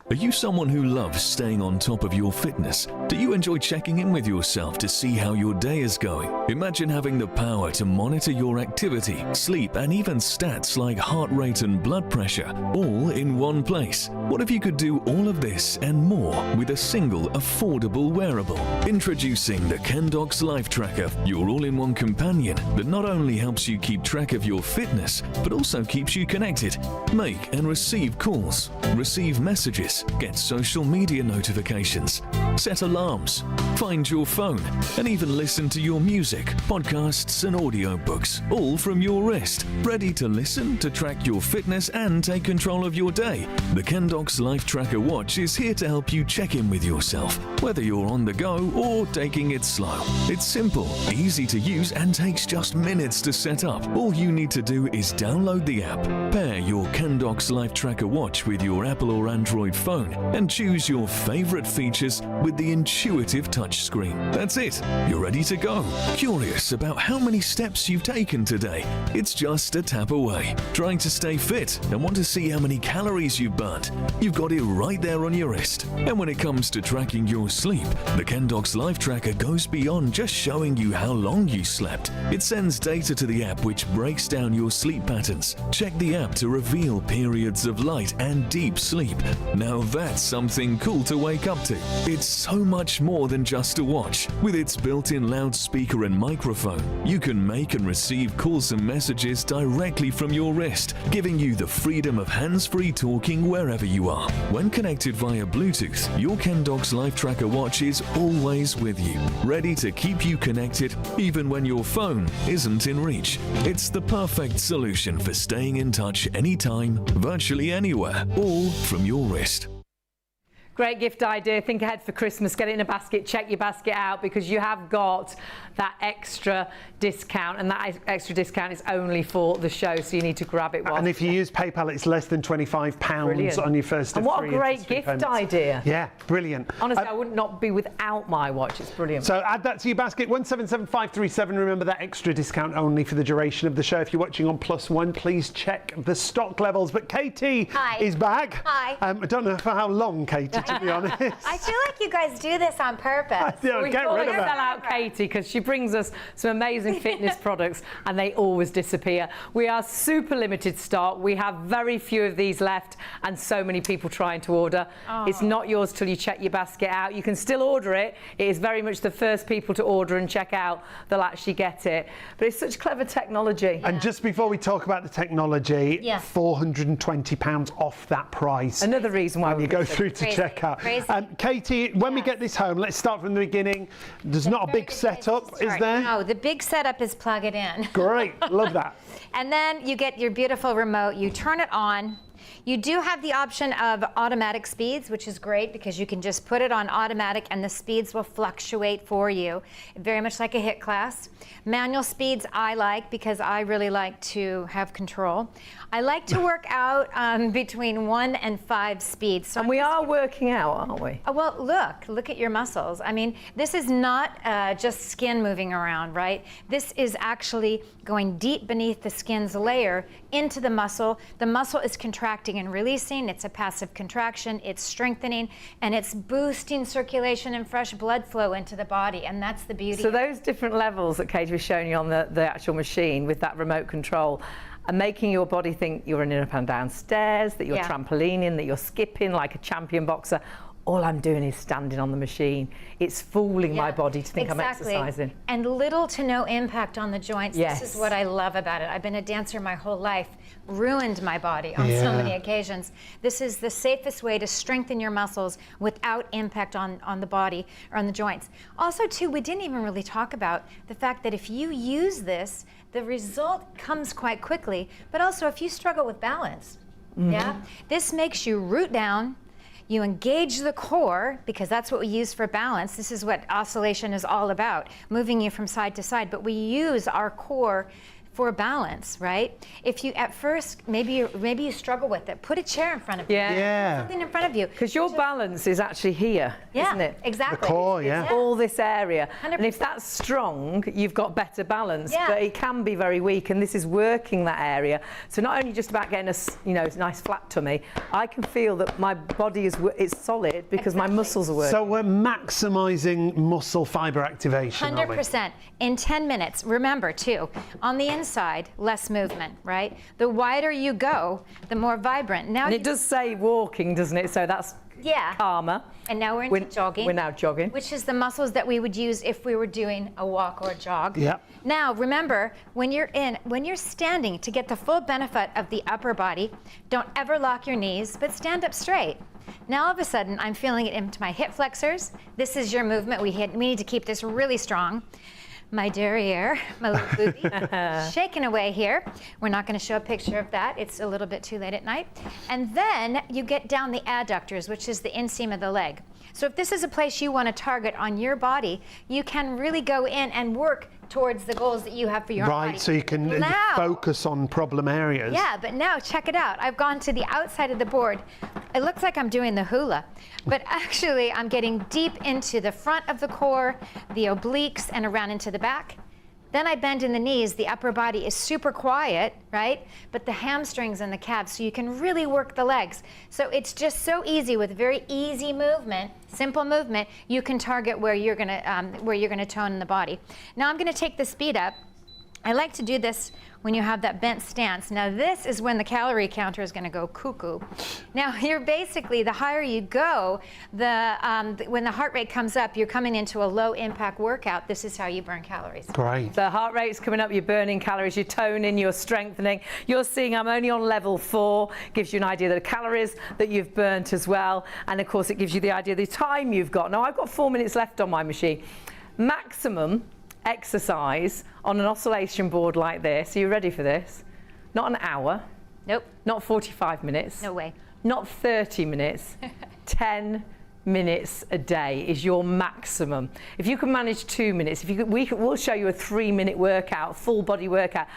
Are you someone who loves staying on top of your fitness? Do you enjoy checking in with yourself to see how your day is going? Imagine having the power to monitor your activity, sleep, and even stats like heart rate and blood pressure, all in one place. What if you could do all of this and more with a single affordable wearable? Introducing the Kendox Life Tracker, your all-in-one companion that not only helps you keep track of your fitness, but also keeps you connected. Make and receive calls, receive messages, get social media notifications, set alarms, find your phone, and even listen to your music, podcasts, and audiobooks, all from your wrist. Ready to listen, to track your fitness, and take control of your day? The Kendox Life Tracker watch is here to help you check in with yourself, whether you're on the go or taking it slow. It's simple, easy to use, and takes just minutes to set up. All you need to do is download the app, pair your Kendox Life Tracker watch with your Apple or Android phone, and choose your favorite features with the intuitive touchscreen. That's it. You're ready to go. Curious about how many steps you've taken today? It's just a tap away. Trying to stay fit and want to see how many calories you've burnt? You've got it right there on your wrist. And when it comes to tracking your sleep, the Kendox Life Tracker goes beyond just showing you how long you slept. It sends data to the app which breaks down your sleep patterns. Check the app to reveal periods of light and deep sleep. Now that's something cool to wake up to. It's so much more than just a watch. With its built-in loudspeaker and microphone, you can make and receive calls and messages directly from your wrist, giving you the freedom of hands-free talking wherever you are. When connected via Bluetooth, your Kendox Life Tracker watch is always with you, ready to keep you connected even when your phone isn't in reach. It's the perfect solution for staying in touch anytime, virtually anywhere, all from your wrist. Great gift idea. Think ahead for Christmas. Get it in a basket. Check your basket out because you have got that extra discount, and that extra discount is only for the show, so you need to grab it. And if you use PayPal, it's less than £25 on your first of and what three a great gift payments. Idea. Yeah, brilliant. Honestly, I would not be without my watch. It's brilliant. So add that to your basket. 177537. Remember that extra discount only for the duration of the show. If you're watching on +1, please check the stock levels. But Katie is back. Hi. I don't know for how long, Katie, to be honest. I feel like you guys do this on purpose. We get rid of sell out Katie because she brings us some amazing fitness products and they always disappear. We are super limited stock. We have very few of these left and so many people trying to order. It's not yours till you check your basket out. You can still order it. It is very much the first people to order and check out, they'll actually get it. But it's such clever technology. And just before we talk about the technology, £420 off that price. Another reason why you go through to check workout. Crazy. Katie, when we get this home, let's start from the beginning. There's not a big setup, is there? No, the big setup is plug it in. Great, love that. And then you get your beautiful remote, you turn it on. You do have the option of automatic speeds, which is great because you can just put it on automatic and the speeds will fluctuate for you, very much like a HIIT class. Manual speeds I like because I really like to have control. I like to work out between 1 and 5 speeds. So And we are working out, aren't we? well, look at your muscles. I mean, this is not just skin moving around, right? This is actually going deep beneath the skin's layer into the muscle. The muscle is contracting and releasing. It's a passive contraction. It's strengthening, and it's boosting circulation and fresh blood flow into the body, and that's the beauty. So those different levels that Katie was showing you on the actual machine with that remote control are making your body think you're running up and down stairs, that you're trampolining, that you're skipping like a champion boxer. All I'm doing is standing on the machine. It's fooling my body to think I'm exercising. And little to no impact on the joints. Yes. This is what I love about it. I've been a dancer my whole life, ruined my body on so many occasions. This is the safest way to strengthen your muscles without impact on the body or on the joints. Also, too, we didn't even really talk about the fact that if you use this, the result comes quite quickly, but also if you struggle with balance, this makes you root down. You engage the core, because that's what we use for balance. This is what oscillation is all about, moving you from side to side. But we use our core for balance, right? If you, at first, maybe you struggle with it, put a chair in front of you. Yeah. Something in front of you. Because your balance is actually here, isn't it? Exactly. The core, yeah. All this area. 100%. And if that's strong, you've got better balance. Yeah. But it can be very weak, and this is working that area. So not only just about getting a nice flat tummy, I can feel that my body is solid because my muscles are working. So we're maximising muscle fibre activation, aren't we? 100%. In 10 minutes. Remember, too, on the inside, less movement, right? The wider you go, the more vibrant. Now And it does say walking, doesn't it? So that's calmer. And now we're into jogging. We're now jogging. Which is the muscles that we would use if we were doing a walk or a jog. Yep. Now, remember, when you're standing, to get the full benefit of the upper body, don't ever lock your knees, but stand up straight. Now, all of a sudden, I'm feeling it into my hip flexors. This is your movement. We need to keep this really strong. My derriere, my little booty, shaking away here. We're not going to show a picture of that. It's a little bit too late at night. And then you get down the adductors, which is the inseam of the leg. So if this is a place you want to target on your body, you can really go in and work towards the goals that you have for your body. Right, so you can focus on problem areas. Yeah, but now check it out. I've gone to the outside of the board. It looks like I'm doing the hula, but actually I'm getting deep into the front of the core, the obliques, and around into the back. Then I bend in the knees. The upper body is super quiet, right? But the hamstrings and the calves, so you can really work the legs. So it's just so easy with very easy movement, simple movement. You can target where you're gonna tone in the body. Now I'm gonna take the speed up. I like to do this when you have that bent stance. Now this is when the calorie counter is going to go cuckoo. Now you're basically, the higher you go, when the heart rate comes up, you're coming into a low impact workout. This is how you burn calories. Great. The heart rate's coming up, you're burning calories, you're toning, you're strengthening. You're seeing I'm only on level 4, gives you an idea of the calories that you've burnt as well. And of course it gives you the idea of the time you've got. Now I've got 4 minutes left on my machine. Maximum exercise on an oscillation board like this. Are you ready for this? Not an hour. Nope. Not 45 minutes. No way. Not 30 minutes. 10 minutes a day is your maximum. If you can manage 2 minutes, we'll show you a 3-minute workout, full body workout.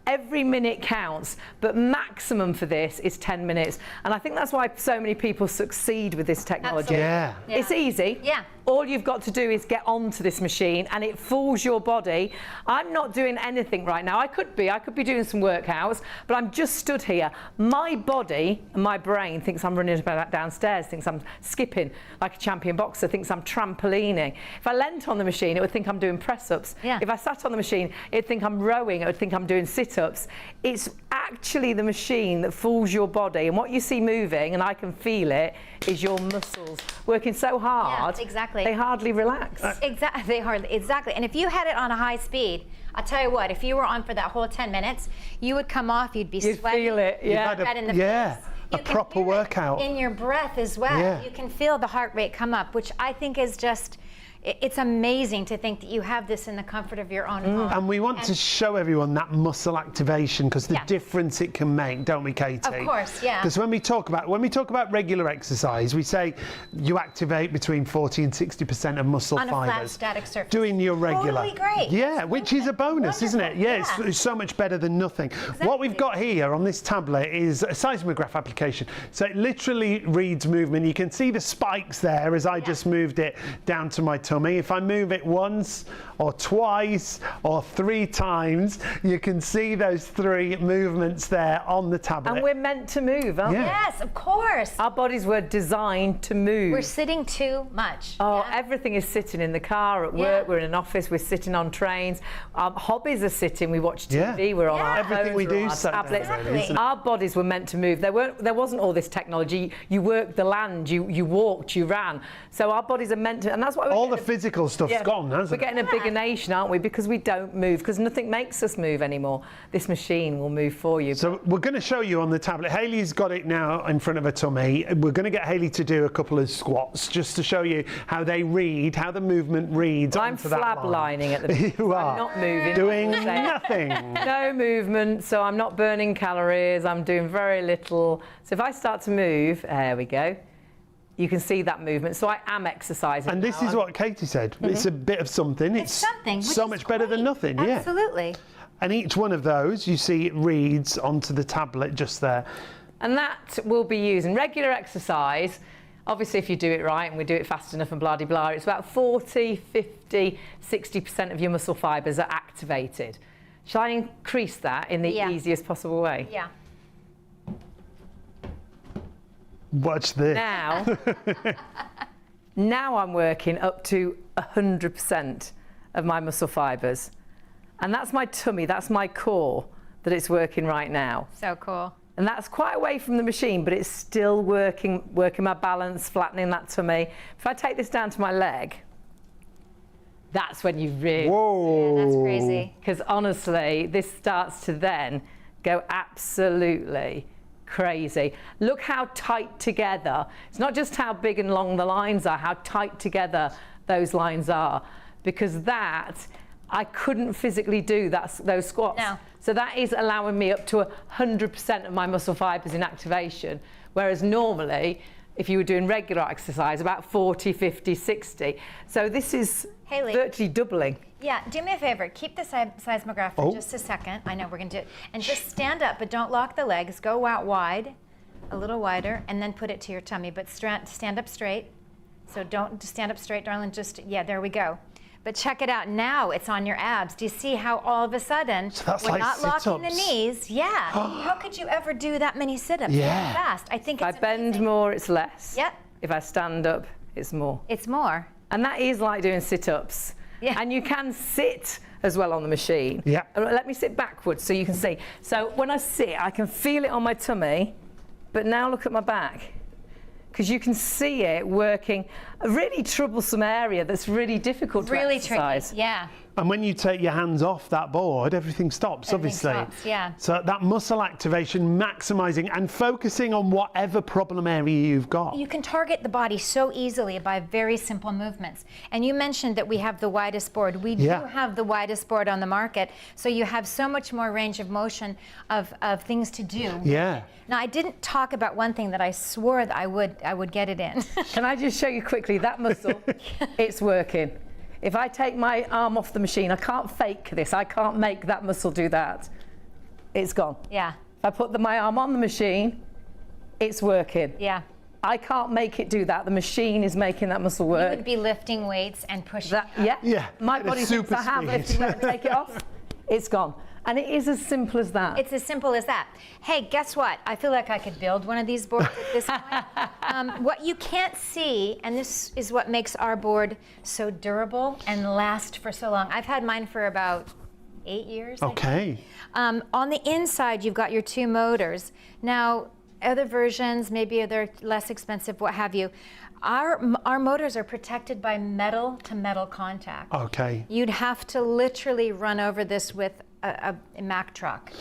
Every minute counts, but maximum for this is 10 minutes. And I think that's why so many people succeed with this technology. Yeah. It's easy. Yeah. All you've got to do is get onto this machine and it fools your body. I'm not doing anything right now. I could be doing some workouts, but I'm just stood here. My body and my brain thinks I'm running about downstairs, thinks I'm skipping like a champion boxer, thinks I'm trampolining. If I leant on the machine, it would think I'm doing press-ups. Yeah. If I sat on the machine, it'd think I'm rowing, it would think I'm doing sit-ups. It's actually the machine that fools your body, and what you see moving, and I can feel it, is your muscles working so hard. Yeah, exactly. They hardly relax. Exactly. And if you had it on a high speed, I'll tell you what, if you were on for that whole 10 minutes, you would come off, you'd be You'd sweating. feel it, yeah. Right in the Yeah. face. You a can proper hear it workout. in your breath as well. Yeah. You can feel the heart rate come up, which I think is just, it's amazing to think that you have this in the comfort of your own home. And we want to show everyone that muscle activation because the Yeah. difference it can make, don't we, Katie? Of course, yeah. Because when we talk about regular exercise, we say you activate between 40 and 60% of muscle On a flat fibers. static surface. Doing your regular. Totally great. Yeah, which is a bonus, isn't it? Wonderful, Yeah, yeah. It's so much better than nothing. What we've got here on this tablet is a seismograph application. So it literally reads movement. You can see the spikes there as I just moved it down to my tummy. If I move it once or twice or 3 times, you can see those 3 movements there on the tablet. And we're meant to move, aren't we? Yeah. Yes, of course. Our bodies were designed to move. We're sitting too much. Oh, Yeah. everything is sitting in the car, at work, Yeah. we're in an office, we're sitting on trains. Our hobbies are sitting, we watch TV, Yeah. we're on Yeah. our Everything phones, we we're do on our sat down, tablets. really, isn't it? Our bodies were meant to move. There wasn't all this technology. You worked the land, you walked, you ran. So our bodies are meant to, and that's why we're All the getting physical stuff's yeah, gone, hasn't we're it? getting a bigger nation, aren't we? Because we don't move, because nothing makes us move anymore. This machine will move for you. So we're going to show you on the tablet. Hayley's got it now in front of her tummy. We're going to get Hayley to do a couple of squats just to show you how they read, how the movement reads. I'm onto that line. flab-lining at the moment. You so are I'm not moving. doing So- nothing. No movement, so I'm not burning calories, I'm doing very little. So if I start to move, there we go, you can see that movement. So I am exercising. And this now. is what Katie said. It's a bit of something. It's something. Which so is much better than great. nothing. Yeah. Absolutely. And each one of those, you see, it reads onto the tablet just there. And that will be used in regular exercise. Obviously, if you do it right and we do it fast enough and blah-de-blah, it's about 40, 50, 60% of your muscle fibres are activated. Shall I increase that in the Yeah. easiest possible way? Yeah. Watch this. Now, now I'm working up to 100% of my muscle fibres. And that's my tummy, that's my core that it's working right now. So cool. And that's quite away from the machine, but it's still working my balance, flattening that tummy. If I take this down to my leg, that's when you really, Whoa. Yeah, that's crazy. because honestly, this starts to then go absolutely crazy. Look how tight together, it's not just how big and long the lines are, how tight together those lines are, because that, I couldn't physically do those squats. No. So that is allowing me up to 100% of my muscle fibres in activation, whereas normally, if you were doing regular exercise, about 40, 50, 60. So this is Hayley. virtually doubling. Yeah, do me a favor. Keep the seismograph for just a second. I know we're going to do it. And just stand up, but don't lock the legs. Go out wide, a little wider, and then put it to your tummy. But stand up straight. So don't just stand up straight, darling. Just, yeah, there we go. But check it out. Now it's on your abs. Do you see how all of a sudden that's we're like not locking the sit-ups. knees? Yeah. How could you ever do that many sit-ups Yeah. that fast? I think If I it's bend amazing. more, it's less. Yep. If I stand up, it's more. It's more. And that is like doing sit-ups. Yeah. And you can sit as well on the machine. Yeah. Let me sit backwards so you can see. So when I sit, I can feel it on my tummy, but now look at my back. Because you can see it working a really troublesome area that's really difficult to Really exercise. tricky. Yeah. And when you take your hands off that board, everything stops, Everything obviously. stops, yeah. So that muscle activation, maximising and focusing on whatever problem area you've got. You can target the body so easily by very simple movements. And you mentioned that we have the widest board. We Yeah. do have the widest board on the market, so you have so much more range of motion of things to do. Yeah. Now, I didn't talk about one thing that I swore that I would get it in. Can I just show you quickly that muscle? It's working. If I take my arm off the machine, I can't fake this. I can't make that muscle do that. It's gone. Yeah, If I put my arm on the machine, it's working. yeah. I can't make it do that. The machine is making that muscle You work. would be lifting weights and pushing. That, up. yeah. Yeah, My at a body thinks super I have speed. lifting. Let me take it off. It's gone. And it is as simple as that. It's as simple as that. Hey, guess what? I feel like I could build one of these boards at this point. What you can't see, and this is what makes our board so durable and last for so long. I've had mine for about 8 years. I think. Okay. On the inside, you've got your 2 motors. Now, other versions, maybe they're less expensive, what have you. Our motors are protected by metal to metal contact. Okay. You'd have to literally run over this with a Mack truck.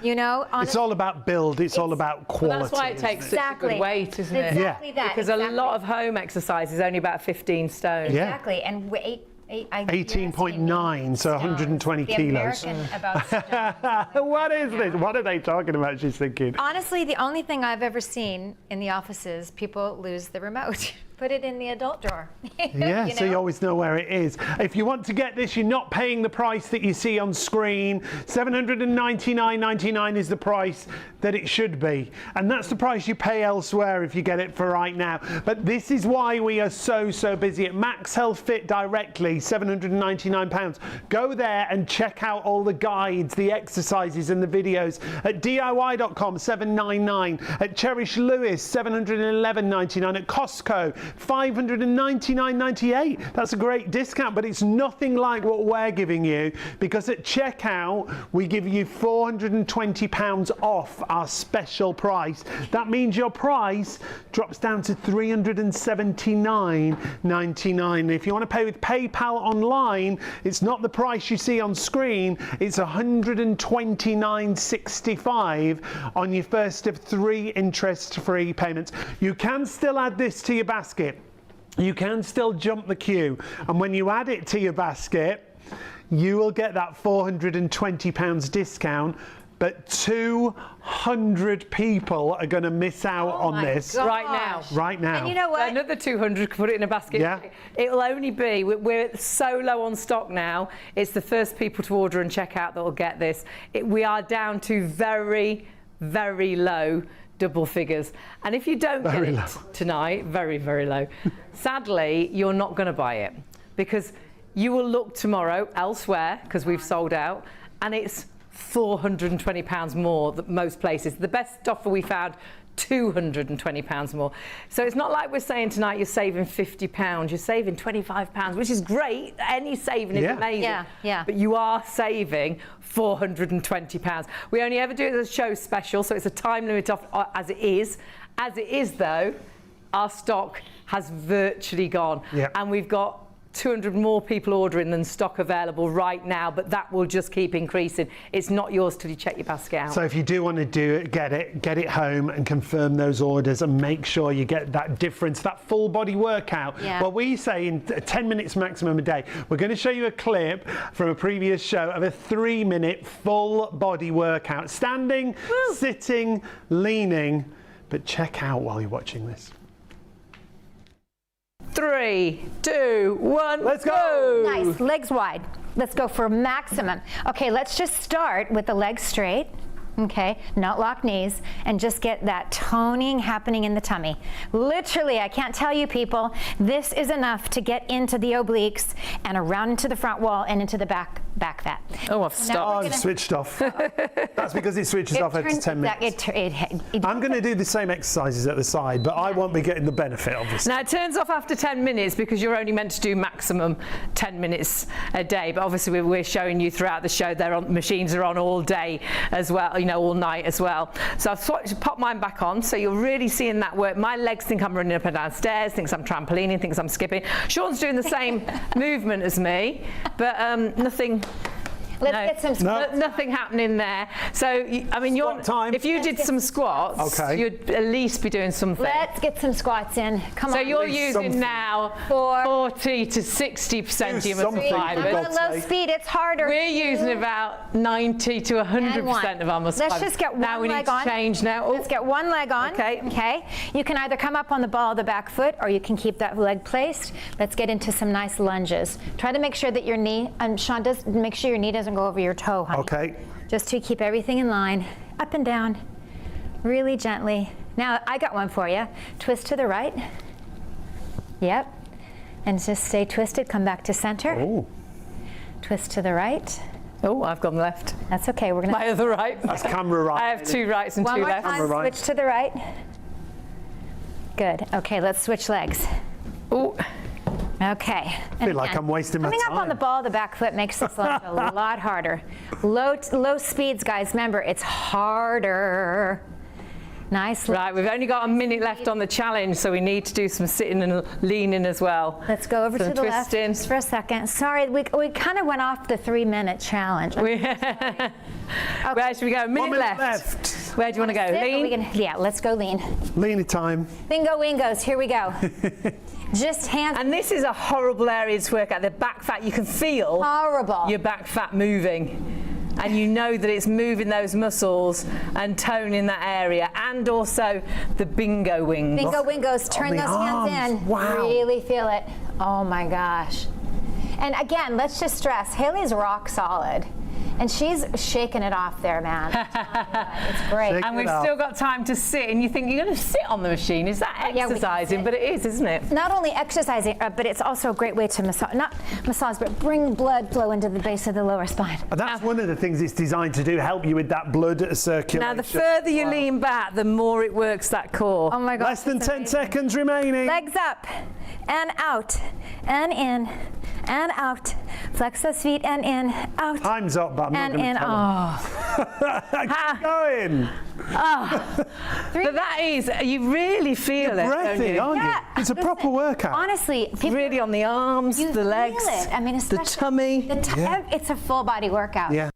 You know, It's all about build. It's all about quality. Well, that's why it takes such a good weight, isn't it? Exactly that. Because a lot of home exercise is only about 15 stone. Yeah. Exactly, and 18.9, so 120 the kilos. American about stone. What is this? What are they talking about? She's thinking. Honestly, the only thing I've ever seen in the office is people lose the remote. Put it in the adult drawer. Yeah, so you always know where it is. If you want to get this, you're not paying the price that you see on screen. $799.99 is the price that it should be. And that's the price you pay elsewhere if you get it for right now. But this is why we are so busy at MAXhealth Fit directly, £799. Go there and check out all the guides, the exercises and the videos. At DIY.com, $799. At Cherish Lewis, $711.99. At Costco, $599.98. That's a great discount, but it's nothing like what we're giving you, because at checkout we give you £420 off our special price. That means your price drops down to $379.99. If you want to pay with PayPal online, it's not the price you see on screen. It's $129.65 on your first of 3 interest-free payments. You can still add this to your basket. You can still jump the queue, and when you add it to your basket, you will get that £420 discount. But 200 people are going to miss out on this Right now. right now. And you know what? Another 200 could put it in a basket. Yeah. It'll only be, we're so low on stock now, it's the first people to order and check out that will get this. We are down to very low double figures. And if you don't get it tonight, very low, sadly, you're not going to buy it, because you will look tomorrow elsewhere, because we've sold out, and it's £420 more than most places. The best offer we found, £220 more. So it's not like we're saying tonight you're saving £50, you're saving £25, which is great. Any saving is amazing. Yeah. But you are saving £420. We only ever do it as a show special, so it's a time limit off as it is. As it is though, our stock has virtually gone. And we've got 200 more people ordering than stock available right now, but that will just keep increasing. It's not yours till you check your basket out. So if you do want to do it, get it home and confirm those orders and make sure you get that difference, that full body workout. Well, we say in 10 minutes maximum a day. We're going to show you a clip from a previous show of a 3-minute full body workout. Standing, sitting, leaning, but check out while you're watching this. 3, 2, 1, let's go! Nice, legs wide. Let's go for maximum. Okay, let's just start with the legs straight. Okay, not lock knees, and just get that toning happening in the tummy. Literally, I can't tell you people, this is enough to get into the obliques and around into the front wall and into the back fat. Oh, I've stopped. Oh, it's switched off. That's because it switches off after 10 minutes. I'm going to do the same exercises at the side, but I won't be getting the benefit, obviously. Now, it turns off after 10 minutes because you're only meant to do maximum 10 minutes a day, but obviously we're showing you throughout the show, machines are on all day as well, you know, all night as well. So I've popped mine back on, so you're really seeing that work. My legs think I'm running up and down stairs, thinks I'm trampolining, thinks I'm skipping. Sean's doing the same movement as me, but nothing. Let's get some nothing happening there. So, I mean, if you did some squats, you'd at least be doing something. Let's get some squats in. Come on. So you're using now 40 to 60% of your muscle fibers. On low speed, it's harder. We're using about 90 to 100% of our muscle fibers. Let's just get one leg on. Now we need to change now. Let's get one leg on. Okay. You can either come up on the ball of the back foot, or you can keep that leg placed. Let's get into some nice lunges. Try to make sure that your knee, Sean, make sure your knee doesn't go over your toe, honey. Okay. Just to keep everything in line, up and down, really gently. Now, I got one for you. Twist to the right. Yep. And just stay twisted, come back to center. Oh. Twist to the right. Oh, I've gone left. That's okay, we're gonna. My other right. That's camera right. I have 2 rights and 2 One more lefts. time, switch to the right. Good, okay, let's switch legs. Oh. Okay. I feel like I'm wasting my time. Coming up on the ball of the back foot makes this lunge a lot harder. Low speeds, guys. Remember, it's harder. Nice. Right, we've only got a minute left on the challenge, so we need to do some sitting and leaning as well. Let's go over to the left twisting. just for a second. Sorry, we kind of went off the 3-minute challenge. Where should we go? A minute left. Where do you want to go? Lean? Yeah, let's go lean. Lean time. Bingo wingos, here we go. Just hands. And this is a horrible area to work at. The back fat, you can feel Horrible. your back fat moving. And you know that it's moving those muscles and toning that area, and also the bingo wings. Bingo wingos, turn those hands in. Wow. Really feel it. Oh my gosh. And again, let's just stress, Haley's rock solid. And she's shaking it off there, man. It's great. And we've still got time to sit, and you think you're going to sit on the machine. Is that exercising? But it is, isn't it? Not only exercising, but it's also a great way to massage, but bring blood flow into the base of the lower spine. And that's one of the things it's designed to do, help you with that blood circulation. Now, the further you lean back, the more it works that core. Oh my God. Less than 10 seconds remaining. Legs up and out and in and out. Flex those feet and in, out. Time's up, but I'm not going to tell them. Keep going. But that is, you really feel it, Breathy, don't you? aren't you? It's a proper workout. Honestly, people, Really on the arms, you the legs, feel it. I mean, the especially tummy. It's a full body workout. Yeah.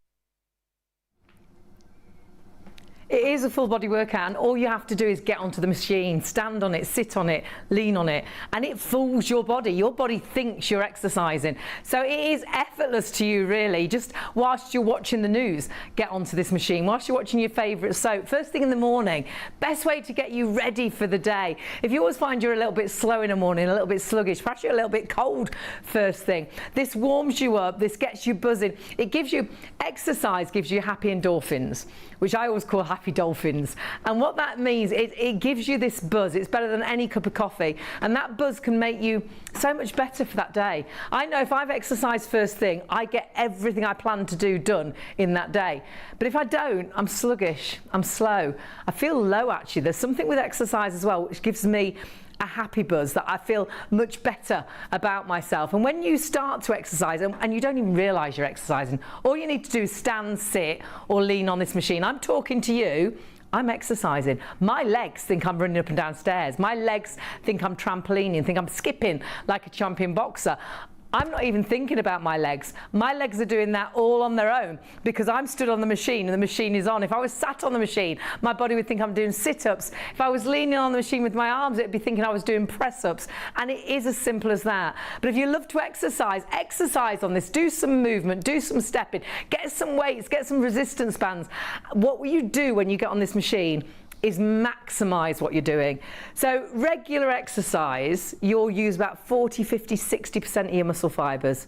It is a full body workout, and all you have to do is get onto the machine, stand on it, sit on it, lean on it, and it fools your body. Your body thinks you're exercising. So it is effortless to you, really. Just whilst you're watching the news, get onto this machine. Whilst you're watching your favourite soap, first thing in the morning, best way to get you ready for the day. If you always find you're a little bit slow in the morning, a little bit sluggish, perhaps you're a little bit cold first thing, this warms you up, this gets you buzzing. It gives you, exercise gives you happy endorphins, which I always call happy dolphins. And what that means, it gives you this buzz. It's better than any cup of coffee. And that buzz can make you so much better for that day. I know if I've exercised first thing, I get everything I plan to do done in that day. But if I don't, I'm sluggish, I'm slow. I feel low, actually. There's something with exercise as well, which gives me a happy buzz, that I feel much better about myself. And when you start to exercise and you don't even realise you're exercising, all you need to do is stand, sit or lean on this machine. I'm talking to you, I'm exercising. My legs think I'm running up and down stairs. My legs think I'm trampolining, think I'm skipping like a champion boxer. I'm not even thinking about my legs. My legs are doing that all on their own because I'm stood on the machine and the machine is on. If I was sat on the machine, my body would think I'm doing sit-ups. If I was leaning on the machine with my arms, it'd be thinking I was doing press-ups. And it is as simple as that. But if you love to exercise, exercise on this. Do some movement, do some stepping, get some weights, get some resistance bands. What will you do when you get on this machine is maximise what you're doing. So regular exercise, you'll use about 40, 50, 60% of your muscle fibres.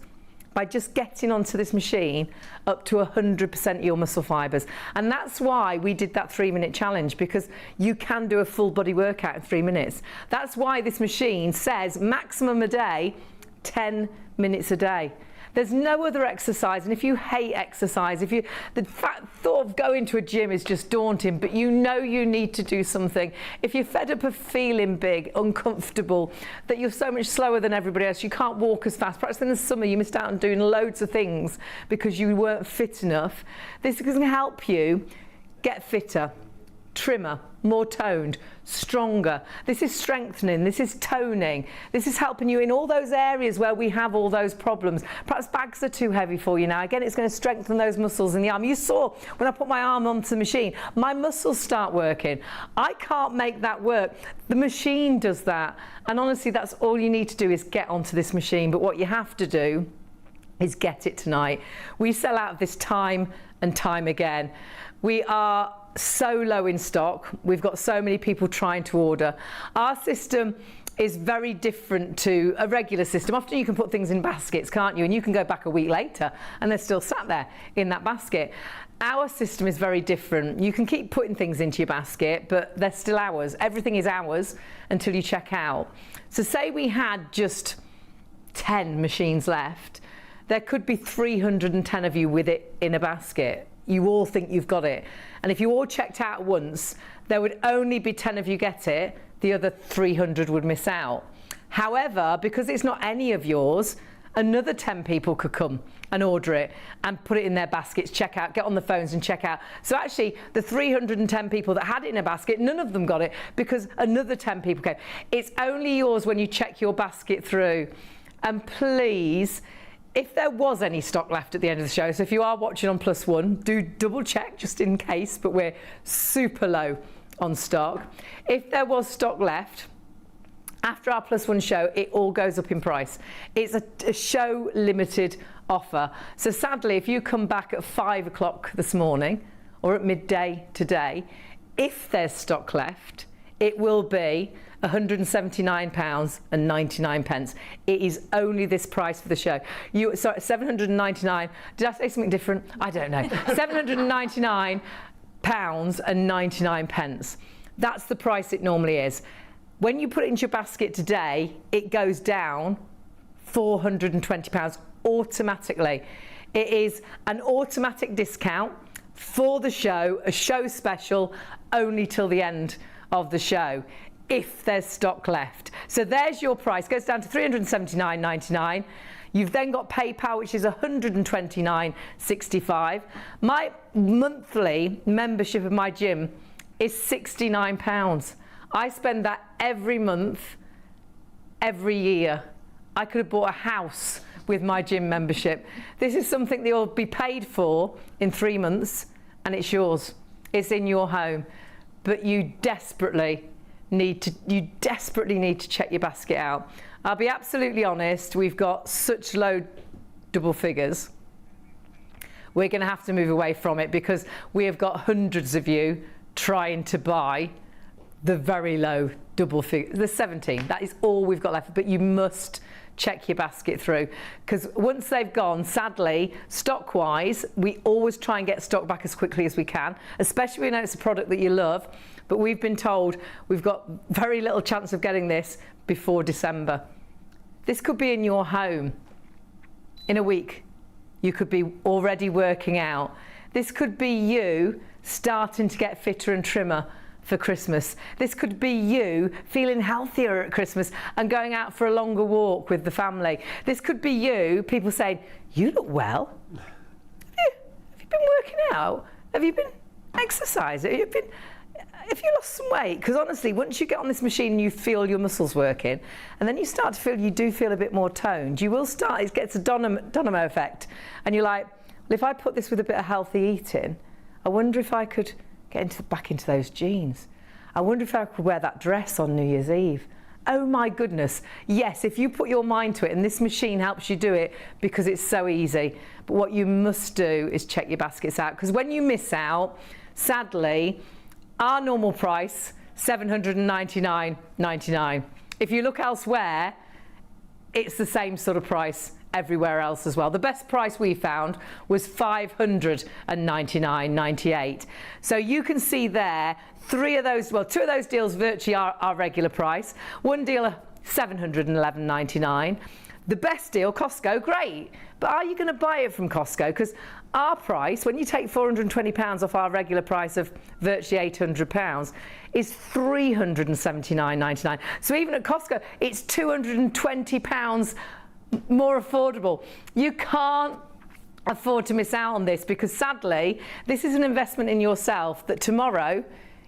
By just getting onto this machine, up to 100% of your muscle fibres. And that's why we did that 3-minute challenge, because you can do a full body workout in 3 minutes. That's why this machine says maximum a day, 10 minutes a day. There's no other exercise, and if you hate exercise, the thought of going to a gym is just daunting, but you know you need to do something. If you're fed up of feeling big, uncomfortable, that you're so much slower than everybody else, you can't walk as fast, perhaps in the summer you missed out on doing loads of things because you weren't fit enough, this is going to help you get fitter, trimmer, more toned, stronger. This is strengthening, this is toning, this is helping you in all those areas where we have all those problems. Perhaps bags are too heavy for you now. Again, it's going to strengthen those muscles in the arm. You saw when I put my arm onto the machine, my muscles start working. I can't make that work. The machine does that. And honestly, that's all you need to do is get onto this machine. But what you have to do is get it tonight. We sell out of this time and time again. We are so low in stock. We've got so many people trying to order. Our system is very different to a regular system. Often you can put things in baskets, can't you? And you can go back a week later and they're still sat there in that basket. Our system is very different. You can keep putting things into your basket, but they're still ours. Everything is ours until you check out. So say we had just 10 machines left, there could be 310 of you with it in a basket. You all think you've got it. And if you all checked out once, there would only be 10 of you get it, the other 300 would miss out. However, because it's not any of yours, another 10 people could come and order it and put it in their baskets, check out, get on the phones and check out. So actually the 310 people that had it in a basket, none of them got it because another 10 people came. It's only yours when you check your basket through. And please, if there was any stock left at the end of the show, so if you are watching on +1, do double check just in case, but we're super low on stock. If there was stock left, after our +1 show, it all goes up in price. It's a show limited offer. So sadly, if you come back at 5 o'clock this morning or at midday today, if there's stock left, it will be £179.99. It is only this price for the show. Sorry, £799. Did I say something different? I don't know. £799.99. That's the price it normally is. When you put it into your basket today, it goes down £420 automatically. It is an automatic discount for the show, a show special only till the end of the show, if there's stock left. So there's your price, goes down to £379.99. You've then got PayPal, which is £129.65. My monthly membership of my gym is £69. I spend that every month, every year. I could have bought a house with my gym membership. This is something that you'll be paid for in 3 months and it's yours. It's in your home. But you desperately need to check your basket out. I'll be absolutely honest, we've got such low double figures. We're going to have to move away from it because we have got hundreds of you trying to buy the very low double figure, the 17. That is all we've got left, but you must check your basket through because once they've gone, sadly, stock wise, we always try and get stock back as quickly as we can, especially when it's a product that you love, but we've been told we've got very little chance of getting this before December. This could be in your home in a week. You could be already working out. This could be you starting to get fitter and trimmer for Christmas. This could be you feeling healthier at Christmas and going out for a longer walk with the family. This could be you, people saying, you look well. Have you been working out? Have you been exercising? Have you lost some weight? Because honestly, once you get on this machine and you feel your muscles working, and then you start to feel, you do feel a bit more toned, you will start, it gets a dynamo effect. And you're like, well, if I put this with a bit of healthy eating, I wonder if I could get back into those jeans. I wonder if I could wear that dress on New Year's Eve. Oh my goodness. Yes, if you put your mind to it, and this machine helps you do it because it's so easy. But what you must do is check your baskets out, because when you miss out, sadly, our normal price, £799.99. If you look elsewhere, it's the same sort of price everywhere else as well. The best price we found was £599.98. So you can see there, two of those deals virtually are our regular price. One deal, £711.99. The best deal, Costco, great. But are you going to buy it from Costco? Because our price, when you take £420 off our regular price of virtually £800, is £379.99. So even at Costco, it's £220 more affordable. You can't afford to miss out on this because sadly, this is an investment in yourself that tomorrow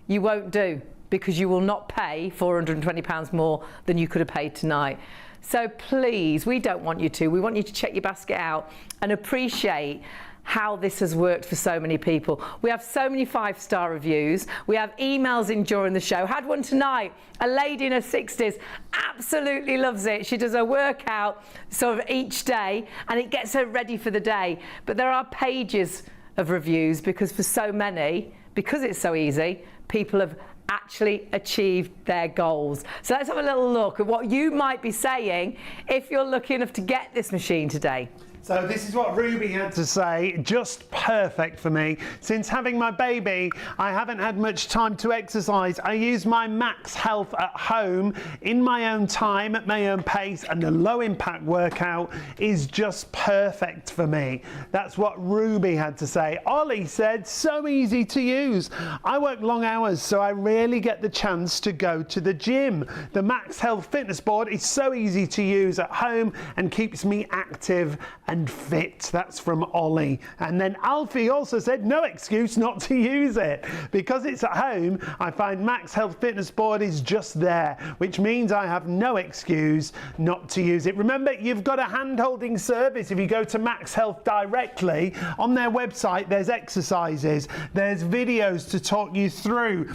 you won't do because you will not pay £420 more than you could have paid tonight. So please, we don't want you to. We want you to check your basket out and appreciate how this has worked for so many people. We have so many 5-star reviews. We have emails in during the show. Had one tonight, a lady in her 60s, absolutely loves it. She does her workout sort of each day and it gets her ready for the day. But there are pages of reviews because for so many, because it's so easy, people have actually achieved their goals. So let's have a little look at what you might be saying if you're lucky enough to get this machine today. So this is what Ruby had to say, just perfect for me. Since having my baby, I haven't had much time to exercise. I use my MAXhealth at home in my own time, at my own pace, and the low impact workout is just perfect for me. That's what Ruby had to say. Ollie said, so easy to use. I work long hours, so I rarely get the chance to go to the gym. The MAXhealth Fitness Board is so easy to use at home and keeps me active and fit. That's from Ollie. And then Alfie also said, no excuse not to use it. Because it's at home, I find MAXhealth Fitness Board is just there, which means I have no excuse not to use it. Remember, you've got a hand-holding service. If you go to MAXhealth directly, on their website, there's exercises, there's videos to talk you through.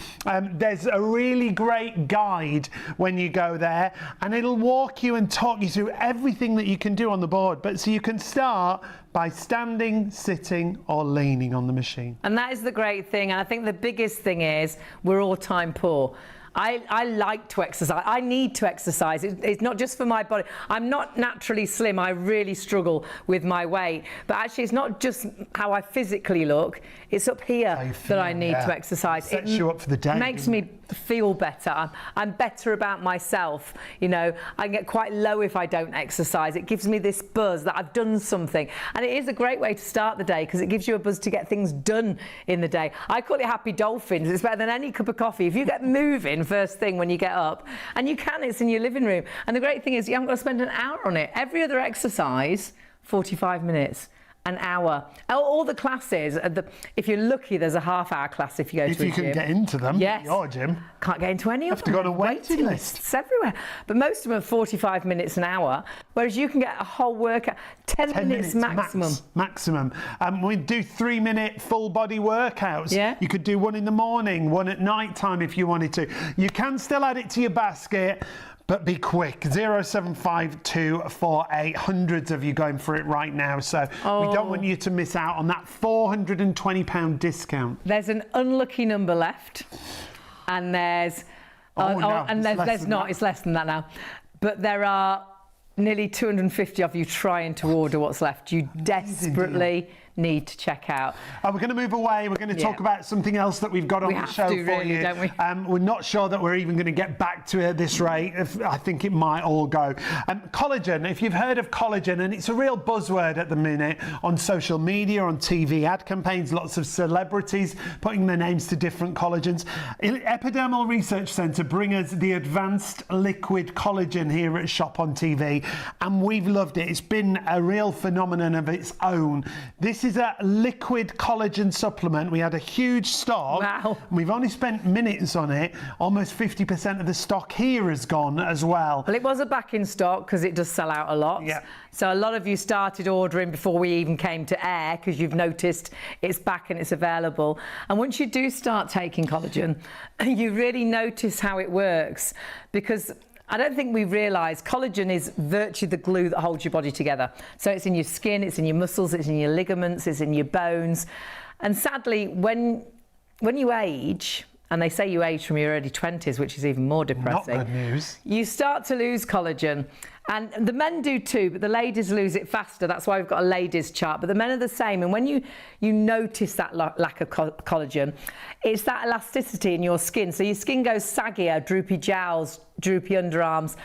There's a really great guide when you go there, and it'll walk you and talk you through everything that you can do on the board. But so you can start by standing, sitting, or leaning on the machine. And that is the great thing. And I think the biggest thing is we're all time poor. I like to exercise. I need to exercise. It's not just for my body. I'm not naturally slim. I really struggle with my weight. But actually, it's not just how I physically look. It's up here that I need to exercise. It sets you up for the day. Makes me feel better. I'm better about myself. You know, I get quite low if I don't exercise. It gives me this buzz that I've done something. And it is a great way to start the day because it gives you a buzz to get things done in the day. I call it happy dolphins. It's better than any cup of coffee. If you get moving first thing when you get up, and you can, it's in your living room. And the great thing is you haven't got to spend an hour on it. Every other exercise, 45 minutes. An hour. All the classes, if you're lucky, there's a half-hour class if you go to a gym. If you can get into them, yes. Your gym. Can't get into any of them. Have to go on a waiting list. It's everywhere. But most of them are 45 minutes an hour, whereas you can get a whole workout, 10 minutes maximum. Maximum. We do 3-minute full body workouts. Yeah. You could do one in the morning, one at night time if you wanted to. You can still add it to your basket, but be quick. 0752448. Hundreds of you going for it right now. So we don't want you to miss out on that £420 discount. There's an unlucky number left. And there's... It's less than that now. But there are nearly 250 of you trying to order what's left. You desperately need to check out. We're going to move away. We're going to talk about something else that we've got on the show for you. Don't we? We're not sure that we're even going to get back to it at this rate. I think it might all go. Collagen, if you've heard of collagen, and it's a real buzzword at the minute on social media, on TV ad campaigns, lots of celebrities putting their names to different collagens. Epidermal Research Centre bring us the advanced liquid collagen here at Shop on TV, and we've loved it. It's been a real phenomenon of its own. This is a liquid collagen supplement. We had a huge stock. Wow. We've only spent minutes on it. Almost 50% of the stock here has gone as well. Well, it was a back in stock because it does sell out a lot. Yeah. So a lot of you started ordering before we even came to air because you've noticed it's back and it's available. And once you do start taking collagen, you really notice how it works, because I don't think we realise collagen is virtually the glue that holds your body together. So it's in your skin, it's in your muscles, it's in your ligaments, it's in your bones. And sadly, when you age, and they say you age from your early 20s, which is even more depressing. Not good news. You start to lose collagen. And the men do too, but the ladies lose it faster. That's why we've got a ladies chart. But the men are the same. And when you notice that lack of collagen, it's that elasticity in your skin. So your skin goes saggier, droopy jowls, droopy underarms,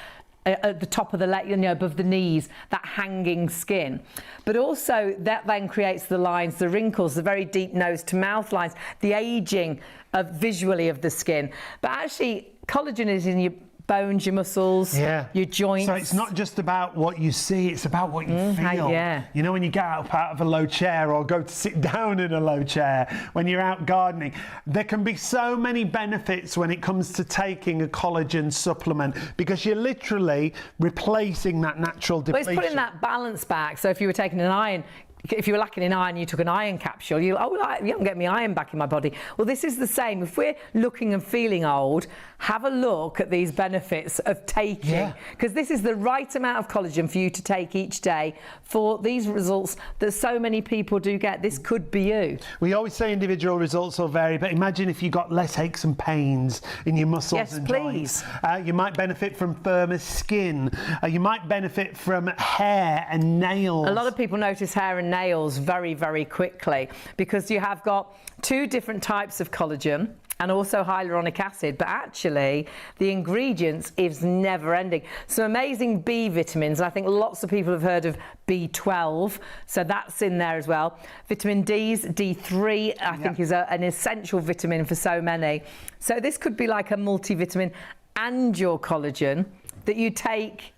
at the top of the leg, above the knees, that hanging skin. But also that then creates the lines, the wrinkles, the very deep nose to mouth lines, the aging visually of the skin. But actually, collagen is in your bones, your muscles, your joints. So it's not just about what you see, it's about what you feel. You know, when you get up out of a low chair or go to sit down in a low chair, when you're out gardening, there can be so many benefits when it comes to taking a collagen supplement, because you're literally replacing that natural depletion. Well, it's putting that balance back. So if you were taking an iron, if you were lacking in iron, you took an iron capsule, you don't get me iron back in my body. Well, this is the same. If we're looking and feeling old, have a look at these benefits of taking, because this is the right amount of collagen for you to take each day for these results that so many people do get. This could be you. We always say individual results will vary, but imagine if you got less aches and pains in your muscles and joints. You might benefit from firmer skin. You might benefit from hair and nails. A lot of people notice hair and nails very, very quickly because you have got two different types of collagen and also hyaluronic acid, but actually the ingredients is never ending. Some amazing B vitamins. I think lots of people have heard of B12, so that's in there as well. Vitamin D's, D3, I think is an essential vitamin for so many. So this could be like a multivitamin and your collagen that you take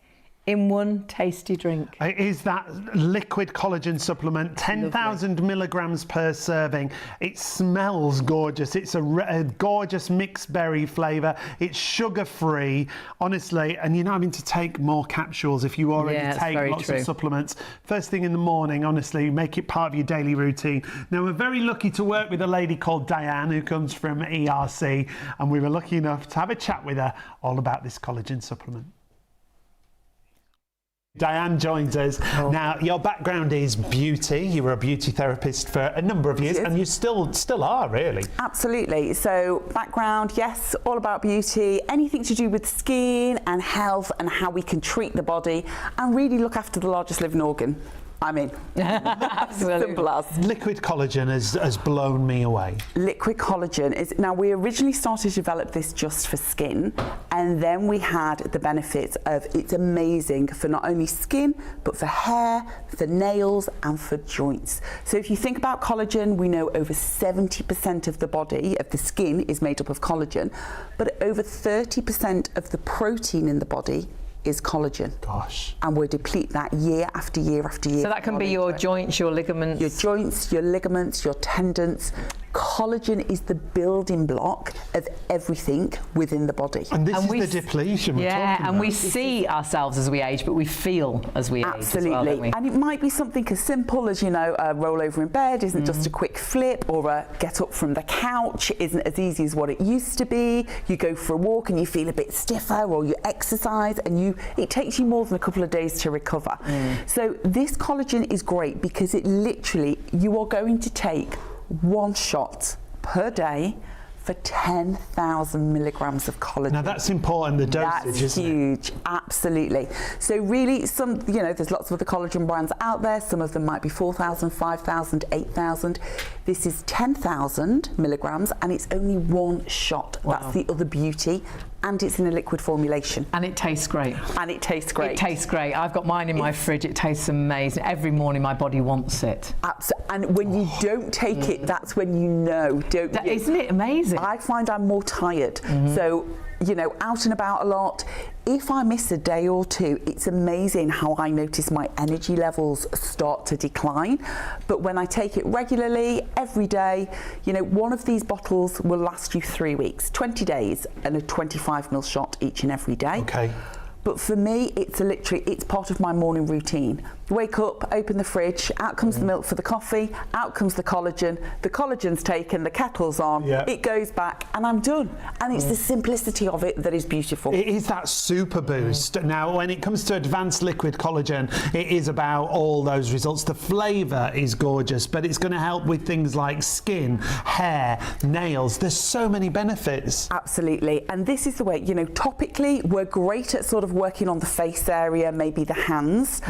in one tasty drink. It is that liquid collagen supplement, 10,000 milligrams per serving. It smells gorgeous. It's a gorgeous mixed berry flavour. It's sugar-free, honestly, and you're not having to take more capsules if you already take lots of supplements. First thing in the morning, honestly, make it part of your daily routine. Now, we're very lucky to work with a lady called Diane, who comes from ERC, and we were lucky enough to have a chat with her all about this collagen supplement. Diane joins us. Now, your background is beauty. You were a beauty therapist for a number of years, and you still are, really. Absolutely. So, background, yes, all about beauty, anything to do with skin and health and how we can treat the body and really look after the largest living organ. I mean, simple as. Liquid collagen has blown me away. Liquid collagen is, now we originally started to develop this just for skin, and then we had the benefits of it's amazing for not only skin, but for hair, for nails, and for joints. So if you think about collagen, we know over 70% of the body, of the skin, is made up of collagen, but over 30% of the protein in the body is collagen. Gosh. And we'll deplete that year after year after year. So that can be your joints, your ligaments. Your joints, your ligaments, your tendons. Collagen is the building block of everything within the body. And this is the depletion we're talking about. And we see ourselves as we age, but we feel as we age as well, don't we? And it might be something as simple as, you know, a roll over in bed isn't just a quick flip, or a get up from the couch isn't as easy as what it used to be. You go for a walk and you feel a bit stiffer, or you exercise and it takes you more than a couple of days to recover. So this collagen is great because it literally, you are going to take one shot per day for 10,000 milligrams of collagen. Now that's important, the dosage, isn't it? That's huge, absolutely. So really, there's lots of other collagen brands out there. Some of them might be 4,000, 5,000, 8,000. This is 10,000 milligrams, and it's only one shot. Wow. That's the other beauty. And it's in a liquid formulation. And it tastes great. And it tastes great. It tastes great. I've got mine in my fridge. It tastes amazing. Every morning my body wants it. Absolutely. And when you don't take it, that's when you know, don't you? Isn't it amazing? I find I'm more tired. So, you know, out and about a lot. If I miss a day or two, it's amazing how I notice my energy levels start to decline. But when I take it regularly, every day, you know, one of these bottles will last you 3 weeks, 20 days, and a 25ml shot each and every day. Okay. But for me, it's part of my morning routine. Wake up, open the fridge, out comes the milk for the coffee, out comes the collagen's taken, the kettle's on, it goes back, and I'm done. And it's the simplicity of it that is beautiful. It is that super boost. Now, when it comes to advanced liquid collagen, it is about all those results. The flavour is gorgeous, but it's going to help with things like skin, hair, nails. There's so many benefits. Absolutely. And this is the way, you know, topically, we're great at sort of working on the face area, maybe the hands,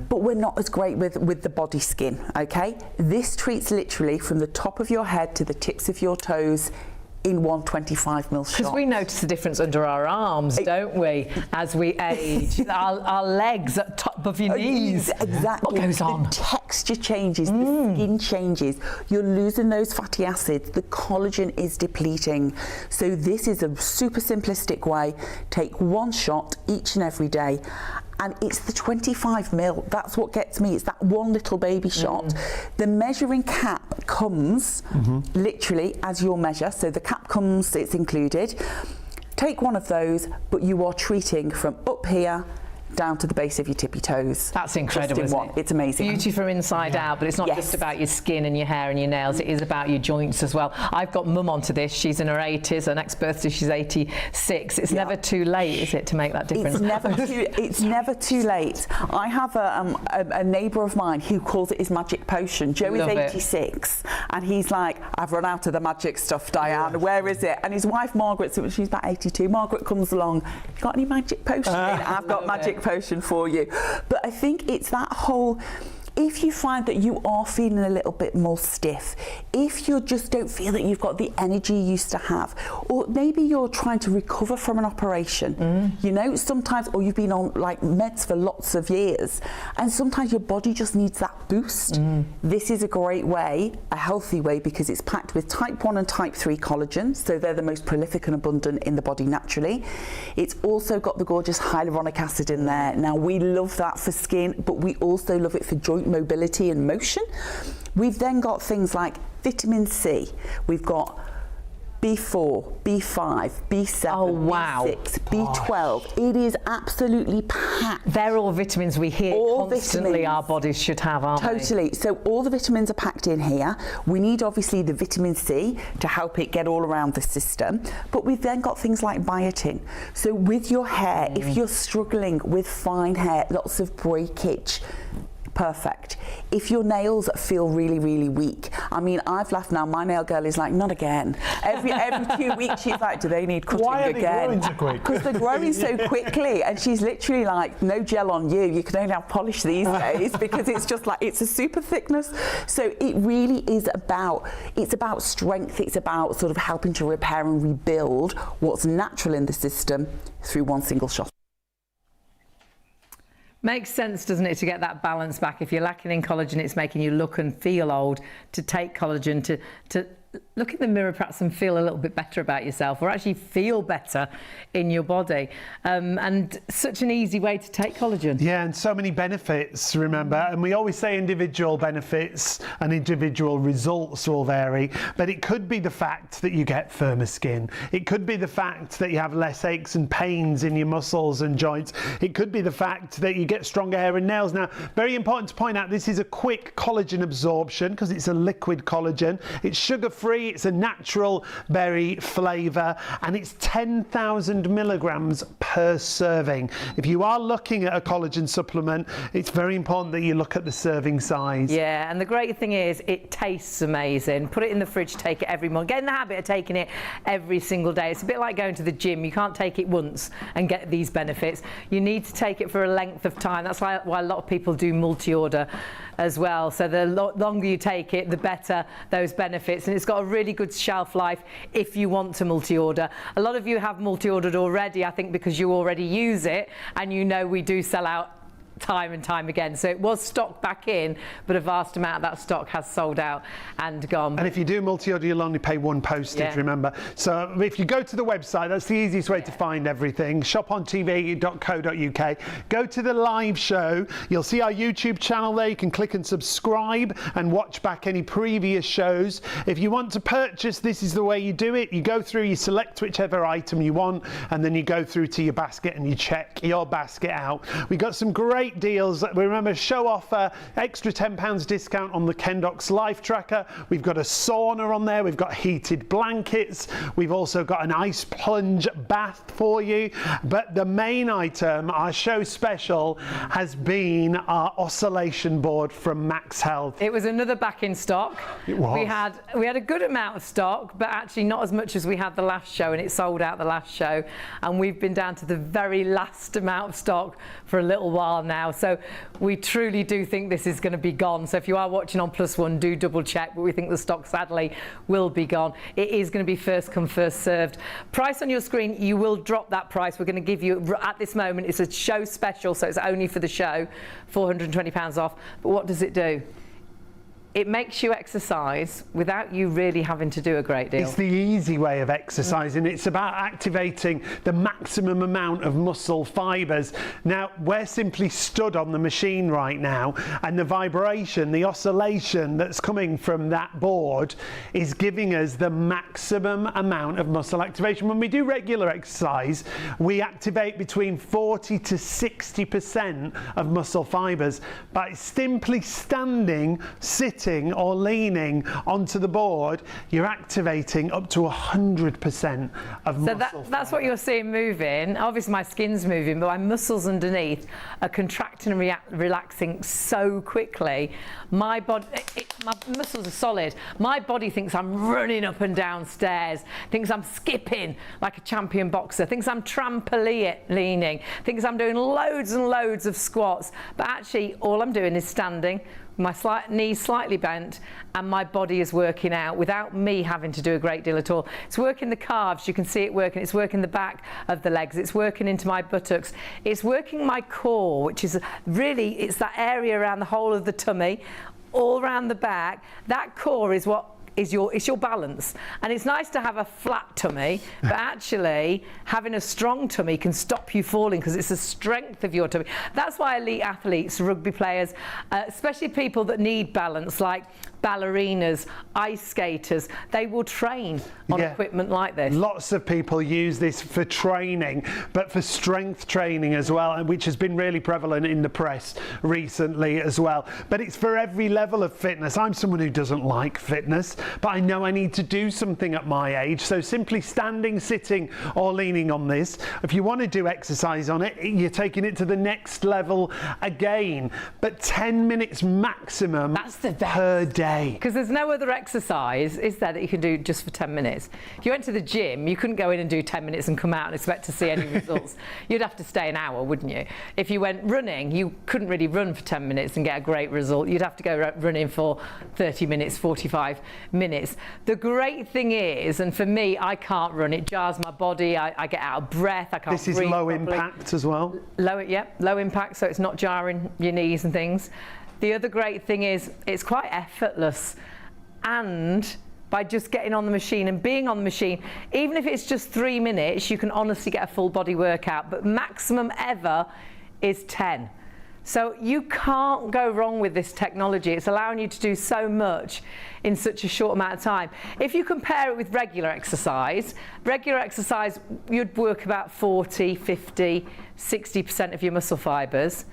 but we're not as great with the body skin, okay? This treats literally from the top of your head to the tips of your toes in one 25ml shot. Because we notice the difference under our arms, don't we, as we age? our legs at top of your knees. Exactly. What goes on? The texture changes, the skin changes. You're losing those fatty acids. The collagen is depleting. So this is a super simplistic way. Take one shot each and every day. And it's the 25ml. That's what gets me. It's that one little baby shot. The measuring cap comes literally as your measure. So the cap comes, it's included. Take one of those, but you are treating from up here down to the base of your tippy toes. That's incredible, isn't it? It's amazing. Beauty from inside out, but it's not just about your skin and your hair and your nails, it is about your joints as well. I've got mum onto this, she's in her 80s, her next birthday she's 86. It's never too late, is it, to make that difference? It's never too late. I have a neighbour of mine who calls it his magic potion. Joe is 86 and he's like, I've run out of the magic stuff, Diane, where is it? And his wife Margaret, she's about 82, Margaret comes along, you got any magic potion? I've got magic potion for you. But I think it's that whole, If you find that you are feeling a little bit more stiff, if you just don't feel that you've got the energy you used to have, or maybe you're trying to recover from an operation, you know, sometimes, or you've been on like meds for lots of years, and sometimes your body just needs that boost. This is a great way, a healthy way, because it's packed with type 1 and type 3 collagen, so they're the most prolific and abundant in the body naturally. It's also got the gorgeous hyaluronic acid in there. Now, we love that for skin, but we also love it for joint mobility and motion. We've then got things like vitamin C. We've got B4, B5, B7, Oh, wow. B6, B12. It is absolutely packed. They're all vitamins we hear All constantly vitamins. our bodies should have, aren't they? Totally. So all the vitamins are packed in here. We need obviously the vitamin C to help it get all around the system. But we've then got things like biotin. So with your hair, if you're struggling with fine hair, lots of breakage, perfect. If your nails feel really, really weak, I mean, I've laughed now, my nail girl is like, not again. Every 2 weeks she's like, do they need cutting Why are they again? growing so quick? Because they're growing so quickly, and she's literally like, no gel on you, you can only have polish these days, because it's just like, it's a super thickness. So it really is about, it's about strength, it's about sort of helping to repair and rebuild what's natural in the system through one single shot. Makes sense, doesn't it, to get that balance back. If you're lacking in collagen, it's making you look and feel old. To take collagen, to look in the mirror perhaps and feel a little bit better about yourself, or actually feel better in your body. And such an easy way to take collagen. Yeah, and so many benefits, remember, and we always say individual benefits and individual results will vary, but it could be the fact that you get firmer skin. It could be the fact that you have less aches and pains in your muscles and joints. It could be the fact that you get stronger hair and nails. Now, very important to point out, this is a quick collagen absorption because it's a liquid collagen. It's sugar-free, it's a natural berry flavour, and it's 10,000 milligrams per serving. If you are looking at a collagen supplement, it's very important that you look at the serving size. Yeah, and the great thing is it tastes amazing. Put it in the fridge, take it every month. Get in the habit of taking it every single day. It's a bit like going to the gym. You can't take it once and get these benefits. You need to take it for a length of time. That's why a lot of people do multi-order as well. So the longer you take it, the better those benefits. And it's got a really good shelf life if you want to multi-order. A lot of you have multi-ordered already, I think, because you already use it, and you know we do sell out time and time again. So it was stocked back in, but a vast amount of that stock has sold out and gone. And if you do multi-order, you'll only pay one postage, remember. So if you go to the website, that's the easiest way to find everything. shopontv.co.uk. Go to the live show. You'll see our YouTube channel there. You can click and subscribe and watch back any previous shows. If you want to purchase, this is the way you do it. You go through, you select whichever item you want, and then you go through to your basket and you check your basket out. We got some great deals. Remember, show offer, extra £10 discount on the Kendox Life Tracker. We've got a sauna on there. We've got heated blankets. We've also got an ice plunge bath for you. But the main item, our show special, has been our oscillation board from MAXhealth. It was another back in stock. It was. We had a good amount of stock, but actually not as much as we had the last show, and it sold out the last show. And we've been down to the very last amount of stock for a little while now. So we truly do think this is going to be gone. So if you are watching on Plus One, do double check, but we think the stock sadly will be gone. It is going to be first come, first served. Price on your screen, you will drop that price. We're going to give you, at this moment, it's a show special, so it's only for the show, £420 off. But what does it do? It makes you exercise without you really having to do a great deal. It's the easy way of exercising. It's about activating the maximum amount of muscle fibres. Now, we're simply stood on the machine right now, and the vibration, the oscillation that's coming from that board is giving us the maximum amount of muscle activation. When we do regular exercise, we activate between 40 to 60% of muscle fibres. By simply standing, sitting, sitting or leaning onto the board, you're activating up to 100% of muscle. So that's what you're seeing moving. Obviously my skin's moving, but my muscles underneath are contracting and relaxing so quickly. My body, my muscles are solid. My body thinks I'm running up and down stairs, thinks I'm skipping like a champion boxer, thinks I'm trampolining, thinks I'm doing loads and loads of squats, but actually all I'm doing is standing, my knees slightly bent, and my body is working out without me having to do a great deal at all. It's working the calves, you can see it working, it's working the back of the legs, it's working into my buttocks, it's working my core, which is really, it's that area around the whole of the tummy, all around the back. That core is what it's your balance. And it's nice to have a flat tummy, but actually having a strong tummy can stop you falling because it's the strength of your tummy. That's why elite athletes, rugby players, especially people that need balance, like ballerinas, ice skaters, they will train on equipment like this. Lots of people use this for training, but for strength training as well, which has been really prevalent in the press recently as well. But it's for every level of fitness. I'm someone who doesn't like fitness, but I know I need to do something at my age. So simply standing, sitting or leaning on this. If you want to do exercise on it, you're taking it to the next level again. But 10 minutes maximum per day. Because there's no other exercise, is there, that you can do just for 10 minutes. If you went to the gym, you couldn't go in and do 10 minutes and come out and expect to see any results. You'd have to stay an hour, wouldn't you? If you went running, you couldn't really run for 10 minutes and get a great result. You'd have to go running for 30 minutes, 45 minutes. The great thing is, and for me, I can't run. It jars my body. I get out of breath. I can't breathe. This is low properly. impact as well? Low impact, so it's not jarring your knees and things. The other great thing is it's quite effortless, and by just getting on the machine and being on the machine, even if it's just 3 minutes, you can honestly get a full body workout, but maximum ever is 10. So you can't go wrong with this technology. It's allowing you to do so much in such a short amount of time. If you compare it with regular exercise, you'd work about 40, 50, 60% of your muscle fibers.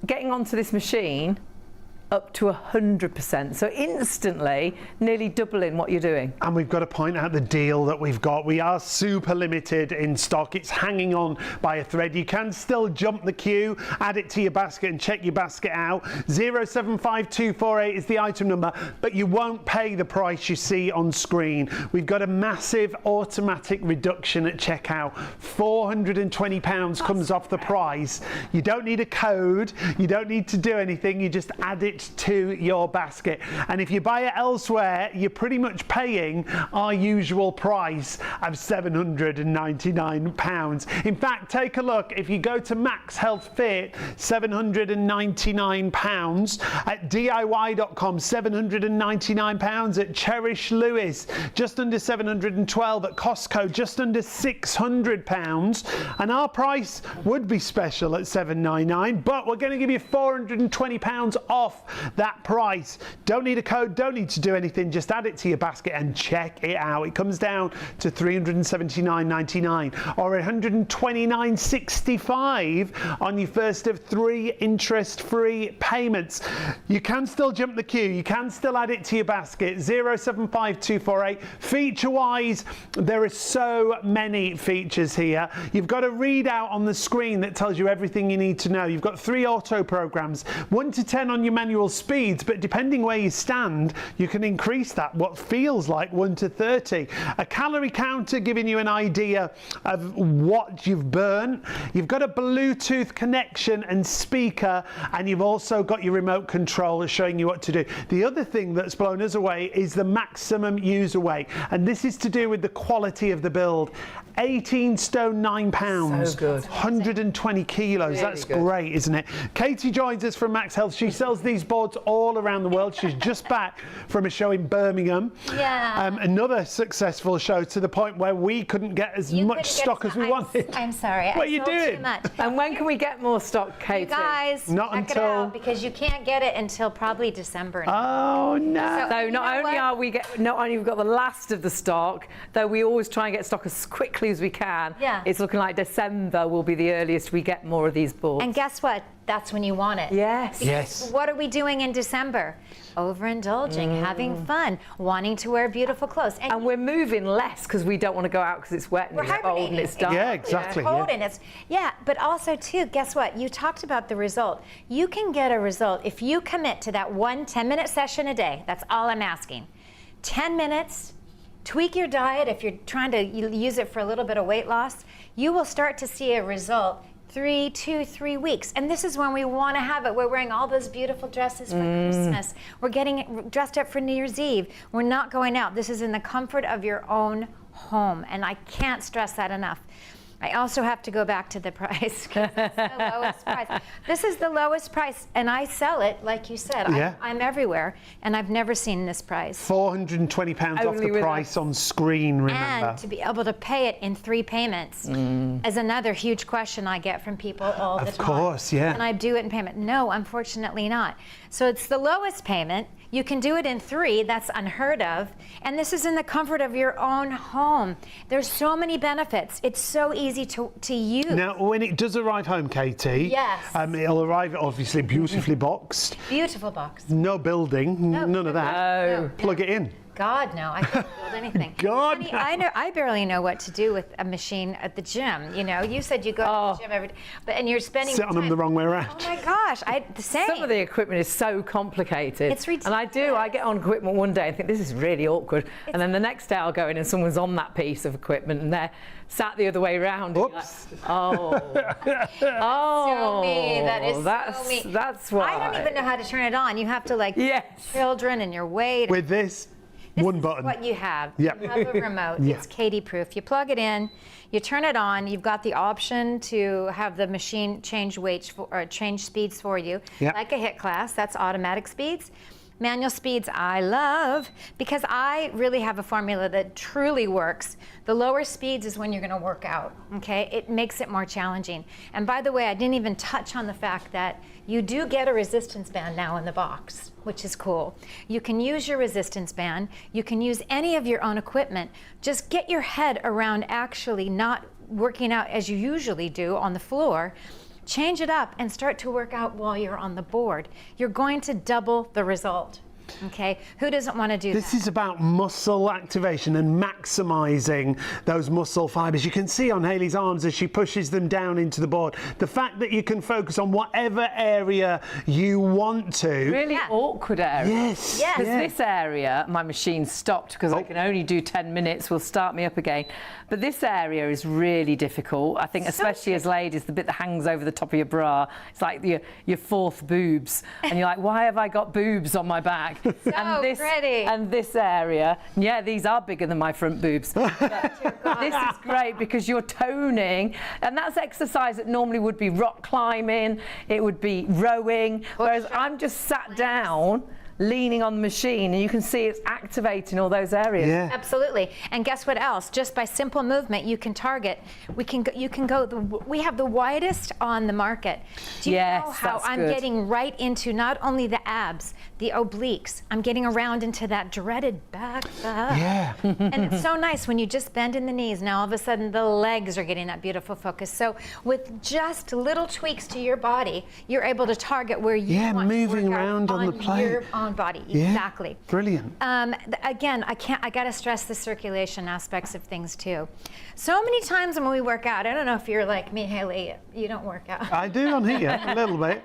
Getting onto this machine, up to 100%. So instantly, nearly doubling what you're doing. And we've got to point out the deal that we've got. We are super limited in stock. It's hanging on by a thread. You can still jump the queue, add it to your basket and check your basket out. 075248 is the item number, but you won't pay the price you see on screen. We've got a massive automatic reduction at checkout. £420 comes off the price. You don't need a code. You don't need to do anything. You just add it to your basket, and if you buy it elsewhere, you're pretty much paying our usual price of £799. In fact, take a look. If you go to MAXhealth Fit, £799 at DIY.com, £799 at Cherish Lewis, just under £712 at Costco, just under £600, and our price would be special at $799, but we're going to give you £420 off that price. Don't need a code, don't need to do anything, just add it to your basket and check it out. It comes down to $379.99 or $129.65 on your first of 3 interest-free payments. You can still jump the queue, you can still add it to your basket. 075248. Feature-wise, there are so many features here. You've got a readout on the screen that tells you everything you need to know. You've got 3 auto programs, 1 to 10 on your manual speeds, but depending where you stand, you can increase that, what feels like 1 to 30. A calorie counter giving you an idea of what you've burnt. You've got a Bluetooth connection and speaker, and you've also got your remote control showing you what to do. The other thing that's blown us away is the maximum user weight, and this is to do with the quality of the build. 18 stone 9 pounds, so good. 120 kilos. Really that's good. Great, isn't it? Katie joins us from MAXhealth. She sells these boards all around the world. She's just back from a show in Birmingham. Yeah. Another successful show, to the point where we couldn't get as much stock as we wanted. I'm sorry. What are you doing? Too much. And when can we get more stock, Katie? You guys, not check until it out, because you can't get it until probably December. Oh no! So not only we've got the last of the stock, though we always try and get stock as quickly quickly as we can. Yeah. It's looking like December will be the earliest we get more of these boards. And guess what? That's when you want it. Yes. Yes. What are we doing in December? Overindulging, having fun, wanting to wear beautiful clothes. And we're moving less because we don't want to go out because it's wet and We're it's cold and hibernating. it's dark. Yeah, exactly. Cold Yeah. and it's but also too, guess what? You talked about the result. You can get a result if you commit to that 1 10-minute session a day. That's all I'm asking. 10 minutes. Tweak your diet if you're trying to use it for a little bit of weight loss. You will start to see a result 3 weeks. And this is when we want to have it. We're wearing all those beautiful dresses for Christmas. We're getting dressed up for New Year's Eve. We're not going out. This is in the comfort of your own home. And I can't stress that enough. I also have to go back to the price. 'Cause it's the lowest price. This is the lowest price, and I sell it, like you said. Yeah. I'm everywhere, and I've never seen this price. £420 off Only the with price on screen, remember. And to be able to pay it in 3 payments is another huge question I get from people all the time. Of course, yeah. Can I do it in payment? No, unfortunately not. So it's the lowest payment. You can do it in 3, that's unheard of. And this is in the comfort of your own home. There's so many benefits. It's so easy to use. Now, when it does arrive home, Katie, Yes. It'll arrive obviously beautifully boxed. Beautiful box. No building, none of that. Oh. Plug it in. God, no, I can't build anything. God, Honey, I barely know what to do with a machine at the gym. You know, you said you go to the gym every day, and you're spending Sit on them time. the wrong way around. Oh my gosh, the same. Some of the equipment is so complicated. It's And I get on equipment one day and think this is really awkward. And then the next day I'll go in and someone's on that piece of equipment and they're sat the other way around. And you're Oops. like, oh. So me. That is that's, so me. That's why. I don't even know how to turn it on. You have to Yes. children and your weight. With this, This one is button. what you have. Yep. You have a remote. Yeah. It's Katie-proof. You plug it in, you turn it on. You've got the option to have the machine change weights or change speeds for you, Yep. like a HIIT class. That's automatic speeds. Manual speeds I love because I really have a formula that truly works. The lower speeds is when you're going to work out, okay? It makes it more challenging. And by the way, I didn't even touch on the fact that you do get a resistance band now in the box, which is cool. You can use your resistance band. You can use any of your own equipment. Just get your head around actually not working out as you usually do on the floor. Change it up and start to work out while you're on the board. You're going to double the result. Okay, who doesn't want to do This that? is about muscle activation and maximising those muscle fibres. You can see on Hayley's arms as she pushes them down into the board. The fact that you can focus on whatever area you want to. Really Yeah. awkward area. Yes. Yes. Because yeah. this area, my machine stopped because I can only do 10 minutes, will start me up again. But this area is really difficult. I think especially as ladies, the bit that hangs over the top of your bra, it's like your fourth boobs. And you're like, why have I got boobs on my back? So pretty. And this area, yeah, these are bigger than my front boobs. But this is great because you're toning, and that's exercise that normally would be rock climbing, it would be rowing, whereas I'm just sat down, leaning on the machine, and you can see it's activating all those areas. Yeah. Absolutely. And guess what else? Just by simple movement, you can target. We have the widest on the market. Do you Yes, know how that's I'm good. getting right into not only the abs, the obliques, I'm getting around into that dreaded back. Yeah. And it's so nice when you just bend in the knees. Now all of a sudden the legs are getting that beautiful focus. So with just little tweaks to your body, you're able to target where you Yeah, want to moving work out around on the plate. your own body. Yeah. Exactly. Brilliant. Again, I got to stress the circulation aspects of things too. So many times when we work out, I don't know if you're like me, Hayley, you don't work out. I do on here, a little bit.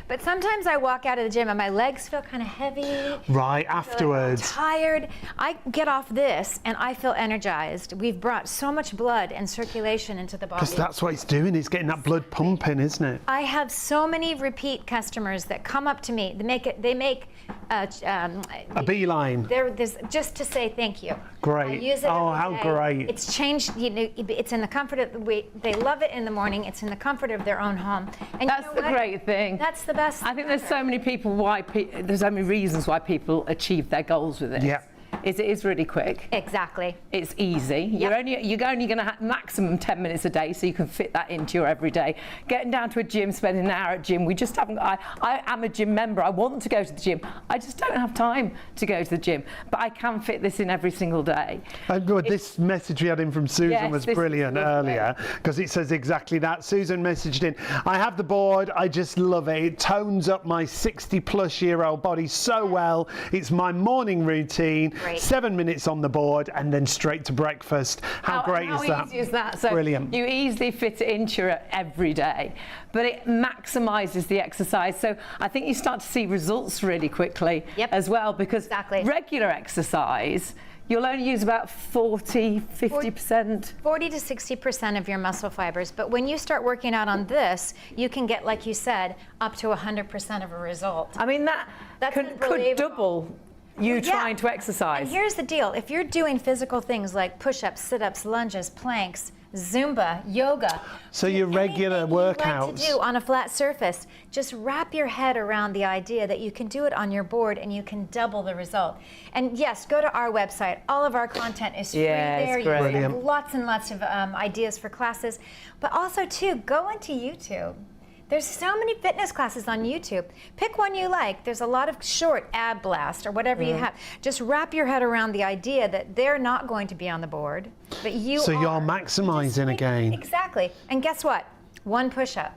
But sometimes I walk out of the gym and my legs feel kind of heavy. Right, I'm afterwards. tired. I get off this and I feel energized. We've brought so much blood and circulation into the body. Because that's what it's doing, it's getting that blood pumping, isn't it? I have so many repeat customers that come up to me. They make A beeline. there's just to say thank you. Great. I use it Oh, every how day. great. It's changed. You know, it's in the comfort of they love it in the morning. It's in the comfort of their own home. And That's you know the what? great thing. That's the best. I think there's so many people there's so many reasons why people achieve their goals with it. Yeah. is it is really quick. Exactly. It's easy. You're only going to have maximum 10 minutes a day, so you can fit that into your everyday. Getting down to a gym, spending an hour at gym, we just haven't. I am a gym member. I want to go to the gym. I just don't have time to go to the gym, but I can fit this in every single day. This message we had in from Susan was brilliant earlier, because it says exactly that. Susan messaged in, I have the board, I just love it. It tones up my 60-plus-year-old body so well. It's my morning routine. Great. 7 minutes on the board and then straight to breakfast. How great is that? How easy is that? So brilliant. You easily fit it into your every day, but it maximises the exercise. So I think you start to see results really quickly as well, because regular exercise, you'll only use about 40, 50%. 40 to 60% of your muscle fibers. But when you start working out on this, you can get, like you said, up to 100% of a result. I mean, that could double you trying to exercise. And here's the deal. If you're doing physical things like push-ups, sit-ups, lunges, planks, Zumba, yoga. So your regular workouts. Like to do on a flat surface, just wrap your head around the idea that you can do it on your board and you can double the result. And yes, go to our website. All of our content is free there. You have lots and lots of ideas for classes. But also, too, go into YouTube. There's so many fitness classes on YouTube. Pick one you like. There's a lot of short ab blast or whatever you have. Just wrap your head around the idea that they're not going to be on the board, but you So are. you're maximizing again. Exactly. And guess what? One push-up.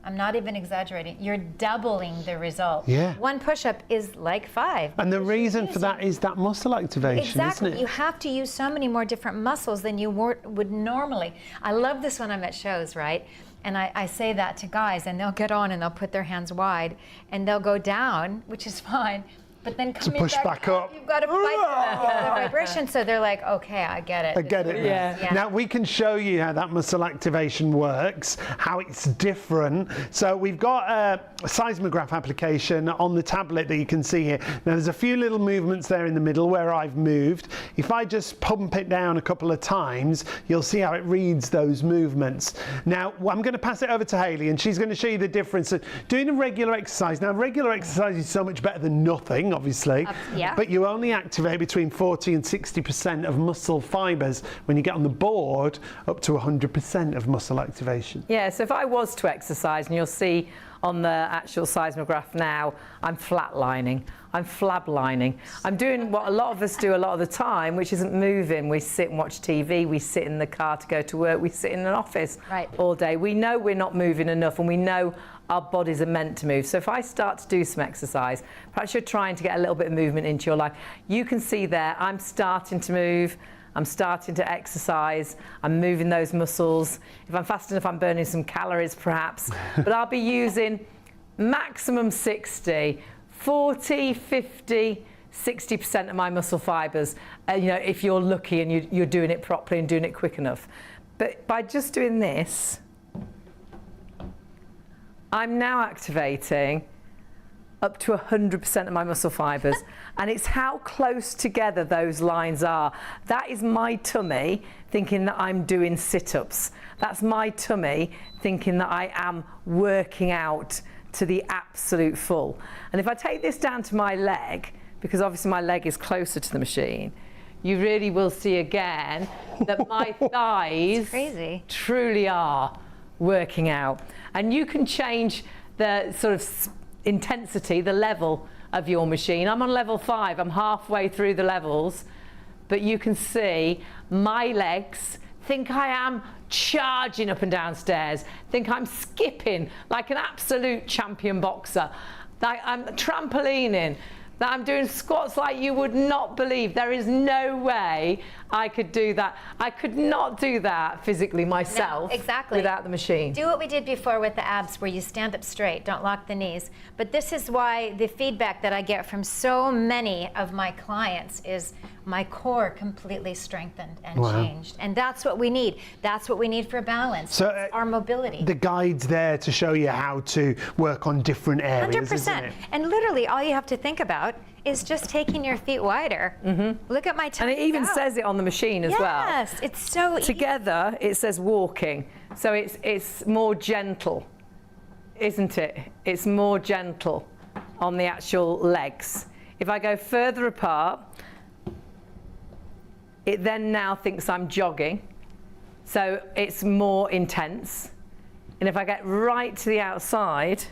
I'm not even exaggerating. You're doubling the result. Yeah. One push-up is like 5. And the reason for that is that muscle activation, isn't it? You have to use so many more different muscles than you would normally. I love this when I'm at shows, right? And I say that to guys, and they'll get on and they'll put their hands wide, and they'll go down, which is fine. But then coming back up, you've got to fight the vibration. So they're like, okay, I get it. I get it. Yeah. Now we can show you how that muscle activation works, how it's different. So we've got a seismograph application on the tablet that you can see here. Now there's a few little movements there in the middle where I've moved. If I just pump it down a couple of times, you'll see how it reads those movements. Now I'm going to pass it over to Hayley, and she's going to show you the difference of doing a regular exercise. Now regular exercise is so much better than nothing, obviously, but you only activate between 40 and 60% of muscle fibers. When you get on the board, up to 100% of muscle activation. Yeah, so if I was to exercise, and you'll see on the actual seismograph now, I'm flatlining, I'm flablining. I'm doing what a lot of us do a lot of the time, which isn't moving. We sit and watch TV, we sit in the car to go to work, we sit in an office all day. We know we're not moving enough, and we know our bodies are meant to move. So if I start to do some exercise, perhaps you're trying to get a little bit of movement into your life, you can see there, I'm starting to move, I'm starting to exercise, I'm moving those muscles. If I'm fast enough, I'm burning some calories perhaps, but I'll be using maximum 60, 40, 50, 60% of my muscle fibers, you know, if you're lucky and you're doing it properly and doing it quick enough. But by just doing this, I'm now activating up to 100% of my muscle fibers, and it's how close together those lines are. That is my tummy thinking that I'm doing sit-ups. That's my tummy thinking that I am working out to the absolute full. And if I take this down to my leg, because obviously my leg is closer to the machine, you really will see again that my thighs truly are working out. And you can change the sort of intensity, the level of your machine. I'm on level 5, I'm halfway through the levels, but you can see my legs think I am charging up and down stairs, think I'm skipping like an absolute champion boxer, that I'm trampolining, that I'm doing squats like you would not believe. There is no way I could do that. I could not do that physically myself without the machine. Do what we did before with the abs, where you stand up straight, don't lock the knees. But this is why the feedback that I get from so many of my clients is my core completely strengthened and changed. And that's what we need. That's what we need for balance. So our mobility. The guide's there to show you how to work on different areas, 100%. isn't it? And literally all you have to think about is just taking your feet wider. Look at my toes. And it even says it on the machine as well. Yes, it's so easy. Together it says walking. So it's more gentle, isn't it? It's more gentle on the actual legs. If I go further apart, it then now thinks I'm jogging. So it's more intense. And if I get right to the outside,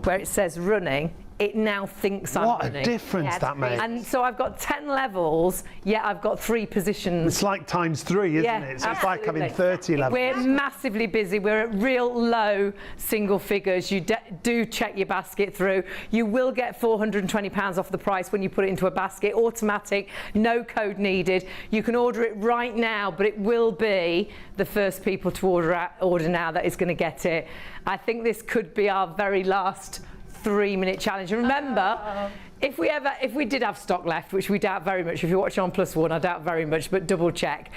where it says running, it now thinks I'm running. What a difference that makes. And so I've got 10 levels, yet I've got 3 positions. It's like times 3, isn't it? So it's like having 30 levels. We're massively busy. We're at real low single figures. You do check your basket through. You will get £420 off the price when you put it into a basket, automatic, no code needed. You can order it right now, but it will be the first people to order now that is going to get it. I think this could be our very last 3-minute challenge. And remember, if we did have stock left, which we doubt very much, if you're watching on +1, I doubt very much, but double check.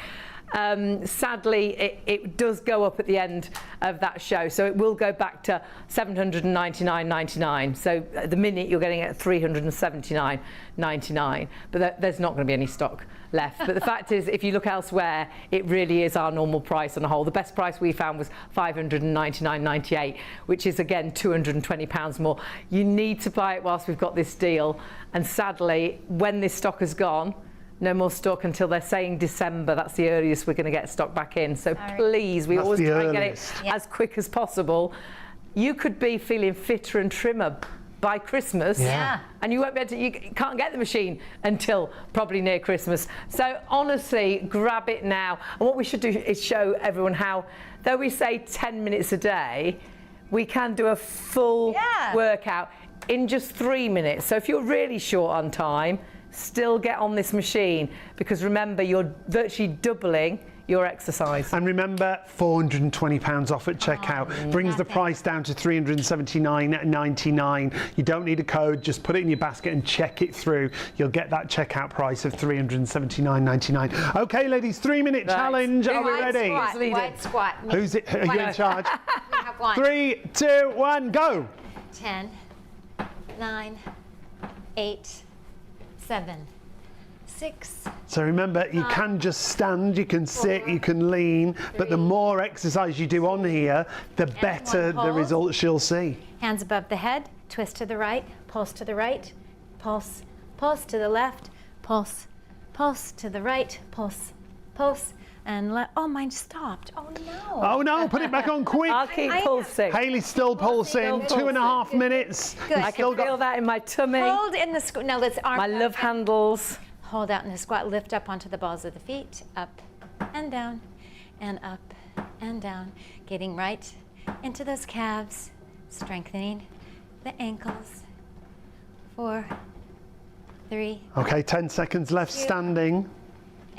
Sadly, it does go up at the end of that show, so it will go back to £799.99. So at the minute you're getting it at £379.99, but there's not going to be any stock left. But the fact is, if you look elsewhere, it really is our normal price on the whole. The best price we found was £599.98, which is again £220 more. You need to buy it whilst we've got this deal, and sadly, when this stock has gone, no more stock until they're saying December. That's the earliest we're going to get stock back in. So please, we always try and get it as quick as possible. You could be feeling fitter and trimmer by Christmas, and you won't be able to. You can't get the machine until probably near Christmas. So honestly, grab it now. And what we should do is show everyone how, though we say 10 minutes a day, we can do a full workout in just 3 minutes. So if you're really short on time, still get on this machine, because remember, you're virtually doubling your exercise. And remember, £420 off at checkout. Brings the price down to £379.99. You don't need a code, just put it in your basket and check it through. You'll get that checkout price of £379.99. Okay, ladies, 3-minute challenge. Are we ready? Wide squat. Who's it? Are you in charge? We have 1. 3, 2, 1, go. 10, 9, 8, 7, 6. So remember, you can just stand, you can sit, you can lean, but the more exercise you do on here, the better the results you'll see. Hands above the head, twist to the right, pulse to the right, pulse, pulse to the left, pulse, pulse to the right, pulse, pulse, and oh, mine stopped. Oh no. Oh no, put it back on quick. I'll keep pulsing. Hayley's still pulsing, 2.5 minutes. Good. I can feel that in my tummy. Hold in the squat. Now let's arm. My love handles. Hold out in the squat, lift up onto the balls of the feet, up and down, and up and down. Getting right into those calves, strengthening the ankles. 4, 3. Okay, 10 seconds left standing.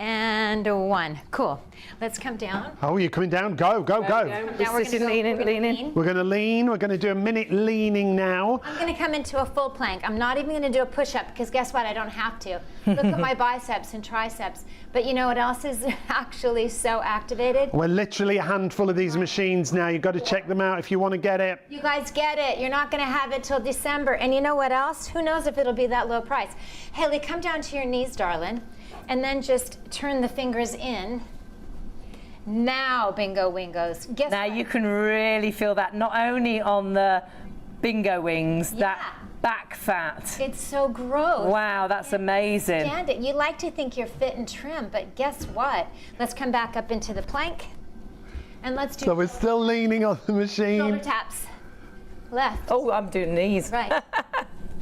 And 1. Cool. Let's come down. Oh, you're coming down. Go, go, go. Now we're going to leaning. We're going to lean. We're going to do a minute leaning now. I'm going to come into a full plank. I'm not even going to do a push-up, because guess what? I don't have to. Look at my biceps and triceps. But you know what else is actually so activated? We're literally a handful of these machines now. You've got to check them out if you want to get it. You guys get it. You're not going to have it till December. And you know what else? Who knows if it'll be that low price? Hayley, come down to your knees, darling. And then just turn the fingers in. Now, bingo wingos. Guess Now what? you can really feel that, not only on the bingo wings, that back fat. It's so gross. Wow, that's amazing. Stand it. You like to think you're fit and trim, but guess what? Let's come back up into the plank. And let's do So we're still leaning on the machine. shoulder taps. Left. Oh, I'm doing these. Right.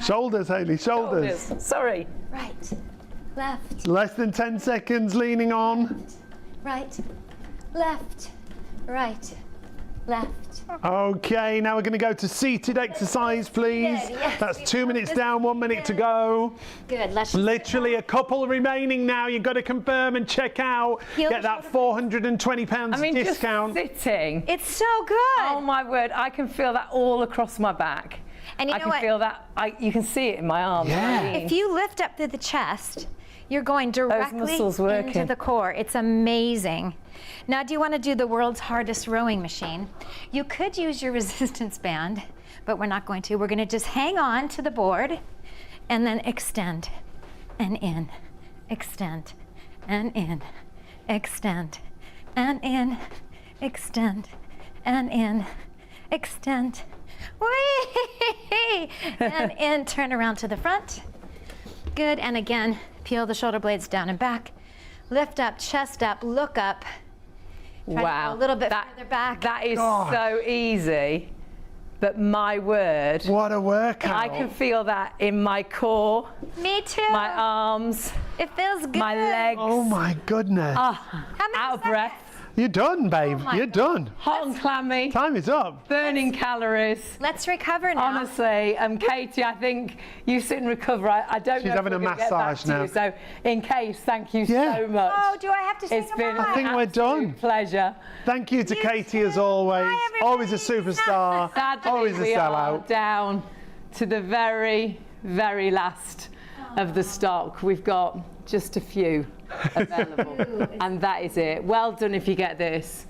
Shoulders, Hayley, shoulders. Sorry. Right. Left. Less than 10 seconds leaning on. Right. Left. Right. Left. Okay, now we're going to go to seated exercise, please. Yes, That's 2 minutes down, 1 minute to go. Good. Let's Literally a couple remaining now. You've got to confirm and check out. Heel Get that to £420 I mean, discount. just sitting. It's so good. Oh my word, I can feel that all across my back. And you I know can what? feel that. You can see it in my arms. Yeah. If you lift up to the chest, you're going directly muscles into working. the core. It's amazing. Now, do you want to do the world's hardest rowing machine? You could use your resistance band, but we're not going to. We're going to just hang on to the board and then extend and in, extend and in, extend and in, extend and in, extend. Whee! And in, turn around to the front. Good, and again, peel the shoulder blades down and back. lift up, chest up, look up. Try to Wow. go a little bit further back. That is God. so easy. But my word, What a workout. I can feel that in my core, Me too. my arms, It feels good. my legs. Oh my goodness. How many Out of seconds? breath, You're done, babe. my You're done. hot and clammy, Time is up. burning calories. Let's recover now. Honestly, Katie, I think you sit and recover. I don't She's know. having if a we're gonna get back massage to you. now. So, in case, thank you Yeah. so much. Oh, do I have to say It's been goodbye? I think we're done. pleasure. Thank you to You Katie too. as always. Bye, everybody. Always a superstar. Sadly, Always a we are sellout. down to the very, very last of the stock. We've got just a few available, and that is it. Well done if you get this.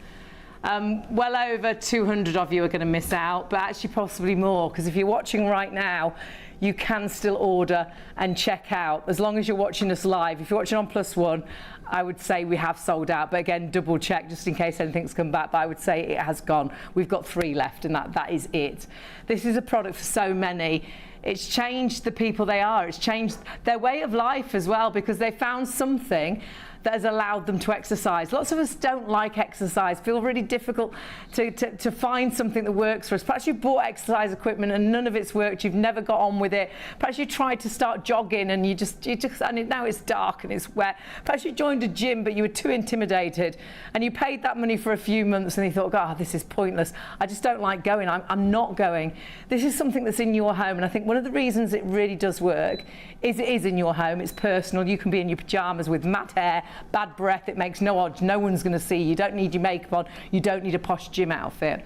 Well over 200 of you are going to miss out, but actually possibly more, because if you're watching right now, you can still order and check out as long as you're watching us live. If you're watching on +1, I would say we have sold out, but again, double check just in case anything's come back, but I would say it has gone. We've got 3 left, and that is it. This is a product for so many. It's changed the people they are. It's changed their way of life as well, because they found something that has allowed them to exercise. Lots of us don't like exercise, feel really difficult to find something that works for us. Perhaps you've bought exercise equipment and none of it's worked, you've never got on with it. Perhaps you tried to start jogging and you just and now it's dark and it's wet. Perhaps you joined a gym but you were too intimidated and you paid that money for a few months and you thought, God, this is pointless. I just don't like going, I'm not going. This is something that's in your home, and I think one of the reasons it really does work is it is in your home, it's personal. You can be in your pajamas with mad hair, bad breath, it makes no odds, no one's going to see you, don't need your makeup on, you don't need a posh gym outfit.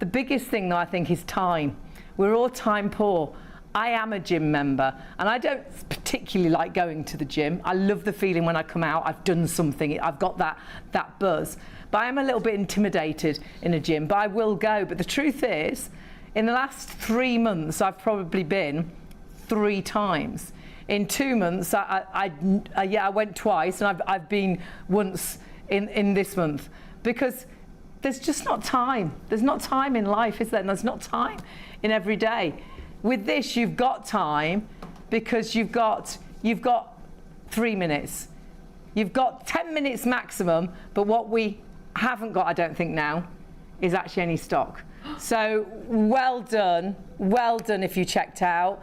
The biggest thing though I think is time. We're all time poor. I am a gym member and I don't particularly like going to the gym. I love the feeling when I come out, I've done something, I've got that buzz. But I am a little bit intimidated in a gym, but I will go. But the truth is, in the last 3 months I've probably been 3 times. In 2 months, I went twice, and I've been once in this month, because there's just not time. There's not time in life, is there? And there's not time in every day. With this, you've got time because you've got 3 minutes. You've got 10 minutes maximum, but what we haven't got, I don't think now, is actually any stock. So well done if you checked out.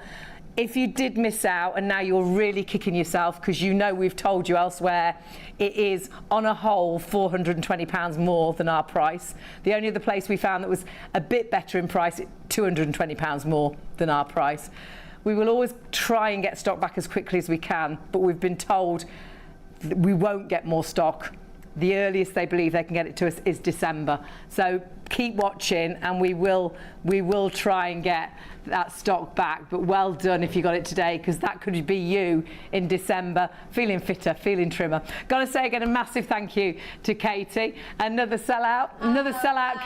If you did miss out and now you're really kicking yourself because you know we've told you elsewhere it is on a whole £420 more than our price. The only other place we found that was a bit better in price, £220 more than our price. We will always try and get stock back as quickly as we can, but we've been told that we won't get more stock. The earliest they believe they can get it to us is December. So keep watching and we will try and get that stock back. But well done if you got it today, because that could be you in December, feeling fitter, feeling trimmer. Gotta say again a massive thank you to Katie. Another sellout,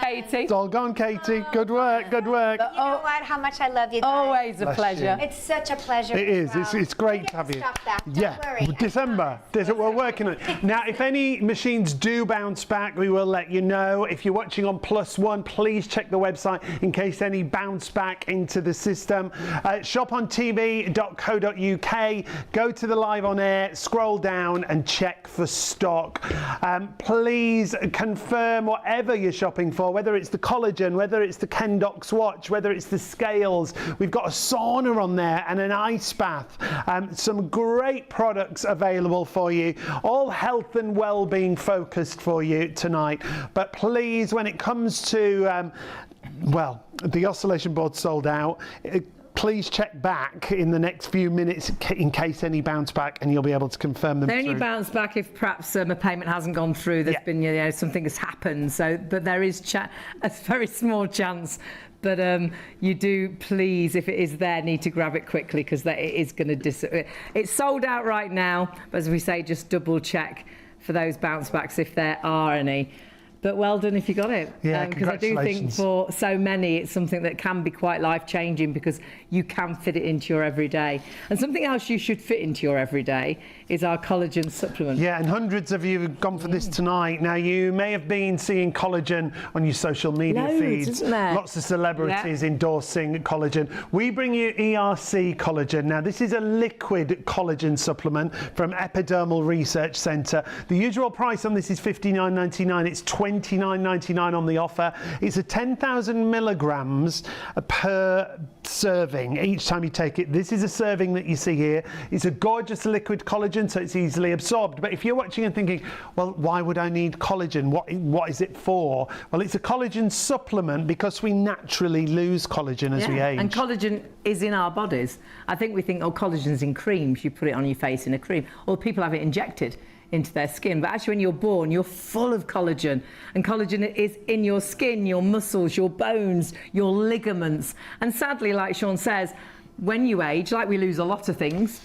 Katie. It's all gone, Katie. Good work, good work. You know what? How much I love you guys. Always a Bless pleasure. It's such a pleasure. It is. as well. It's great We to have get you. stuff back. Don't Yeah, worry. December. We're working on it. Now, if any machines do bounce back, we will let you know. If you're watching on +1, please check the website in case any bounce back into the system. shopontv.co.uk. Go to the live on air, scroll down and check for stock. Please confirm whatever you're shopping for, whether it's the collagen, whether it's the Ken Docs watch, whether it's the scales. We've got a sauna on there and an ice bath. Some great products available for you, all health and well-being focused for you tonight. But please, when it comes to well, the oscillation board sold out. Please check back in the next few minutes in case any bounce back, and you'll be able to confirm them. They only through. bounce back if perhaps a payment hasn't gone through. There's been something has happened. So, but there is a very small chance. But you do, please, if it is there, need to grab it quickly, because it is going to disappear. It's sold out right now, but as we say, just double check for those bounce backs if there are any. But well done if you got it. Yeah, because I do think congratulations. for so many it's something that can be quite life-changing because you can fit it into your everyday. And something else you should fit into your everyday is our collagen supplement. Yeah, and hundreds of you have gone for this tonight. Now, you may have been seeing collagen on your social media Loads, feeds. isn't there? Lots of celebrities endorsing collagen. We bring you ERC collagen. Now, this is a liquid collagen supplement from Epidermal Research Centre. The usual price on this is $59.99. It's $29.99 on the offer. It's a 10,000 milligrams per serving each time you take it. This is a serving that you see here. It's a gorgeous liquid collagen, so it's easily absorbed. But if you're watching and thinking, well, why would I need collagen? What is it for? Well, it's a collagen supplement because we naturally lose collagen as we age. And collagen is in our bodies. I think we think, oh, collagen's in creams. You put it on your face in a cream. Or people have it injected into their skin. But actually, when you're born, you're full of collagen. And collagen is in your skin, your muscles, your bones, your ligaments. And sadly, like Sean says, when you age, like we lose a lot of things,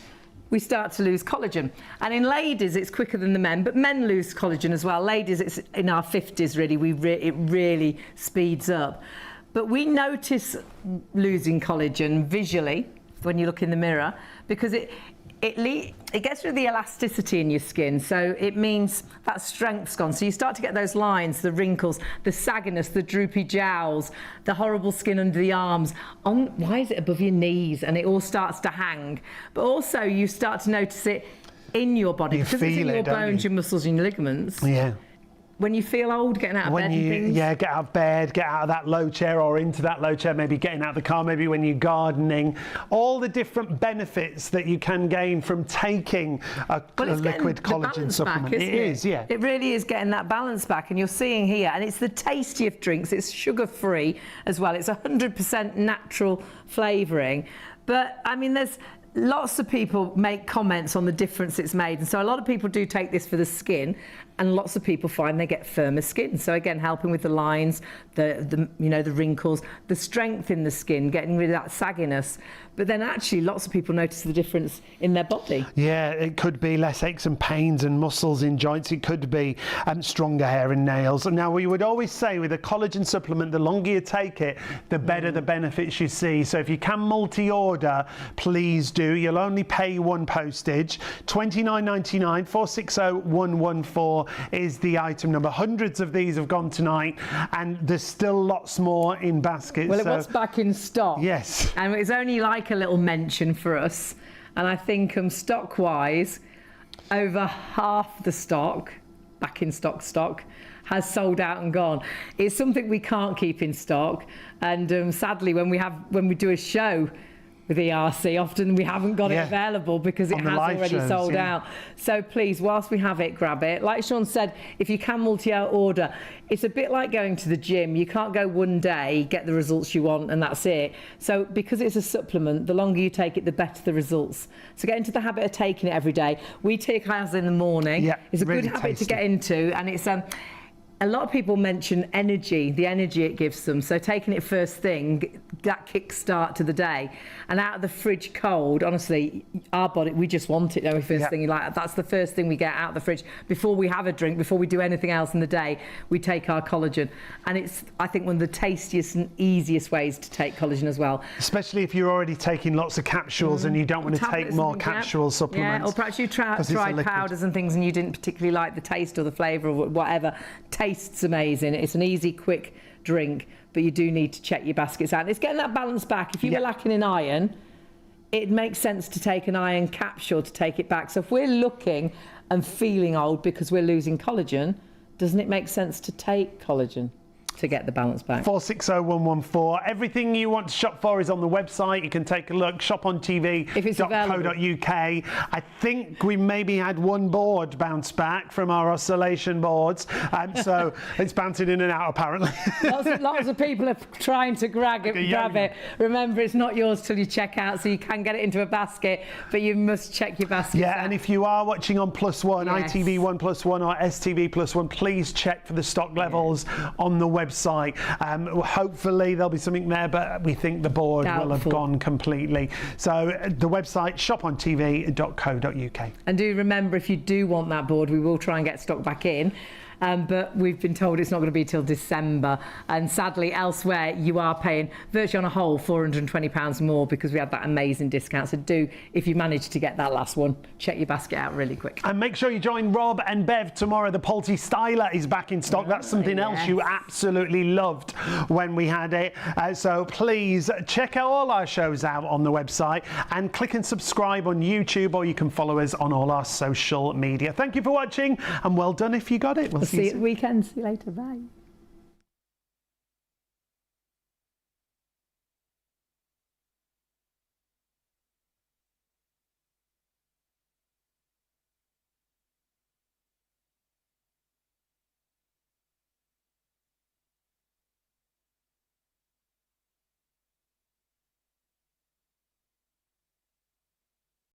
we start to lose collagen. And in ladies, it's quicker than the men, but men lose collagen as well. Ladies, it's in our 50s, really, it really speeds up. But we notice losing collagen visually when you look in the mirror because it gets rid of the elasticity in your skin, so it means that strength's gone. So you start to get those lines, the wrinkles, the sagginess, the droopy jowls, the horrible skin under the arms. Why is it above your knees? And it all starts to hang. But also you start to notice it in your body because it's in your bones, your muscles, and your ligaments. Yeah. When you feel old, getting out of bed and things. Yeah, get out of bed, get out of that low chair or into that low chair, maybe getting out of the car, maybe when you're gardening. All the different benefits that you can gain from taking a liquid collagen supplement. It is, yeah. It really is getting that balance back, and you're seeing here, and it's the tastiest drinks. It's sugar-free as well. It's 100% natural flavouring. But, I mean, there's lots of people make comments on the difference it's made, and so a lot of people do take this for the skin, and lots of people find they get firmer skin. So again, helping with the lines, the wrinkles, the strength in the skin, getting rid of that sagginess. But then actually lots of people notice the difference in their body. Yeah, it could be less aches and pains and muscles in joints. It could be stronger hair and nails. And now we would always say with a collagen supplement, the longer you take it, the better the benefits you see. So if you can multi-order, please do. You'll only pay one postage. $29.99, 460114 is the item number. Hundreds of these have gone tonight, and there's still lots more in baskets. Well, it was back in stock. Yes. And it's only like a little mention for us. And I think stock-wise, over half the stock, back in stock, has sold out and gone. It's something we can't keep in stock. And sadly, when we do a show with ERC, often we haven't got it available because it has already sold out. So please, whilst we have it, grab it. Like Sean said, if you can multi-order, it's a bit like going to the gym. You can't go one day, get the results you want, and that's it. So because it's a supplement, the longer you take it, the better the results. So get into the habit of taking it every day. We take ours in the morning. Yeah, it's a really good habit tasty to get into, and it's a lot of people mention energy, the energy it gives them. So taking it first thing, that kick start to the day. And out of the fridge cold, honestly, our body, we just want it every first thing. Like, that's the first thing we get out of the fridge. Before we have a drink, before we do anything else in the day, we take our collagen. And it's, I think, one of the tastiest and easiest ways to take collagen as well. Especially if you're already taking lots of capsules and you don't want to take more capsule supplements. Yeah, or perhaps you tried powders and things and you didn't particularly like the taste or the flavour or whatever. Tastes amazing. It's an easy, quick drink, but you do need to check your baskets out. And it's getting that balance back. If you were lacking in iron, it makes sense to take an iron capsule to take it back. So if we're looking and feeling old because we're losing collagen, doesn't it make sense to take collagen to get the balance back? 460114. Everything you want to shop for is on the website. You can take a look, shopontv.co.uk. I think we maybe had one board bounce back from our oscillation boards, so it's bouncing in and out apparently. Lots of people are trying to grab it. Remember, it's not yours till you check out, so you can get it into a basket, but you must check your basket. Yeah, and if you are watching on +1, ITV1 +1 or STV +1, please check for the stock levels on the website. Hopefully there'll be something there, but we think the board will have gone completely. So the website, shopontv.co.uk. And do remember, if you do want that board, we will try and get stock back in. but we've been told it's not going to be till December. And sadly, elsewhere, you are paying virtually on a whole £420 more because we had that amazing discount. So do, if you manage to get that last one, check your basket out really quick. And make sure you join Rob and Bev tomorrow. The Polty Styler is back in stock. That's something else you absolutely loved when we had it. So please check out all our shows out on the website and click and subscribe on YouTube, or you can follow us on all our social media. Thank you for watching, and well done if you got it. We'll see you See you at soon. the weekend. See you later. Bye.